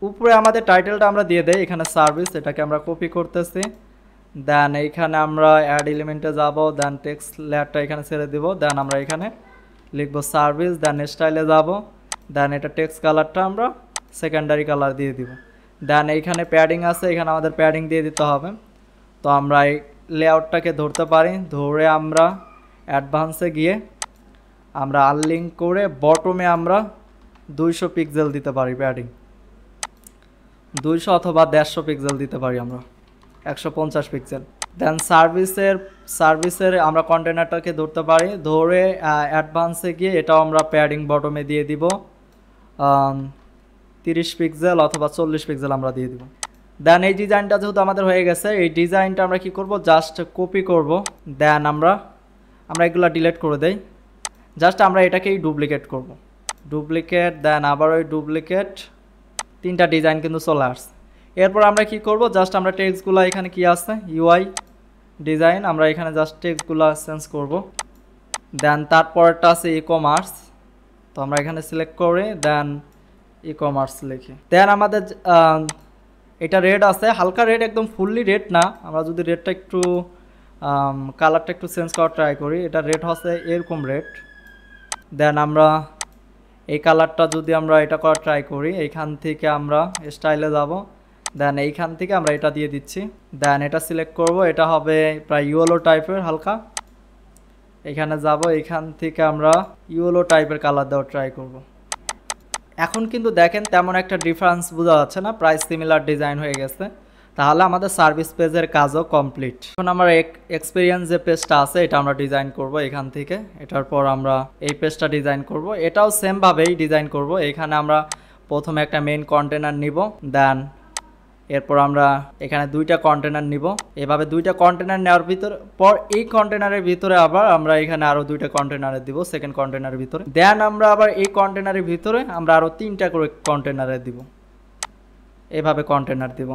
S1: উপরে আমাদের টাইটেলটা আমরা দিয়ে দেই, এখানে সার্ভিস, এটাকে আমরা কপি করতেছি। দেন এইখানে আমরা অ্যাড এলিমেন্টে যাব, দেন টেক্সট লেয়ারটা এখানে ছেড়ে দিব, দেন আমরা এখানে লিখবো সার্ভিস, দেন স্টাইলে যাব, দেন এটা টেক্সট কালারটা আমরা সেকেন্ডারি কালার দিয়ে দিব। দেন এইখানে প্যাডিং আছে, এখানে আমাদের প্যাডিং দিয়ে দিতে হবে। তো আমরা এই লেআউটটাকে ধরতে পারি, ধরে আমরা অ্যাডভান্সে গিয়ে আমরা আনলিঙ্ক করে বটমে আমরা 200 পিক্সেল দিতে পারি, প্যাডিং 200 অথবা 150 পিক্সেল দিতে পারি, আমরা 150 পিক্সেল। দেন সার্ভিসের আমরা কন্টেনারটাকে ধরতে পারি, ধরে অ্যাডভান্সে গিয়ে এটাও আমরা প্যাডিং বটমে দিয়ে দিব 30 পিক্সেল অথবা 40 পিক্সেল আমরা দিয়ে দিব। দেন এই ডিজাইনটা যেহেতু আমাদের হয়ে গেছে, এই ডিজাইনটা আমরা কি করব, জাস্ট কপি করব। দেন আমরা এগুলো ডিলিট করে দেই, জাস্ট আমরা এটাকেই ডুপ্লিকেট করব, ডুপ্লিকেট, দেন আবার ওই ডুপ্লিকেট, 3টা ডিজাইন কিন্তু চলে আসছে। এরপর আমরা কি করব, জাস্ট আমরা টেক্সটগুলো এখানে কি আছে, ইউআই ডিজাইন, আমরা এখানে জাস্ট টেক্সটগুলো চেঞ্জ করব। দেন তারপরটা আছে ই কমার্স, তো আমরা এখানে সিলেক্ট করে দেন ই কমার্স লিখি। দেন আমাদের এটা রেড আছে, হালকা রেড, একদম ফুললি রেড না। আমরা যদি রেডটা একটু কালারটা একটু চেঞ্জ করার ট্রাই করি, এটা রেড হচ্ছে এরকম রেড। দেন আমরা এই কালারটা যদি আমরা এটা করার ট্রাই করি, এইখান থেকে আমরা স্টাইলে যাব, দেন এইখান থেকে আমরা এটা দিয়ে দিচ্ছি। দেন এটা সিলেক্ট করব, এটা হবে প্রায় ইয়েলো টাইপের হালকা, এখানে যাব, এখান থেকে আমরা ইয়েলো টাইপের কালার দেওয়ার ট্রাই করব। এখন কিন্তু দেখেন তেমন একটা ডিফারেন্স বোঝা যাচ্ছে না, প্রায় সিমিলার ডিজাইন হয়ে গেছে। তাহলে আমাদের সার্ভিস পেজের কাজও কমপ্লিট। এখন আমরা এক্সপিরিয়েন্স যে পেজটা আছে এটা আমরা ডিজাইন করব এখান থেকে। এটার পর আমরা এই পেজটা ডিজাইন করব, এটাও সেমভাবেই ডিজাইন করব। এখানে আমরা প্রথমে একটা মেইন কন্টেনার নিব, দেন এরপর আমরা এখানে 2টা কন্টেনার নিব। এভাবে 2টা কন্টেনার নেওয়ার পর এই কন্টেনারের ভিতরে আবার আমরা এখানে আরও 2টা কন্টেনারে দিব, সেকেন্ড কন্টেনারের ভিতরে। দেন আমরা আবার এই কন্টেনারের ভিতরে আমরা আরও 3টা করে কন্টেনারে দিব, এভাবে কন্টেনার দিব।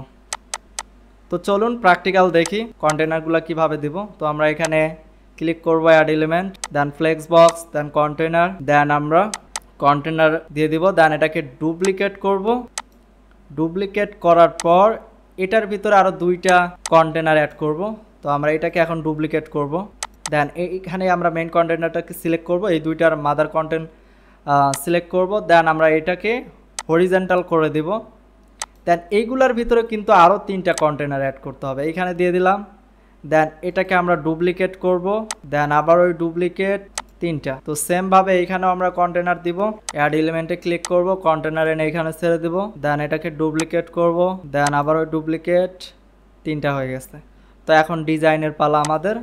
S1: তো চলুন প্র্যাকটিক্যাল দেখি কন্টেনারগুলো কিভাবে দিব। তো আমরা এখানে ক্লিক করব অ্যাড এলিমেন্ট, দেন ফ্লেক্স বক্স, দেন কন্টেনার, দেন আমরা কন্টেনার দিয়ে দিব, দেন এটাকে ডুপ্লিকেট করব। ডুপ্লিকেট করার পর এটার ভিতরে আরও 2টা কন্টেনার অ্যাড করব। তো আমরা এটাকে এখন ডুপ্লিকেট করব। দেন এইখানে আমরা মেইন কন্টেনারটাকে সিলেক্ট করব, এই 2টার মাদার কন্টেন্ট সিলেক্ট করব। দেন আমরা এটাকে হরিজন্টাল করে দিব। দেন এইগুলার ভিতরে কিন্তু আরও 3টা কন্টেনার অ্যাড করতে হবে, এইখানে দিয়ে দিলাম। দেন এটাকে আমরা ডুপ্লিকেট করব, দেন আবার ওই ডুপ্লিকেট 3টা। তো সেমভাবে এইখানেও আমরা কন্টেনার দিব, অ্যাড এলিমেন্টে ক্লিক করব, কন্টেনার এনে এখানে ছেড়ে দিব। দেন এটাকে ডুপ্লিকেট করব, দেন আবার ওই ডুপ্লিকেট 3টা হয়ে গেছে। তো এখন ডিজাইনের পালা আমাদের।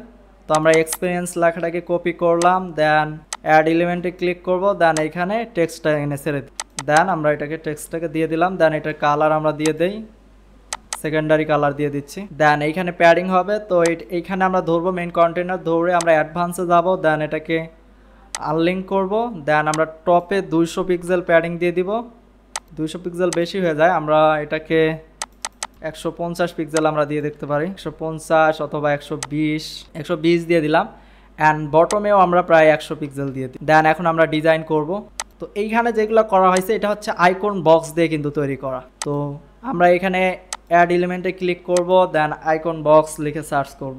S1: তো আমরা এক্সপিরিয়েন্স লেখাটাকে কপি করলাম, দেন অ্যাড এলিমেন্টে ক্লিক করব, দেন এইখানে টেক্সটটা এনে ছেড়ে দিই। দেন আমরা এটাকে টেক্সটটাকে দিয়ে দিলাম, দেন এটার কালার আমরা দিয়ে দেই, সেকেন্ডারি কালার দিয়ে দিচ্ছি। দেন এইখানে প্যাডিং হবে, তো এইখানে আমরা ধরবো মেইন কন্টেনার, ধরে আমরা অ্যাডভান্সে যাব, দেন এটাকে আনলিঙ্ক করব। দেন আমরা টপে 200 পিক্সেল প্যাডিং দিয়ে দিব, 200 পিক্সেল বেশি হয়ে যায়, আমরা এটাকে 150 পিক্সেল আমরা দিয়ে দেখতে পারি, 150 অথবা 120 দিয়ে দিলাম। অ্যান্ড বটমেও আমরা প্রায় 100 পিক্সেল দিয়ে দিই। দেন এখন আমরা ডিজাইন করব। তো এইখানে যেগুলো করা হয়েছে এটা হচ্ছে আইকন বক্স দিয়ে কিন্তু তৈরি করা। তো আমরা এখানে অ্যাড এলিমেন্টে ক্লিক করব, দেন আইকন বক্স লিখে সার্চ করব,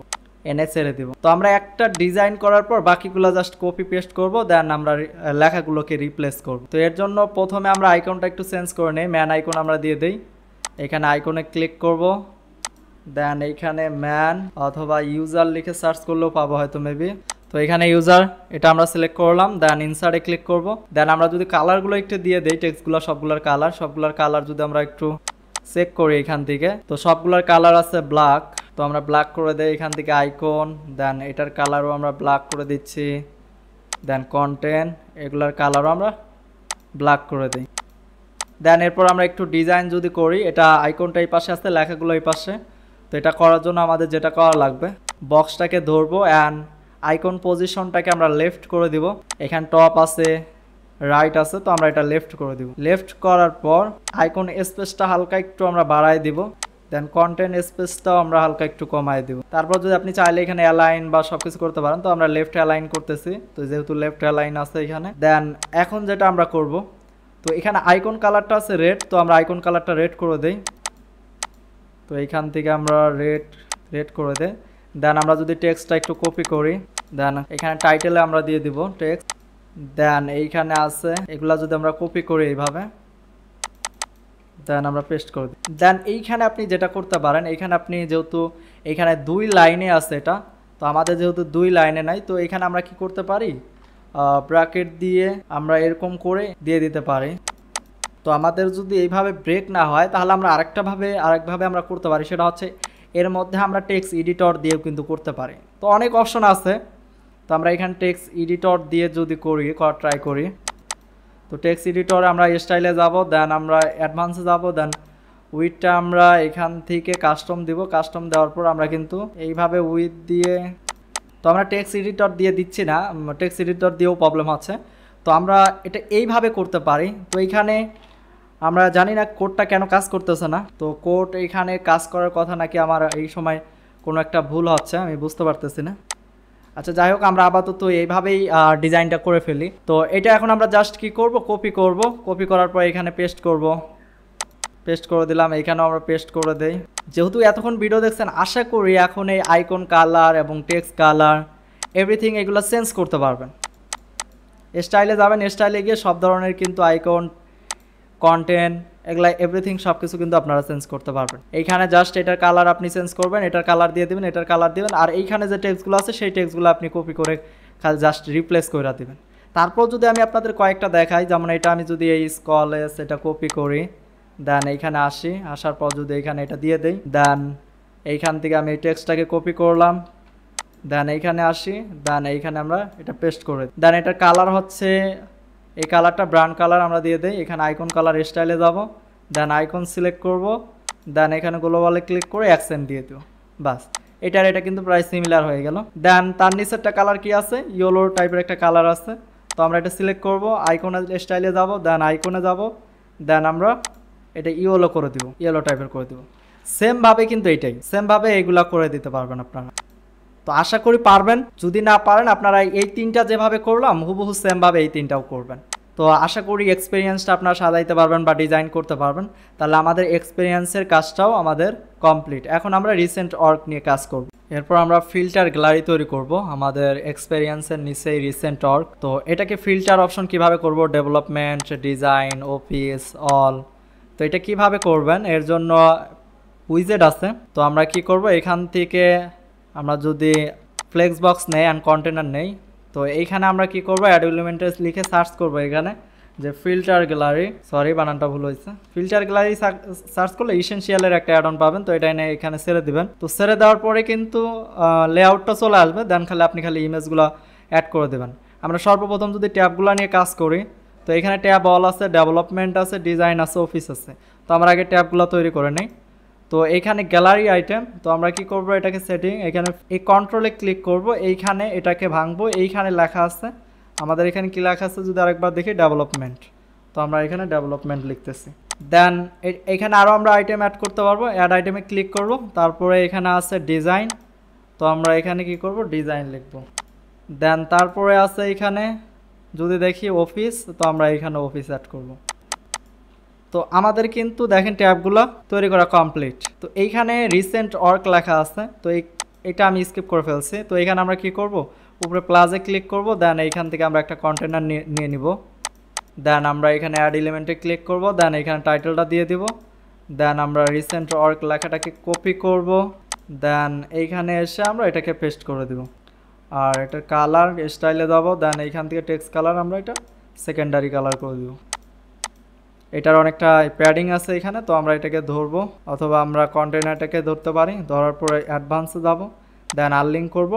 S1: এনে ছেড়ে দিব। তো আমরা একটা ডিজাইন করার পর বাকিগুলো জাস্ট কপি পেস্ট করব, দেন আমরা লেখাগুলোকে রিপ্লেস করব। তো এর জন্য প্রথমে আমরা আইকনটা একটু চেঞ্জ করে নিই, ম্যান আইকন আমরা দিয়ে দিই। এখানে আইকনে ক্লিক করব, দেন এইখানে ম্যান অথবা ইউজার লিখে সার্চ করলেও পাবো হয়তো মেবি। তো এখানে ইউজার এটা আমরা সিলেক্ট করলাম, দেন ইনসার্টে ক্লিক করব। দেন আমরা যদি কালারগুলো একটু দিয়ে দিই, টেক্সটগুলো সবগুলোর কালার যদি আমরা একটু চেক করি এখান থেকে, তো সবগুলোর কালার আছে ব্ল্যাক। তো আমরা ব্ল্যাক করে দেই এখান থেকে আইকন, দেন এটার কালারও আমরা ব্ল্যাক করে দিচ্ছি, দেন কন্টেন্ট এগুলার কালারও আমরা ব্ল্যাক করে দিই। দেন এরপর আমরা একটু ডিজাইন যদি করি, এটা আইকনটা এই পাশে আসছে, লেখাগুলো এই পাশে। তো এটা করার জন্য আমাদের যেটা করা লাগবে, বক্সটাকে ধরবো অ্যান্ড আইকন পজিশনটাকে আমরা লেফট করে দিব। এখানে টপ আছে, রাইট আছে, তো আমরা এটা লেফট করে দিব। লেফট করার পর আইকন স্পেসটা হালকা একটু আমরা বাড়ায় দিব, দেন কন্টেন্ট স্পেসটাও আমরা হালকা একটু কমায় দিব। তারপর যদি আপনি চাইলে এখানে অ্যালাইন বা সব কিছু করতে পারেন, তো আমরা লেফট অ্যালাইন করতেছি, তো যেহেতু লেফট অ্যালাইন আছে এখানে। দেন এখন যেটা আমরা করব, তো এখানে আইকন কালারটা আছে রেড, তো আমরা আইকন কালারটা রেড করে দেই। তো এইখান থেকে আমরা রেড করে দেই। দেন আমরা যদি টেক্সটটা একটু কপি করি, দেন এখানে টাইটেলে আমরা দিয়ে দিব টেক্সট। দেন এইখানে আছে, এগুলা যদি আমরা কপি করি এইভাবে, দেন আমরা পেস্ট করে দিই। দেন এইখানে আপনি যেটা করতে পারেন, এইখানে আপনি যেহেতু এখানে 2 লাইনে আছে এটা, তো আমাদের যেহেতু 2 লাইনে নাই, তো এখানে আমরা কি করতে পারি, ব্র্যাকেট দিয়ে আমরা এরকম করে দিয়ে দিতে পারি। তো আমাদের যদি এইভাবে ব্রেক না হয়, তাহলে আমরা আরেকভাবে আমরা করতে পারি, সেটা হচ্ছে এর মধ্যে আমরা টেক্সট এডিটর দিয়েও কিন্তু করতে পারি। তো অনেক অপশন আছে, তো আমরা এখানে টেক্সট এডিটর দিয়ে যদি ট্রাই করি, তো টেক্সট এডিটরে আমরা স্টাইলে যাব, দেন আমরা অ্যাডভান্সে যাব, দেন উইথটা আমরা এখান থেকে কাস্টম দিব। কাস্টম দেওয়ার পর আমরা কিন্তু এইভাবে উইথ দিয়ে, তো আমরা টেক্সট এডিটর দিয়ে দিচ্ছি না, টেক্সট এডিটর দিয়েও প্রবলেম হচ্ছে, তো আমরা এটা এইভাবে করতে পারি। তো এইখানে আমরা জানি না কোডটা কেন কাজ করতেছে না, তো কোড এইখানে কাজ করার কথা নাকি আমার এই সময় কোনো একটা ভুল হচ্ছে, আমি বুঝতে পারতেছি না। আচ্ছা যাই হোক, আমরা আপাতত এইভাবেই ডিজাইনটা করে ফেলি। তো এটা এখন আমরা জাস্ট কি করব, কপি করার পর এখানে পেস্ট করে দিলাম, এইখানেও আমরা পেস্ট করে দেই। যেহেতু এতক্ষণ ভিডিও দেখছেন, আশা করি এখন এই আইকন কালার এবং টেক্সট কালার এভরিথিং এগুলো চেঞ্জ করতে পারবেন। স্টাইলে যাবেন, স্টাইলে গিয়ে সব ধরনের কিন্তু আইকন, কন্টেন্ট এগুলা এভরিথিং সব কিছু কিন্তু আপনারা চেঞ্জ করতে পারবেন। এইখানে জাস্ট এটার কালার আপনি চেঞ্জ করবেন, এটার কালার দিয়ে দিবেন, এটার কালার দিবেন, আর এইখানে যে টেক্সটগুলো আছে সেই টেক্সটগুলো আপনি কপি করে খালি জাস্ট রিপ্লেস করে দিবেন। তারপর যদি আমি আপনাদের কয়েকটা দেখাই, যেমন এটা আমি যদি এই স্কলেস এটা কপি করি, দেন এইখানে আসার পর যদি এইখানে এটা দিয়ে দেই, দেন এইখান থেকে আমি এই টেক্সটটাকে কপি করলাম, দেন এইখানে দেন এইখানে আমরা এটা পেস্ট করে দিই। দেন এটার কালার হচ্ছে এই কালারটা ব্রাউন কালার আমরা দিয়ে দেই। এখানে আইকন কালার স্টাইলে যাব, দেন আইকন সিলেক্ট করব, দেন এখানে গ্লোবালে ক্লিক করে অ্যাকসেন্ট দিয়ে দেব, বাস। এটা কিন্তু প্রায় সিমিলার হয়ে গেল। দেন তার নিচেরটা কালার কি আছে, ইয়েলো টাইপের একটা কালার আছে, তো আমরা এটা সিলেক্ট করব, আইকনের স্টাইলে যাব, দেন আইকনে যাব, দেন আমরা এটা ইয়েলো করে দিব, ইয়েলো টাইপের করে দিব। সেমভাবে কিন্তু সেমভাবে এইগুলা করে দিতে পারবেন আপনারা। তো তো আশা করি পারবেন। যদি না পারেন আপনারা এই 3টা যেভাবে করলাম হুবহু সেমভাবে এই 3টাও করবেন। তো আশা করি এক্সপিরিয়েন্সটা আপনারা সাজাইতে পারবেন বা ডিজাইন করতে পারবেন। তাহলে আমাদের এক্সপিরিয়েন্সের কাজটাও আমাদের কমপ্লিট। এখন আমরা রিসেন্ট ওয়ার্ক নিয়ে কাজ করব। এরপর আমরা ফিল্টার গ্যালারি তৈরি করব আমাদের এক্সপিরিয়েন্সের নিচেই রিসেন্ট ওয়ার্ক। তো এটাকে ফিল্টার অপশন কিভাবে করব, ডেভেলপমেন্ট, ডিজাইন, অফিস, অল। তো এটা কিভাবে করবেন, এর জন্য উইজেট আছে। তো আমরা কি করব, এখান থেকে আমরা যদি ফ্লেক্স বক্স নেই অ্যান্ড কন্টেনার নেই, তো এইখানে আমরা কি করব, অ্যাড এলিমেন্টস লিখে সার্চ করব এখানে যে ফিল্টার গ্যালারি, সরি বানানটা ভুল হয়েছে, ফিল্টার গ্যালারি সার্চ করলে ইসেনশিয়ালের একটা অ্যাড অন পাবেন। তো এটা এনে এখানে ছেড়ে দিবেন। তো ছেড়ে দেওয়ার পরে কিন্তু লেআউটটা চলে আসবে। দেন আপনি খালি ইমেজগুলো অ্যাড করে দেবেন। আমরা সর্বপ্রথম যদি ট্যাবগুলো নিয়ে কাজ করি, তো এখানে ট্যাব অল আছে, ডেভেলপমেন্ট আছে, ডিজাইন আছে, অফিস আছে। তো আমরা আগে ট্যাবগুলো তৈরি করে নিই। তো এইখানে গ্যালারি আইটেম, তো আমরা কি করব, এটাকে সেটিং, এখানে এই কন্ট্রোলে ক্লিক করব, এইখানে এটাকে ভাঙবো। এইখানে লেখা আছে আমাদের, এখানে কি লেখা আছে যদি আরেকবার দেখি, ডেভেলপমেন্ট। তো আমরা এখানে ডেভেলপমেন্ট লিখতেছি। দেন এখানে আরও আমরা আইটেম অ্যাড করতে পারবো। অ্যাড আইটেমে ক্লিক করব, তারপরে এখানে আছে ডিজাইন। তো আমরা এখানে কি করব, ডিজাইন লিখব। দেন তারপরে আছে এখানে যদি দেখি অফিস, তো আমরা এখানে অফিস অ্যাড করব। তো আমাদের কিন্তু দেখেন ট্যাবগুলো তৈরি করা কমপ্লিট। তো এইখানে রিসেন্ট ওয়ার্ক লেখা আছে, তো এটা আমি স্কিপ করে ফেলছি। তো এখানে আমরা কি করব, উপরে প্লাসে ক্লিক করব। দেন এইখান থেকে আমরা একটা কন্টেনার নিয়ে নিব। দেন আমরা এখানে অ্যাড এলিমেন্টে ক্লিক করব। দেন এখানে টাইটেলটা দিয়ে দিব। দেন আমরা রিসেন্ট ওয়ার্ক লেখাটাকে কপি করব। দেন এইখানে এসে আমরা এটাকে পেস্ট করে দিব। আর এটা কালার স্টাইলে দেবো। দেন এইখান থেকে টেক্সট কালার আমরা এটা সেকেন্ডারি কালার করে দিব। এটার অনেকটা প্যাডিং আছে এখানে, তো আমরা এটাকে ধরবো, অথবা আমরা কন্টেনারটাকে ধরতে পারি। ধরার পরে অ্যাডভান্সে যাব। দেন আনলিঙ্ক করব।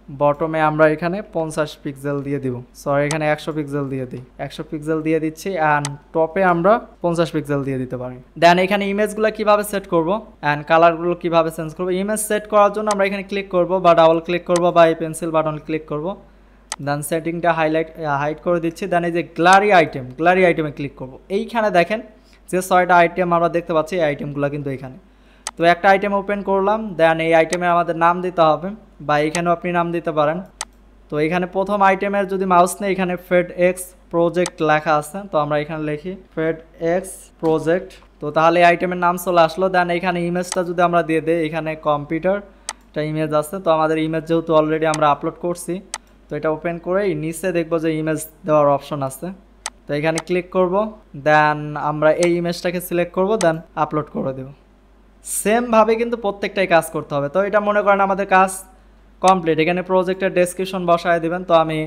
S1: বটমে আমরা এখানে 50 পিক্সেল দিয়ে দিব, সরি এখানে 100 পিক্সেল দিয়ে দিই, 100 পিক্সেল দিয়ে দিচ্ছি। অ্যান্ড টপে আমরা 50 পিক্সেল দিয়ে দিতে পারি। দেন এখানে ইমেজগুলো কিভাবে সেট করব অ্যান্ড কালারগুলো কিভাবে চেঞ্জ করব, ইমেজ সেট করার জন্য আমরা এখানে ক্লিক করব বা ডাবল ক্লিক করব বা এই পেন্সিল বাটন ক্লিক করব। দেন সেটিংটা হাইড করে দিচ্ছি। দেন এই যে গ্যালারি আইটেমে ক্লিক করব। এইখানে দেখেন যে 6টা আইটেম আমরা দেখতে পাচ্ছি, এই আইটেমগুলো কিন্তু এখানে। তো একটা আইটেম ওপেন করলাম। দেন এই আইটেমে আমাদের নাম দিতে হবে, বা এখানেও আপনি নাম দিতে পারেন। তো এখানে প্রথম আইটেমের যদি মাউস নেই, এখানে ফেড এক্স প্রজেক্ট লেখা আছে। তো আমরা এখানে লিখি ফেড এক্স প্রজেক্ট। তো তাহলে এই আইটেমের নাম চলে আসলো। দেন এখানে ইমেজটা যদি আমরা দিয়ে দিই, এখানে কম্পিউটারটা ইমেজ আছে। তো আমাদের ইমেজ যেহেতু অলরেডি আমরা আপলোড করছি, তো এটা ওপেন করেই নিচে দেখবো যে ইমেজ দেওয়ার অপশন আছে। তো এখানে ক্লিক করব। দেন আমরা এই ইমেজটাকে সিলেক্ট করব। দেন আপলোড করে দেব। সেমভাবে কিন্তু প্রত্যেকটাই কাজ করতে হবে। তো এটা মনে করেন আমাদের কাজ কমপ্লিট। এখানে প্রজেক্টের ডেসক্রিপশন বসায় দেবেন। তো আমি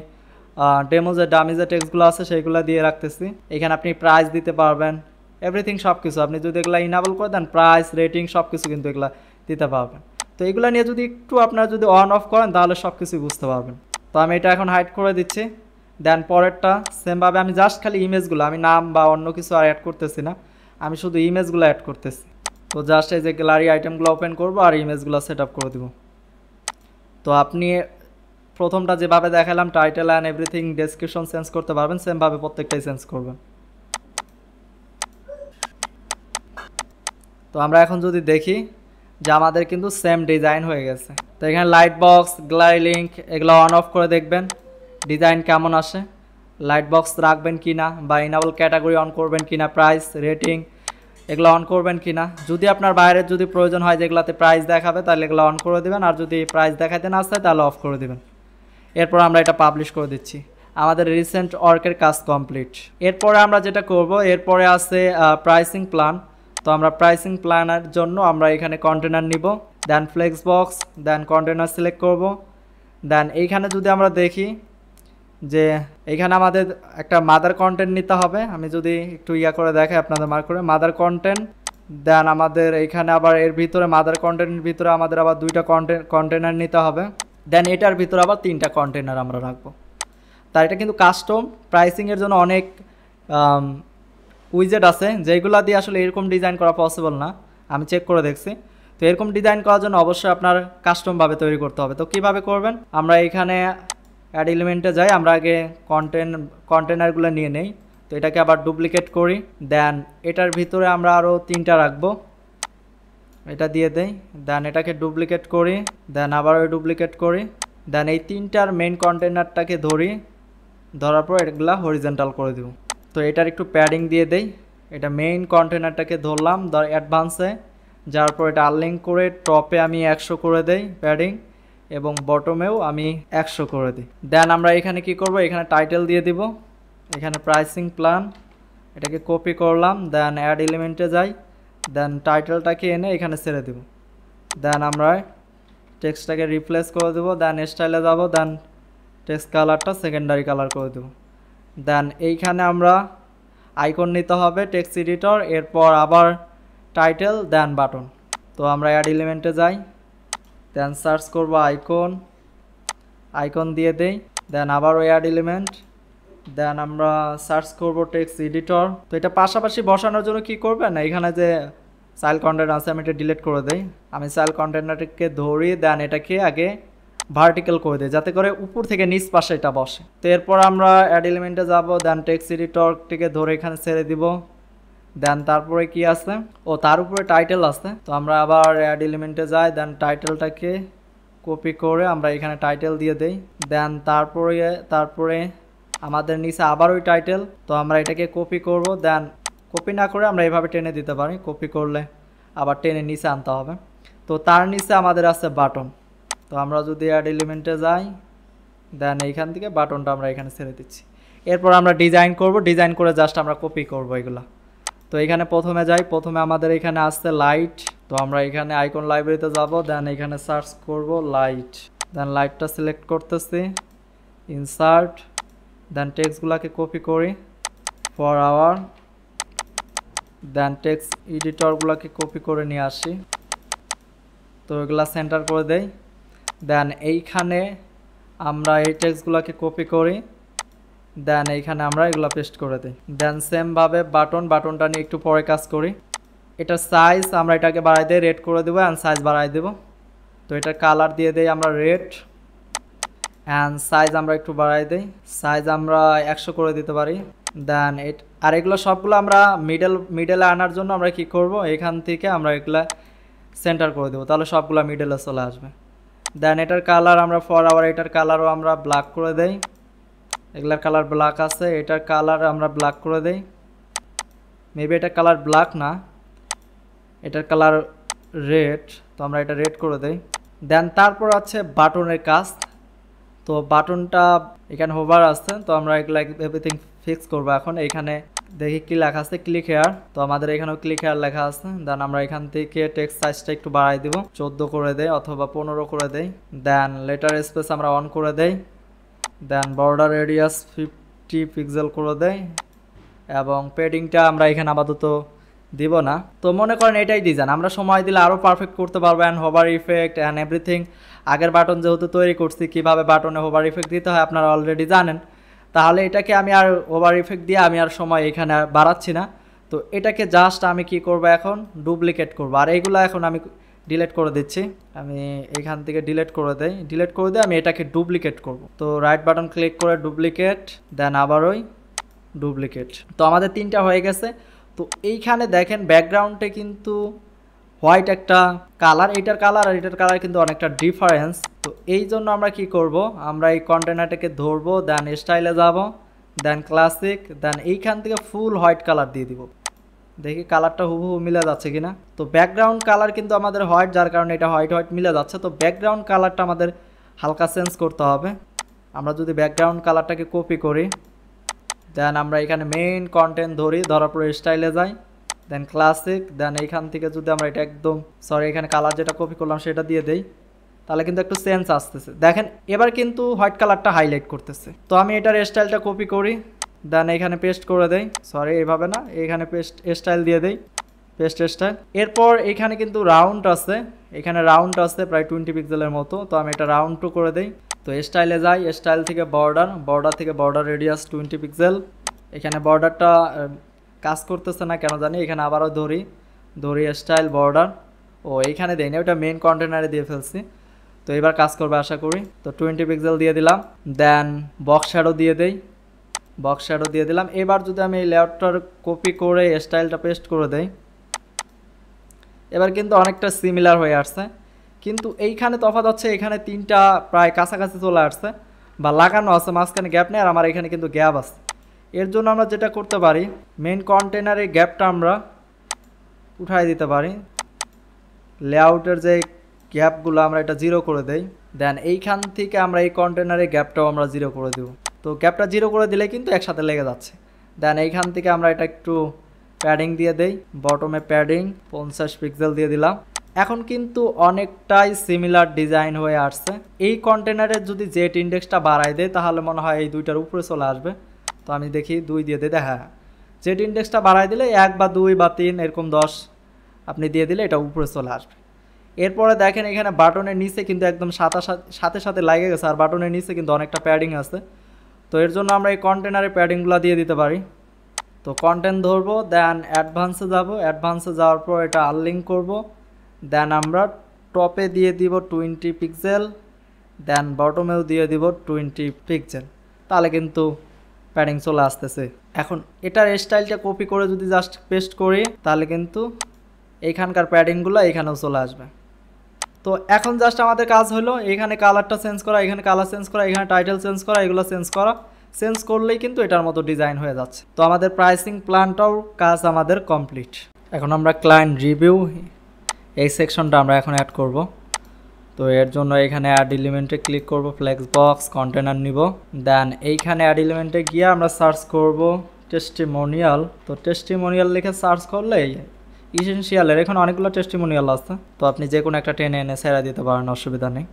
S1: ডামি যে টেক্সটগুলো আছে সেইগুলো দিয়ে রাখতেছি। এখানে আপনি প্রাইস দিতে পারবেন, এভরিথিং সব কিছু। আপনি যদি এগুলো ইনাবল করে দেন, প্রাইস, রেটিং সব কিছু কিন্তু এগুলো দিতে পারবেন। তো এগুলো নিয়ে যদি একটু আপনারা যদি অন অফ করেন, তাহলে সব কিছুই বুঝতে পারবেন। তো আমি এটা এখন হাইড করে দিচ্ছি। দেন পরেরটা সেমভাবে আমি জাস্ট খালি ইমেজগুলো, আমি নাম বা অন্য কিছু আর অ্যাড করতেছি না, আমি শুধু ইমেজগুলো অ্যাড করতেছি। তো জাস্ট এই যে গ্যালারি আইটেমগুলো ওপেন করবো আর ইমেজগুলো সেট আপ করে দেবো। তো আপনি প্রথমটা যেভাবে দেখালাম, title and everything, description change করতে পারবেন, সেমভাবে প্রত্যেকটাই চেঞ্জ করবেন। তো আমরা এখন যদি দেখি যে আমাদের কিন্তু সেম ডিজাইন হয়ে গেছে। তো এখানে লাইট বক্স, গ্যালারি লিঙ্ক এগুলো অন অফ করে দেখবেন ডিজাইন কেমন আসে। লাইট বক্স রাখবেন কি না, বা ইনাবল ক্যাটাগরি অন করবেন কি না, প্রাইস, রেটিং এগুলো অন করবেন কি না। যদি আপনার বাইরের যদি প্রয়োজন হয় যেগুলোতে প্রাইস দেখাবে, তাহলে এগুলো অন করে দেবেন। আর যদি প্রাইস দেখাতে না চায়, তাহলে অফ করে দেবেন। এরপর আমরা এটা পাবলিশ করে দিচ্ছি। আমাদের রিসেন্ট ওয়ার্কের কাজ কমপ্লিট। এরপরে আমরা যেটা করব, এরপরে আছে প্রাইসিং প্ল্যান। তো আমরা প্রাইসিং প্ল্যানের জন্য আমরা এখানে কন্টেনার নিব। দেন ফ্লেক্স বক্স, দেন কন্টেনার সিলেক্ট করব। দেন এইখানে যদি আমরা দেখি যে এইখানে আমাদের একটা মাদার কন্টেন্ট নিতে হবে। আমি যদি একটু করে দেখাই আপনাদের মার্ক করে, মাদার কন্টেন্ট। দেন আমাদের এইখানে আবার এর ভিতরে মাদার কন্টেন্টের ভিতরে আমাদের আবার 2টা কন্টেনার নিতে হবে। দেন এটার ভিতরে আবার 3টা কন্টেনার আমরা রাখবো। তার এটা কিন্তু কাস্টম প্রাইসিংয়ের জন্য অনেক উইজেট আছে, যেগুলো দিয়ে আসলে এরকম ডিজাইন করা পসিবল না। আমি চেক করে দেখছি। তো এরকম ডিজাইন করার জন্য অবশ্যই আপনার কাস্টমভাবে তৈরি করতে হবে। তো কিভাবে করবেন, আমরা এখানে অ্যাড এলিমেন্টে যাই। আমরা আগে কন্টেনারগুলো নিয়ে নেই। তো এটাকে আবার ডুপ্লিকেট করি। দেন এটার ভিতরে আমরা আরও 3টা রাখবো। এটা দিয়ে দেই, দেন এটাকে ডুপ্লিকেট করি, দেন আবারও ডুপ্লিকেট করি, দেন এই তিনটার মেইন কন্টেনারটাকে ধরি, ধরার পর এগুলা হরিজেন্টাল করে দেব। তো এটার একটু প্যাডিং দিয়ে দেই, এটা মেইন কন্টেনারটাকে ধরলাম অ্যাডভান্সে, যার পর এটা আনলিঙ্ক করে টপে আমি 100 করে দেই প্যাডিং এবং বটমেও আমি 100 করে দিই। দেন আমরা এখানে কি করব, এখানে টাইটেল দিয়ে দিব, এখানে প্রাইসিং প্ল্যান, এটাকে কপি করলাম, দেন অ্যাড এলিমেন্টে যাই, দেন টাইটেলটাকে এনে এখানে ছেড়ে দেব, দেন আমরা টেক্সটটাকে রিপ্লেস করে দেবো, দেন স্টাইলে যাব, দেন টেক্সট কালারটা সেকেন্ডারি কালার করে দেব। দেন এইখানে আমরা আইকন নিতে হবে টেক্সট এডিটর, এরপর আবার টাইটেল, দেন বাটন। তো আমরা অ্যাড এলিমেন্টে যাই, দেন সার্চ করব আইকন, আইকন দিয়ে দেই, দেন আবারও অ্যাড এলিমেন্ট, দেন আমরা সার্চ করব টেক্সট এডিটর। তো এটা পাশাপাশি বসানোর জন্য কি করবেন, এখানে যে চাইল্ড কন্টেন্ট আছে আমি এটা ডিলিট করে দেই, আমি চাইল্ড কন্টেন্টটাকে ধরি, দেন এটাকে আগে ভার্টিক্যাল করে দিই যাতে করে উপর থেকে নিচ পাশে এটা বসে। তো এরপর আমরা অ্যাড এলিমেন্টে যাব, দেন টেক্সট এডিটরটিকে ধরে এখানে ছেড়ে দিব, দেন তারপরে কি আছে, ও তার উপরে টাইটেল আছে। তো আমরা আবার অ্যাড এলিমেন্টে যাই, দেন টাইটেলটাকে কপি করে আমরা এখানে টাইটেল দিয়ে দেই, দেন তারপরে আমাদের নিচে আবার ওই টাইটেল। তো আমরা এটাকে কপি করব, দেন কপি না করে আমরা এভাবে টেনে দিতে পারি, কপি করলে আবার টেনে নিচে আনতে হবে। তো তার নিচে আমাদের আছে বাটন। তো আমরা যদি অ্যাড এলিমেন্টে যাই, দেন এইখান থেকে বাটনটা আমরা এখানে ছেড়ে দিচ্ছি। এরপর আমরা ডিজাইন করব, ডিজাইন করে জাস্ট আমরা কপি করব এগুলা। তো এখানে প্রথমে যাই, প্রথমে আমাদের এখানে আসছে লাইট। তো আমরা এখানে আইকন লাইব্রেরিতে যাব, দেন এখানে সার্চ করব লাইট, দেন লাইটটা সিলেক্ট করতেছি, ইনসার্ট, দেন টেক্সটগুলোকে কপি করি ফর আওয়ার, দেন টেক্সট এডিটরগুলোকে কপি করে নিয়ে আসি। তো এগুলা সেন্টার করে দেই, দেন এইখানে আমরা এই টেক্সটগুলোকে কপি করি, দেন এইখানে আমরা এগুলো পেস্ট করে দিই। দেন সেমভাবে বাটনটা নিয়ে একটু পরে কাজ করি। এটার সাইজ আমরা এটাকে বাড়াই দিই, রেড করে দেবো অ্যান্ড সাইজ বাড়াই দেবো। তো এটার কালার দিয়ে দেই আমরা রেড, অ্যান্ড সাইজ আমরা একটু বাড়াই দিই, সাইজ আমরা 100 করে দিতে পারি। দেন আর এগুলো সবগুলো আমরা মিডলে আনার জন্য আমরা কি করব, এখান থেকে আমরা এগুলা সেন্টার করে দেবো, তাহলে সবগুলো মিডলে চলে আসবে। দেন এটার কালার আমরা ফর আওয়ার এটার কালারও আমরা ব্ল্যাক করে দেই, এগুলার কালার ব্ল্যাক আছে, এটার কালার আমরা ব্ল্যাক করে দেই, মেবি এটার কালার ব্ল্যাক না, এটার কালার রেড, তো আমরা এটা রেড করে দেই। দেন তারপর আছে বাটনের কাজ। তো বাটনটা এখানে হোভার আছে, তো আমরা এগুলা এভরিথিং ফিক্স করবো। এখন এখানে দেখি কি লেখা আছে, ক্লিক হেয়ার। তো আমাদের এখানেও ক্লিক হেয়ার লেখা আছে। দেন আমরা এখান থেকে টেক্সট সাইজটা একটু বাড়াই দিব, 14 করে দেই অথবা 15 করে দেই। দেন লেটার স্পেস আমরা অন করে দেই, দেন বর্ডার রেডিয়াস 50 পিক্সেল করে দেই, এবং পেডিংটা আমরা এখানে আপাতত দিব না। তো মনে করেন এটাই ডিজাইন, আমরা সময় দিলে আরও পারফেক্ট করতে পারবো, and hover effect and everything. আগের বাটন যেহেতু তৈরি করছি, কীভাবে বাটনে হোভার ইফেক্ট দিতে হয় আপনারা অলরেডি জানেন, তাহলে এটাকে আমি আর হোভার ইফেক্ট দিয়ে আমি আর সময় এখানে বাড়াচ্ছি না। তো এটাকে জাস্ট আমি কি করব, এখন ডুপ্লিকেট করব, আর এইগুলো এখন আমি ডিলিট করে দিচ্ছি। আমি এখান থেকে ডিলিট করে দিয়ে আমি এটাকে ডুপ্লিকেট করব। তো রাইট বাটন ক্লিক করে ডুপ্লিকেট, দেন আবার ওই ডুপ্লিকেট। তো আমাদের 3টা হয়ে গেছে। তো এইখানে দেখেন ব্যাকগ্রাউন্ডে কিন্তু হোয়াইট একটা কালার, এইটার কালার আর এটার কালার কিন্তু অনেকটা ডিফারেন্স। তো এই জন্য আমরা কি করব, আমরা এই কন্টেনারটাকে ধরবো, দেন স্টাইলে যাব, দেন ক্লাসিক, দেন এইখান থেকে ফুল হোয়াইট কালার দিয়ে দিব। দেখি কালারটা হুবহু মিলে যাচ্ছে কিনা। তো ব্যাকগ্রাউন্ড কালার কিন্তু আমাদের হোয়াইট, যার কারণে এটা হোয়াইট মিলে যাচ্ছে। তো ব্যাকগ্রাউন্ড কালারটা আমাদের হালকা চেঞ্জ করতে হবে। আমরা যদি ব্যাকগ্রাউন্ড কালারটাকে কপি করি, দেন আমরা এখানে মেইন কন্টেন্ট ধরার পরে স্টাইলে যাই, দেন ক্লাসিক, দেন এইখান থেকে যদি আমরা এটা একদম এখানে কালার যেটা কপি করলাম সেটা দিয়ে দেই, তাহলে কিন্তু একটু চেঞ্জ আসতেছে। দেখেন এবার কিন্তু হোয়াইট কালারটা হাইলাইট করতেছে। তো আমি এটার স্টাইলটা কপি করি, দেন এখানে পেস্ট করে দেই, এইভাবে না, এখানে পেস্ট স্টাইল দিয়ে দেই, পেস্ট স্টাইল। এরপর এখানে কিন্তু রাউন্ড আছে, এখানে রাউন্ড আছে প্রায় 20 পিক্সেলের মতো। তো আমি এটা রাউন্ড 2 করে দেই। তো স্টাইলে যাই, স্টাইল থেকে বর্ডার থেকে বর্ডার রেডিয়াস 20 পিক্সেল। এখানে বর্ডারটা কাজ করতেছে না কেন জানি, এখানে আবারও ধরি স্টাইল বর্ডার, ও এইখানে দেই না, ওটা মেইন কন্টেনারে দিয়ে ফেলছি। তো এবার কাজ করবে আশা করি। তো 20 পিক্সেল দিয়ে দিলাম, দেন বক্স শ্যাডো দিয়ে দিলাম। এবার যদি আমি এই লেআউটটার কপি করে স্টাইলটা পেস্ট করে দেই, এবার কিন্তু অনেকটা সিমিলার হয়ে আসছে, কিন্তু এইখানে তফাৎ হচ্ছে এখানে তিনটা প্রায় কাছাকাছি চলে আসছে বা লাগানো আছে, মাঝখানে গ্যাপ নেই, আর আমার এখানে কিন্তু গ্যাপ আছে। এর জন্য আমরা যেটা করতে পারি, মেন কন্টেনারের গ্যাপটা আমরা উঠাই দিতে পারি। লেআউটের যে গ্যাপগুলো আমরা এটা জিরো করে দেই, দেন এইখান থেকে আমরা এই কন্টেনারের গ্যাপটাও আমরা জিরো করে দেব। তো গ্যাপটা জিরো করে দিলে কিন্তু একসাথে লেগে যাচ্ছে। দেন এইখান থেকে আমরা এটা একটু প্যাডিং দিয়ে দেই, বটমে প্যাডিং 50 পিক্সেল দিয়ে দিলাম। এখন কিন্তু অনেকটাই সিমিলার ডিজাইন হয়ে আসছে। এই কন্টেনারের যদি জেট ইন্ডেক্সটা বাড়াই দেয় তাহলে মনে হয় এই দুইটার উপরে চলে আসবে। তো আমি দেখি 2 দিয়ে দিই, হ্যাঁ জেট ইন্ডেক্সটা বাড়াই দিলে 1 বা 2 বা 3 এরকম 10 আপনি দিয়ে দিলে এটা উপরে চলে আসবে। এরপরে দেখেন এখানে বাটনের নিচে কিন্তু একদম সাথে সাথে লাগে গেছে, আর বাটনের নিচে কিন্তু অনেকটা প্যাডিং আছে। তো এর জন্য আমরা এই কন্টেনারে প্যাডিংগুলো দিয়ে দিতে পারি। তো কন্টেন্ট ধরবো, দেন অ্যাডভান্সে যাব, অ্যাডভান্সে যাওয়ার পর এটা আনলিঙ্ক করব, দেন আমরা টপে দিয়ে দিব 20 পিক্সেল, দেন বটমেও দিয়ে দিব 20 পিক্সেল, তাহলে কিন্তু প্যাডিং চলে আসতেছে। এখন এটার স্টাইলটা কপি করে যদি জাস্ট পেস্ট করি তাহলে কিন্তু এইখানকার প্যাডিংগুলো এখানেও চলে আসবে। তো এখন জাস্ট আমাদের কাজ হলো এখানে কালারটা চেঞ্জ করা, এখানে কালার চেঞ্জ করা, এখানে টাইটেল চেঞ্জ করা, এগুলো চেঞ্জ করা। চেঞ্জ করলেই কিন্তু এটার মতো ডিজাইন হয়ে যাচ্ছে। তো আমাদের প্রাইসিং প্ল্যানটাও কাজ আমাদের কমপ্লিট। এখন আমরা ক্লায়েন্ট রিভিউ এই সেকশনটা আমরা এখন অ্যাড করব। তো এর জন্য এখানে অ্যাড এলিমেন্টে ক্লিক করব, ফ্লেক্স বক্স কন্টেনার নিব, দেন এইখানে অ্যাড এলিমেন্টে গিয়ে আমরা সার্চ করব টেস্টিমোনিয়াল। তো টেস্টিমোনিয়াল লিখে সার্চ করলে ইসেনশিয়ালের এখানে অনেকগুলো টেস্টিমোনিয়াল আছে, তো আপনি যে কোনো একটা টেনে এনে ছেড়ে দিতে পারেন, অসুবিধা নেই।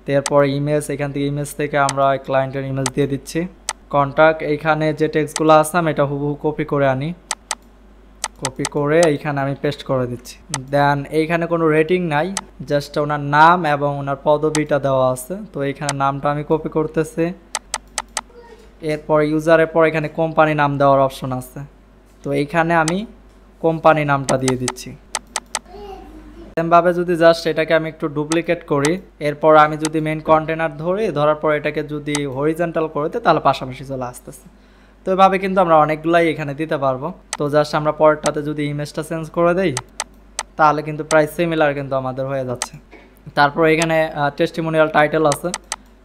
S1: তো এরপর ইমেজ, এখান থেকে ইমেজ থেকে আমরা ক্লায়েন্টের ইমেজ দিয়ে দিচ্ছি। কন্ট্যাক্ট, এইখানে যে টেক্সটগুলো আছে আমি এটা হুবহু কপি করে আনি, কপি করে এইখানে আমি পেস্ট করে দিচ্ছি। দেন এইখানে কোনো রেটিং নাই, জাস্ট ওনার নাম এবং ওনার পদবিটা দেওয়া আছে। তো এইখানে নামটা আমি কপি করতেছি। এরপর ইউজারের পর এখানে কোম্পানি নাম দেওয়ার অপশন আছে, তো এইখানে আমি কোম্পানি নামটা দিয়ে দিচ্ছি। সেমভাবে যদি জাস্ট এটাকে আমি একটু ডুপ্লিকেট করি, এরপর আমি যদি মেন কন্টেনার ধরার পর এটাকে যদি হরিজন্টাল করে দিই তাহলে পাশাপাশি চলে আসতেছে। তো এভাবে কিন্তু আমরা অনেকগুলাই এখানে দিতে পারবো। তো জাস্ট আমরা পরেরটাতে যদি ইমেজটা চেঞ্জ করে দেই তাহলে কিন্তু প্রায় সিমিলার কিন্তু আমাদের হয়ে যাচ্ছে। তারপর এখানে টেস্টিমোনিয়াল টাইটেল আছে,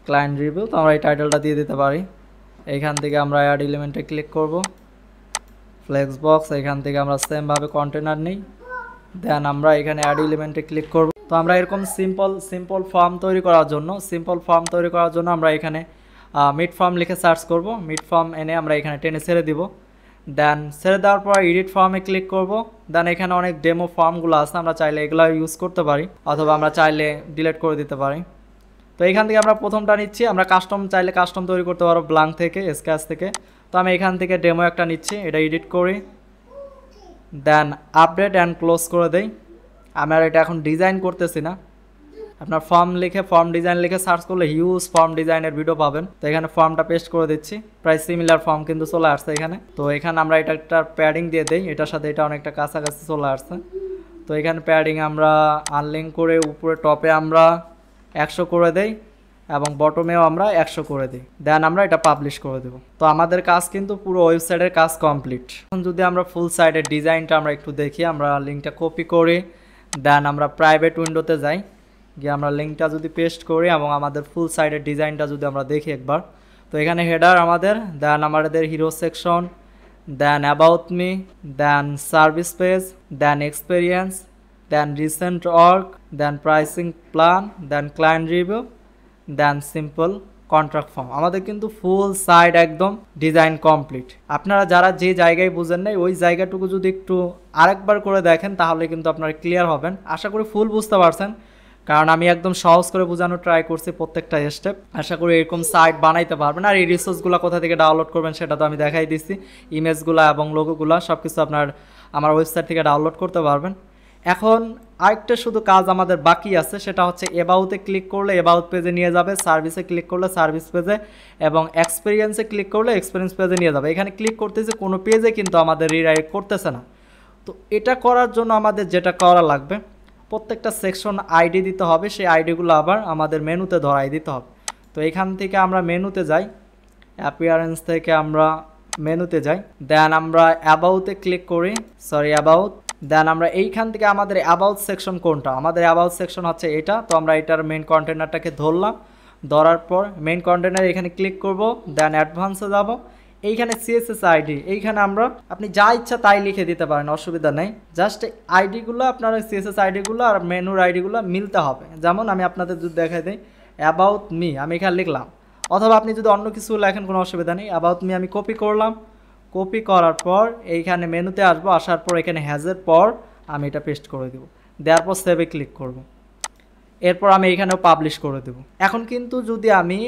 S1: ক্লায়েন্ট রিভিউ, তো আমরা এই টাইটেলটা দিয়ে দিতে পারি। এইখান থেকে আমরা অ্যাড এলিমেন্টে ক্লিক করব, ফ্লেক্স বক্স, এখান থেকে আমরা সেমভাবে কন্টেনার নিই, দেন আমরা এখানে অ্যাড এলিমেন্টে ক্লিক করব। তো আমরা এরকম সিম্পল ফর্ম তৈরি করার জন্য আমরা এখানে মিড ফর্ম লিখে সার্চ করব, মিড ফর্ম এনে আমরা এখানে টেনে ছেড়ে দিব। দেন ছেড়ে দেওয়ার পর এডিট ফর্মে ক্লিক করব। দেন এখানে অনেক ডেমো ফর্মগুলো আছে, আমরা চাইলে এগুলো ইউজ করতে পারি অথবা আমরা চাইলে ডিলিট করে দিতে পারি। তো এখান থেকে আমরা প্রথমটা নিচ্ছি, আমরা চাইলে কাস্টম তৈরি করতে পারবো ব্ল্যাঙ্ক থেকে, স্ক্র্যাচ থেকে। তো আমি এখান থেকে ডেমো একটা নিচ্ছি, এটা এডিট করি, দেন আপডেট অ্যান্ড ক্লোজ করে দেই। আমরা এটা এখন ডিজাইন করতেছি না, আপনার ফর্ম ডিজাইন লিখে সার্চ করলে হিউজ ফর্ম ডিজাইনের ভিডিও পাবেন। তো এখানে ফর্মটা পেস্ট করে দিচ্ছি, প্রায় সিমিলার ফর্ম কিন্তু চলে আসছে এখানে। তো এখানে আমরা এটা একটা প্যাডিং দিয়ে দেই, এটার সাথে এটা অনেকটা কাছাকাছি চলে আসছে। তো এখানে প্যাডিং আমরা আনলিঙ্ক করে উপরে টপে আমরা 100 করে দেই এবং বটমেও আমরা 100 করে দিই, দেন আমরা এটা পাবলিশ করে দেব। তো আমাদের কাজ কিন্তু পুরো ওয়েবসাইটের কাজ কমপ্লিট। এখন যদি আমরা ফুল সাইটের ডিজাইনটা আমরা একটু দেখি, আমরা লিঙ্কটা কপি করি, দেন আমরা প্রাইভেট উইন্ডোতে যাই, গিয়ে আমরা লিঙ্কটা যদি পেস্ট করি এবং আমাদের ফুল সাইটের ডিজাইনটা যদি আমরা দেখি একবার। তো এখানে হেডার আমাদের, দেন আমাদের hero section, then about me, then service page, then experience, then recent work, then pricing plan, then client review, then simple contract form. আমাদের কিন্তু ফুল সাইট একদম ডিজাইন কমপ্লিট। আপনারা যারা যে জায়গায় বুঝেন নাই ওই জায়গাটুকু যদি একটু আরেকবার করে দেখেন তাহলে কিন্তু আপনারা ক্লিয়ার হবেন। আশা করি ফুল বুঝতে পারছেন, কারণ আমি একদম সহজ করে বোঝানোর ট্রাই করছি প্রত্যেকটা স্টেপ। আশা করি এরকম সাইট বানাইতে পারবেন। আর এই রিসোর্সগুলো কোথা থেকে ডাউনলোড করবেন সেটা তো আমি দেখাই দিচ্ছি, ইমেজগুলো এবং লোগোগুলো সব কিছু আমার ওয়েবসাইট থেকে ডাউনলোড করতে পারবেন। এখন আরেকটা শুধু কাজ আমাদের বাকি আছে, সেটা হচ্ছে এবাউতে ক্লিক করলে এবাউট পেজে নিয়ে যাবে, সার্ভিসে ক্লিক করলে সার্ভিস পেজে, এবং এক্সপিরিয়েন্সে ক্লিক করলে এক্সপিরিয়েন্স পেজে নিয়ে যাবে। এখানে ক্লিক করতেছে কোনো পেজে কিন্তু আমাদের রিডাইরেক্ট করতেছে না। তো এটা করার জন্য আমাদের যেটা করা লাগবে, প্রত্যেকটা সেকশন আইডি দিতে হবে, সেই আইডিগুলো আবার আমাদের মেনুতে ধরাই দিতে হবে। তো এখান থেকে আমরা মেনুতে যাই, অ্যাপিয়ারেন্স থেকে আমরা মেনুতে যাই, দেন আমরা অ্যাবাউটে ক্লিক করি, অ্যাবাউট, দেন আমরা এইখান থেকে আমাদের অ্যাবাউট সেকশন কোনটা, আমাদের অ্যাবাউট সেকশন হচ্ছে এটা। তো আমরা এটার মেইন কন্টেনারটাকে ধরলাম, ধরার পর মেইন কন্টেনার এখানে ক্লিক করব, দেন অ্যাডভান্সে যাব। এইখানে সিএসএস আইডি, এইখানে আমরা আপনি যা ইচ্ছা তাই লিখে দিতে পারেন, অসুবিধা নেই। জাস্ট আইডিগুলো আপনার সিএসএস আইডিগুলো আর মেনুর আইডিগুলো মিলতে হবে। যেমন আমি আপনাদের যদি দেখাই দিই অ্যাবাউট মি, আমি এখানে লিখলাম, অথবা আপনি যদি অন্য কিছু লেখেন কোনো অসুবিধা নেই। অ্যাবাউট মি আমি কপি করলাম, কপি করার পর এইখানে মেনুতে আসবো, আসার পর এখানে হ্যাজের পর আমি এটা পেস্ট করে দেবো, দেওয়ার পর সেভে ক্লিক করব। এরপর আমি এইখানেও পাবলিশ করে দেবো। এখন কিন্তু যদি আমি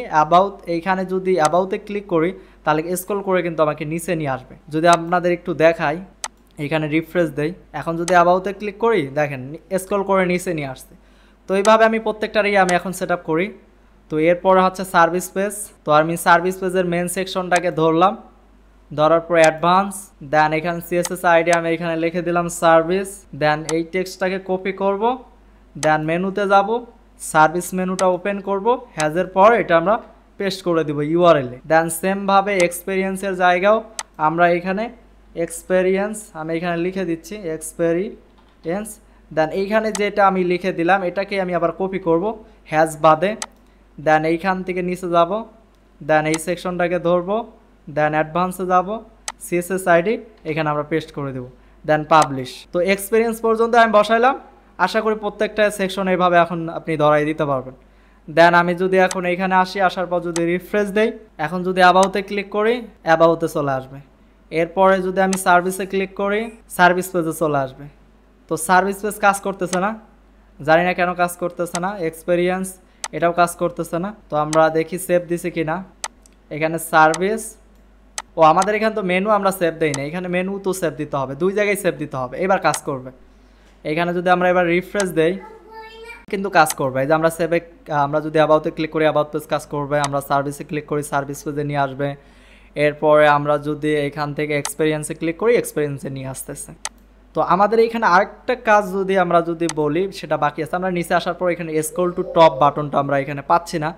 S1: এইখানে যদি অ্যাবাউটে ক্লিক করি তাহলে স্ক্রল করে কিন্তু আমাকে নিচে নিয়ে আসবে। যদি আপনাদের একটু দেখাই, এইখানে রিফ্রেশ দেই, এখন যদি অ্যাবাউটে ক্লিক করি দেখেন স্ক্রল করে নিচে নিয়ে আসছে। তো এইভাবে আমি প্রত্যেকটারই আমি এখন সেট আপ করি। তো এরপরে হচ্ছে সার্ভিস পেজ। তো আমি সার্ভিস পেজের মেন সেকশনটাকে ধরলাম, ধরার পর অ্যাডভান্স, দেন এখানে সিএসএস আইডি আমি এখানে লিখে দিলাম সার্ভিস, দেন এই টেক্সটটাকে কপি করব, দেন মেনুতে যাব, সার্ভিস মেনুটা ওপেন করব, হ্যাজের পর এটা আমরা পেস্ট করে দিব ইউআরএলে। দেন সেমভাবে এক্সপেরিয়েন্সের জায়গাও আমরা এখানে এক্সপেরিয়েন্স আমি এখানে লিখে দিচ্ছি এক্সপেরিয়েন্স, দেন এইখানে যেটা আমি লিখে দিলাম এটাকে আমি আবার কপি করব হ্যাজ বাদে, দেন এইখান থেকে নিচে যাব, দেন এই সেকশনটাকে ধরবো, দেন অ্যাডভান্সে যাব, সিএসএস আইডি এখানে আমরা পেস্ট করে দেব, দেন পাবলিশ। তো এক্সপেরিয়েন্স পর্যন্ত আমি বসাইলাম। আশা করি প্রত্যেকটা সেকশন এইভাবে এখন আপনি ধরাই দিতে পারবেন। দেন আমি যদি এখন এইখানে আসি, আসার পর যদি রিফ্রেশ দেই, এখন যদি অ্যাবাউটে ক্লিক করি অ্যাবাউটে চলে আসবে। এরপরে যদি আমি সার্ভিসে ক্লিক করি সার্ভিস পেজে চলে আসবে। তো সার্ভিস পেজ কাজ করতেছে না, জানি না কেন কাজ করতেছে না। এক্সপেরিয়েন্স এটাও কাজ করতেছে না। তো আমরা দেখি সেভ দিছি কি না। এখানে সার্ভিস, ও আমাদের এখানে তো মেনু আমরা সেভ দেই না, এখানে মেনু তো সেভ দিতে হবে, দুই জায়গায় সেভ দিতে হবে, এবার কাজ করবে। এখানে যদি আমরা এবার রিফ্রেশ দেই কিন্তু কাজ করবে। এই যে আমরা সেভে আমরা যদি অ্যাবাউটে ক্লিক করি অ্যাবাউট পেজ কাজ করবে, আমরা সার্ভিসে ক্লিক করি সার্ভিস পেজে নিয়ে আসবে। এরপরে আমরা যদি এখান থেকে এক্সপেরিয়েন্সে ক্লিক করি এক্সপেরিয়েন্সে নিয়ে আসতেছে। তো আমাদের এইখানে আরেকটা কাজ যদি আমরা যদি বলি সেটা বাকি আছে। আমরা নিচে আসার পর এখানে স্ক্রল টু টপ বাটনটা আমরা এখানে পাচ্ছি না,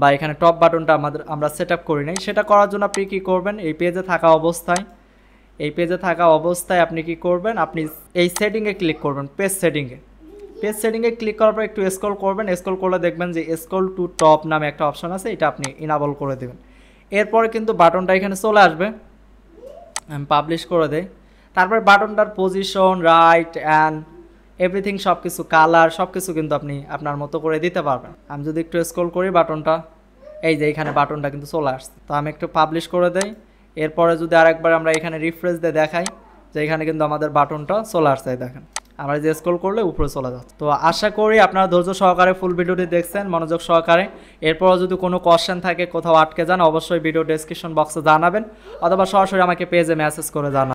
S1: বা এখানে টপ বাটনটা আমরা সেট আপ করি নাই। সেটা করার জন্য আপনি কী করবেন, এই পেজে থাকা অবস্থায় আপনি কি করবেন, আপনি এই সেটিংয়ে ক্লিক করবেন, পেজ সেটিংয়ে ক্লিক করার পর একটু স্ক্রল করবেন। স্ক্রল করলে দেখবেন যে স্ক্রল টু টপ নামে একটা অপশন আছে, এটা আপনি ইনাবল করে দেবেন। এরপরে কিন্তু বাটনটা এখানে চলে আসবে। আমি পাবলিশ করে দেই। তারপর বাটনটার পজিশন, রাইট অ্যান্ড এভরিথিং সব কিছু, কালার সব কিছু কিন্তু আপনি আপনার মতো করে দিতে পারবেন। আমি যদি একটু স্ক্রল করি বাটনটা, এই যে এখানে বাটনটা কিন্তু চলে আসছে। তো আমি একটু পাবলিশ করে দেই। এরপরে যদি আরেকবার আমরা এখানে রিফ্রেশ দিয়ে দেখাই যে এখানে কিন্তু আমাদের বাটনটা চলে আসছে, দেখেন আমরা যে স্ক্রল করলে উপরে চলে যাচ্ছে। তো আশা করি আপনারা ধৈর্য সহকারে ফুল ভিডিওটি দেখছেন, মনোযোগ সহকারে। এরপরও যদি কোনো কোশ্চেন থাকে, কোথাও আটকে যান, অবশ্যই ভিডিও ডেসক্রিপশন বক্সে জানাবেন, অথবা সরাসরি আমাকে পেজে মেসেজ করে জানাবেন।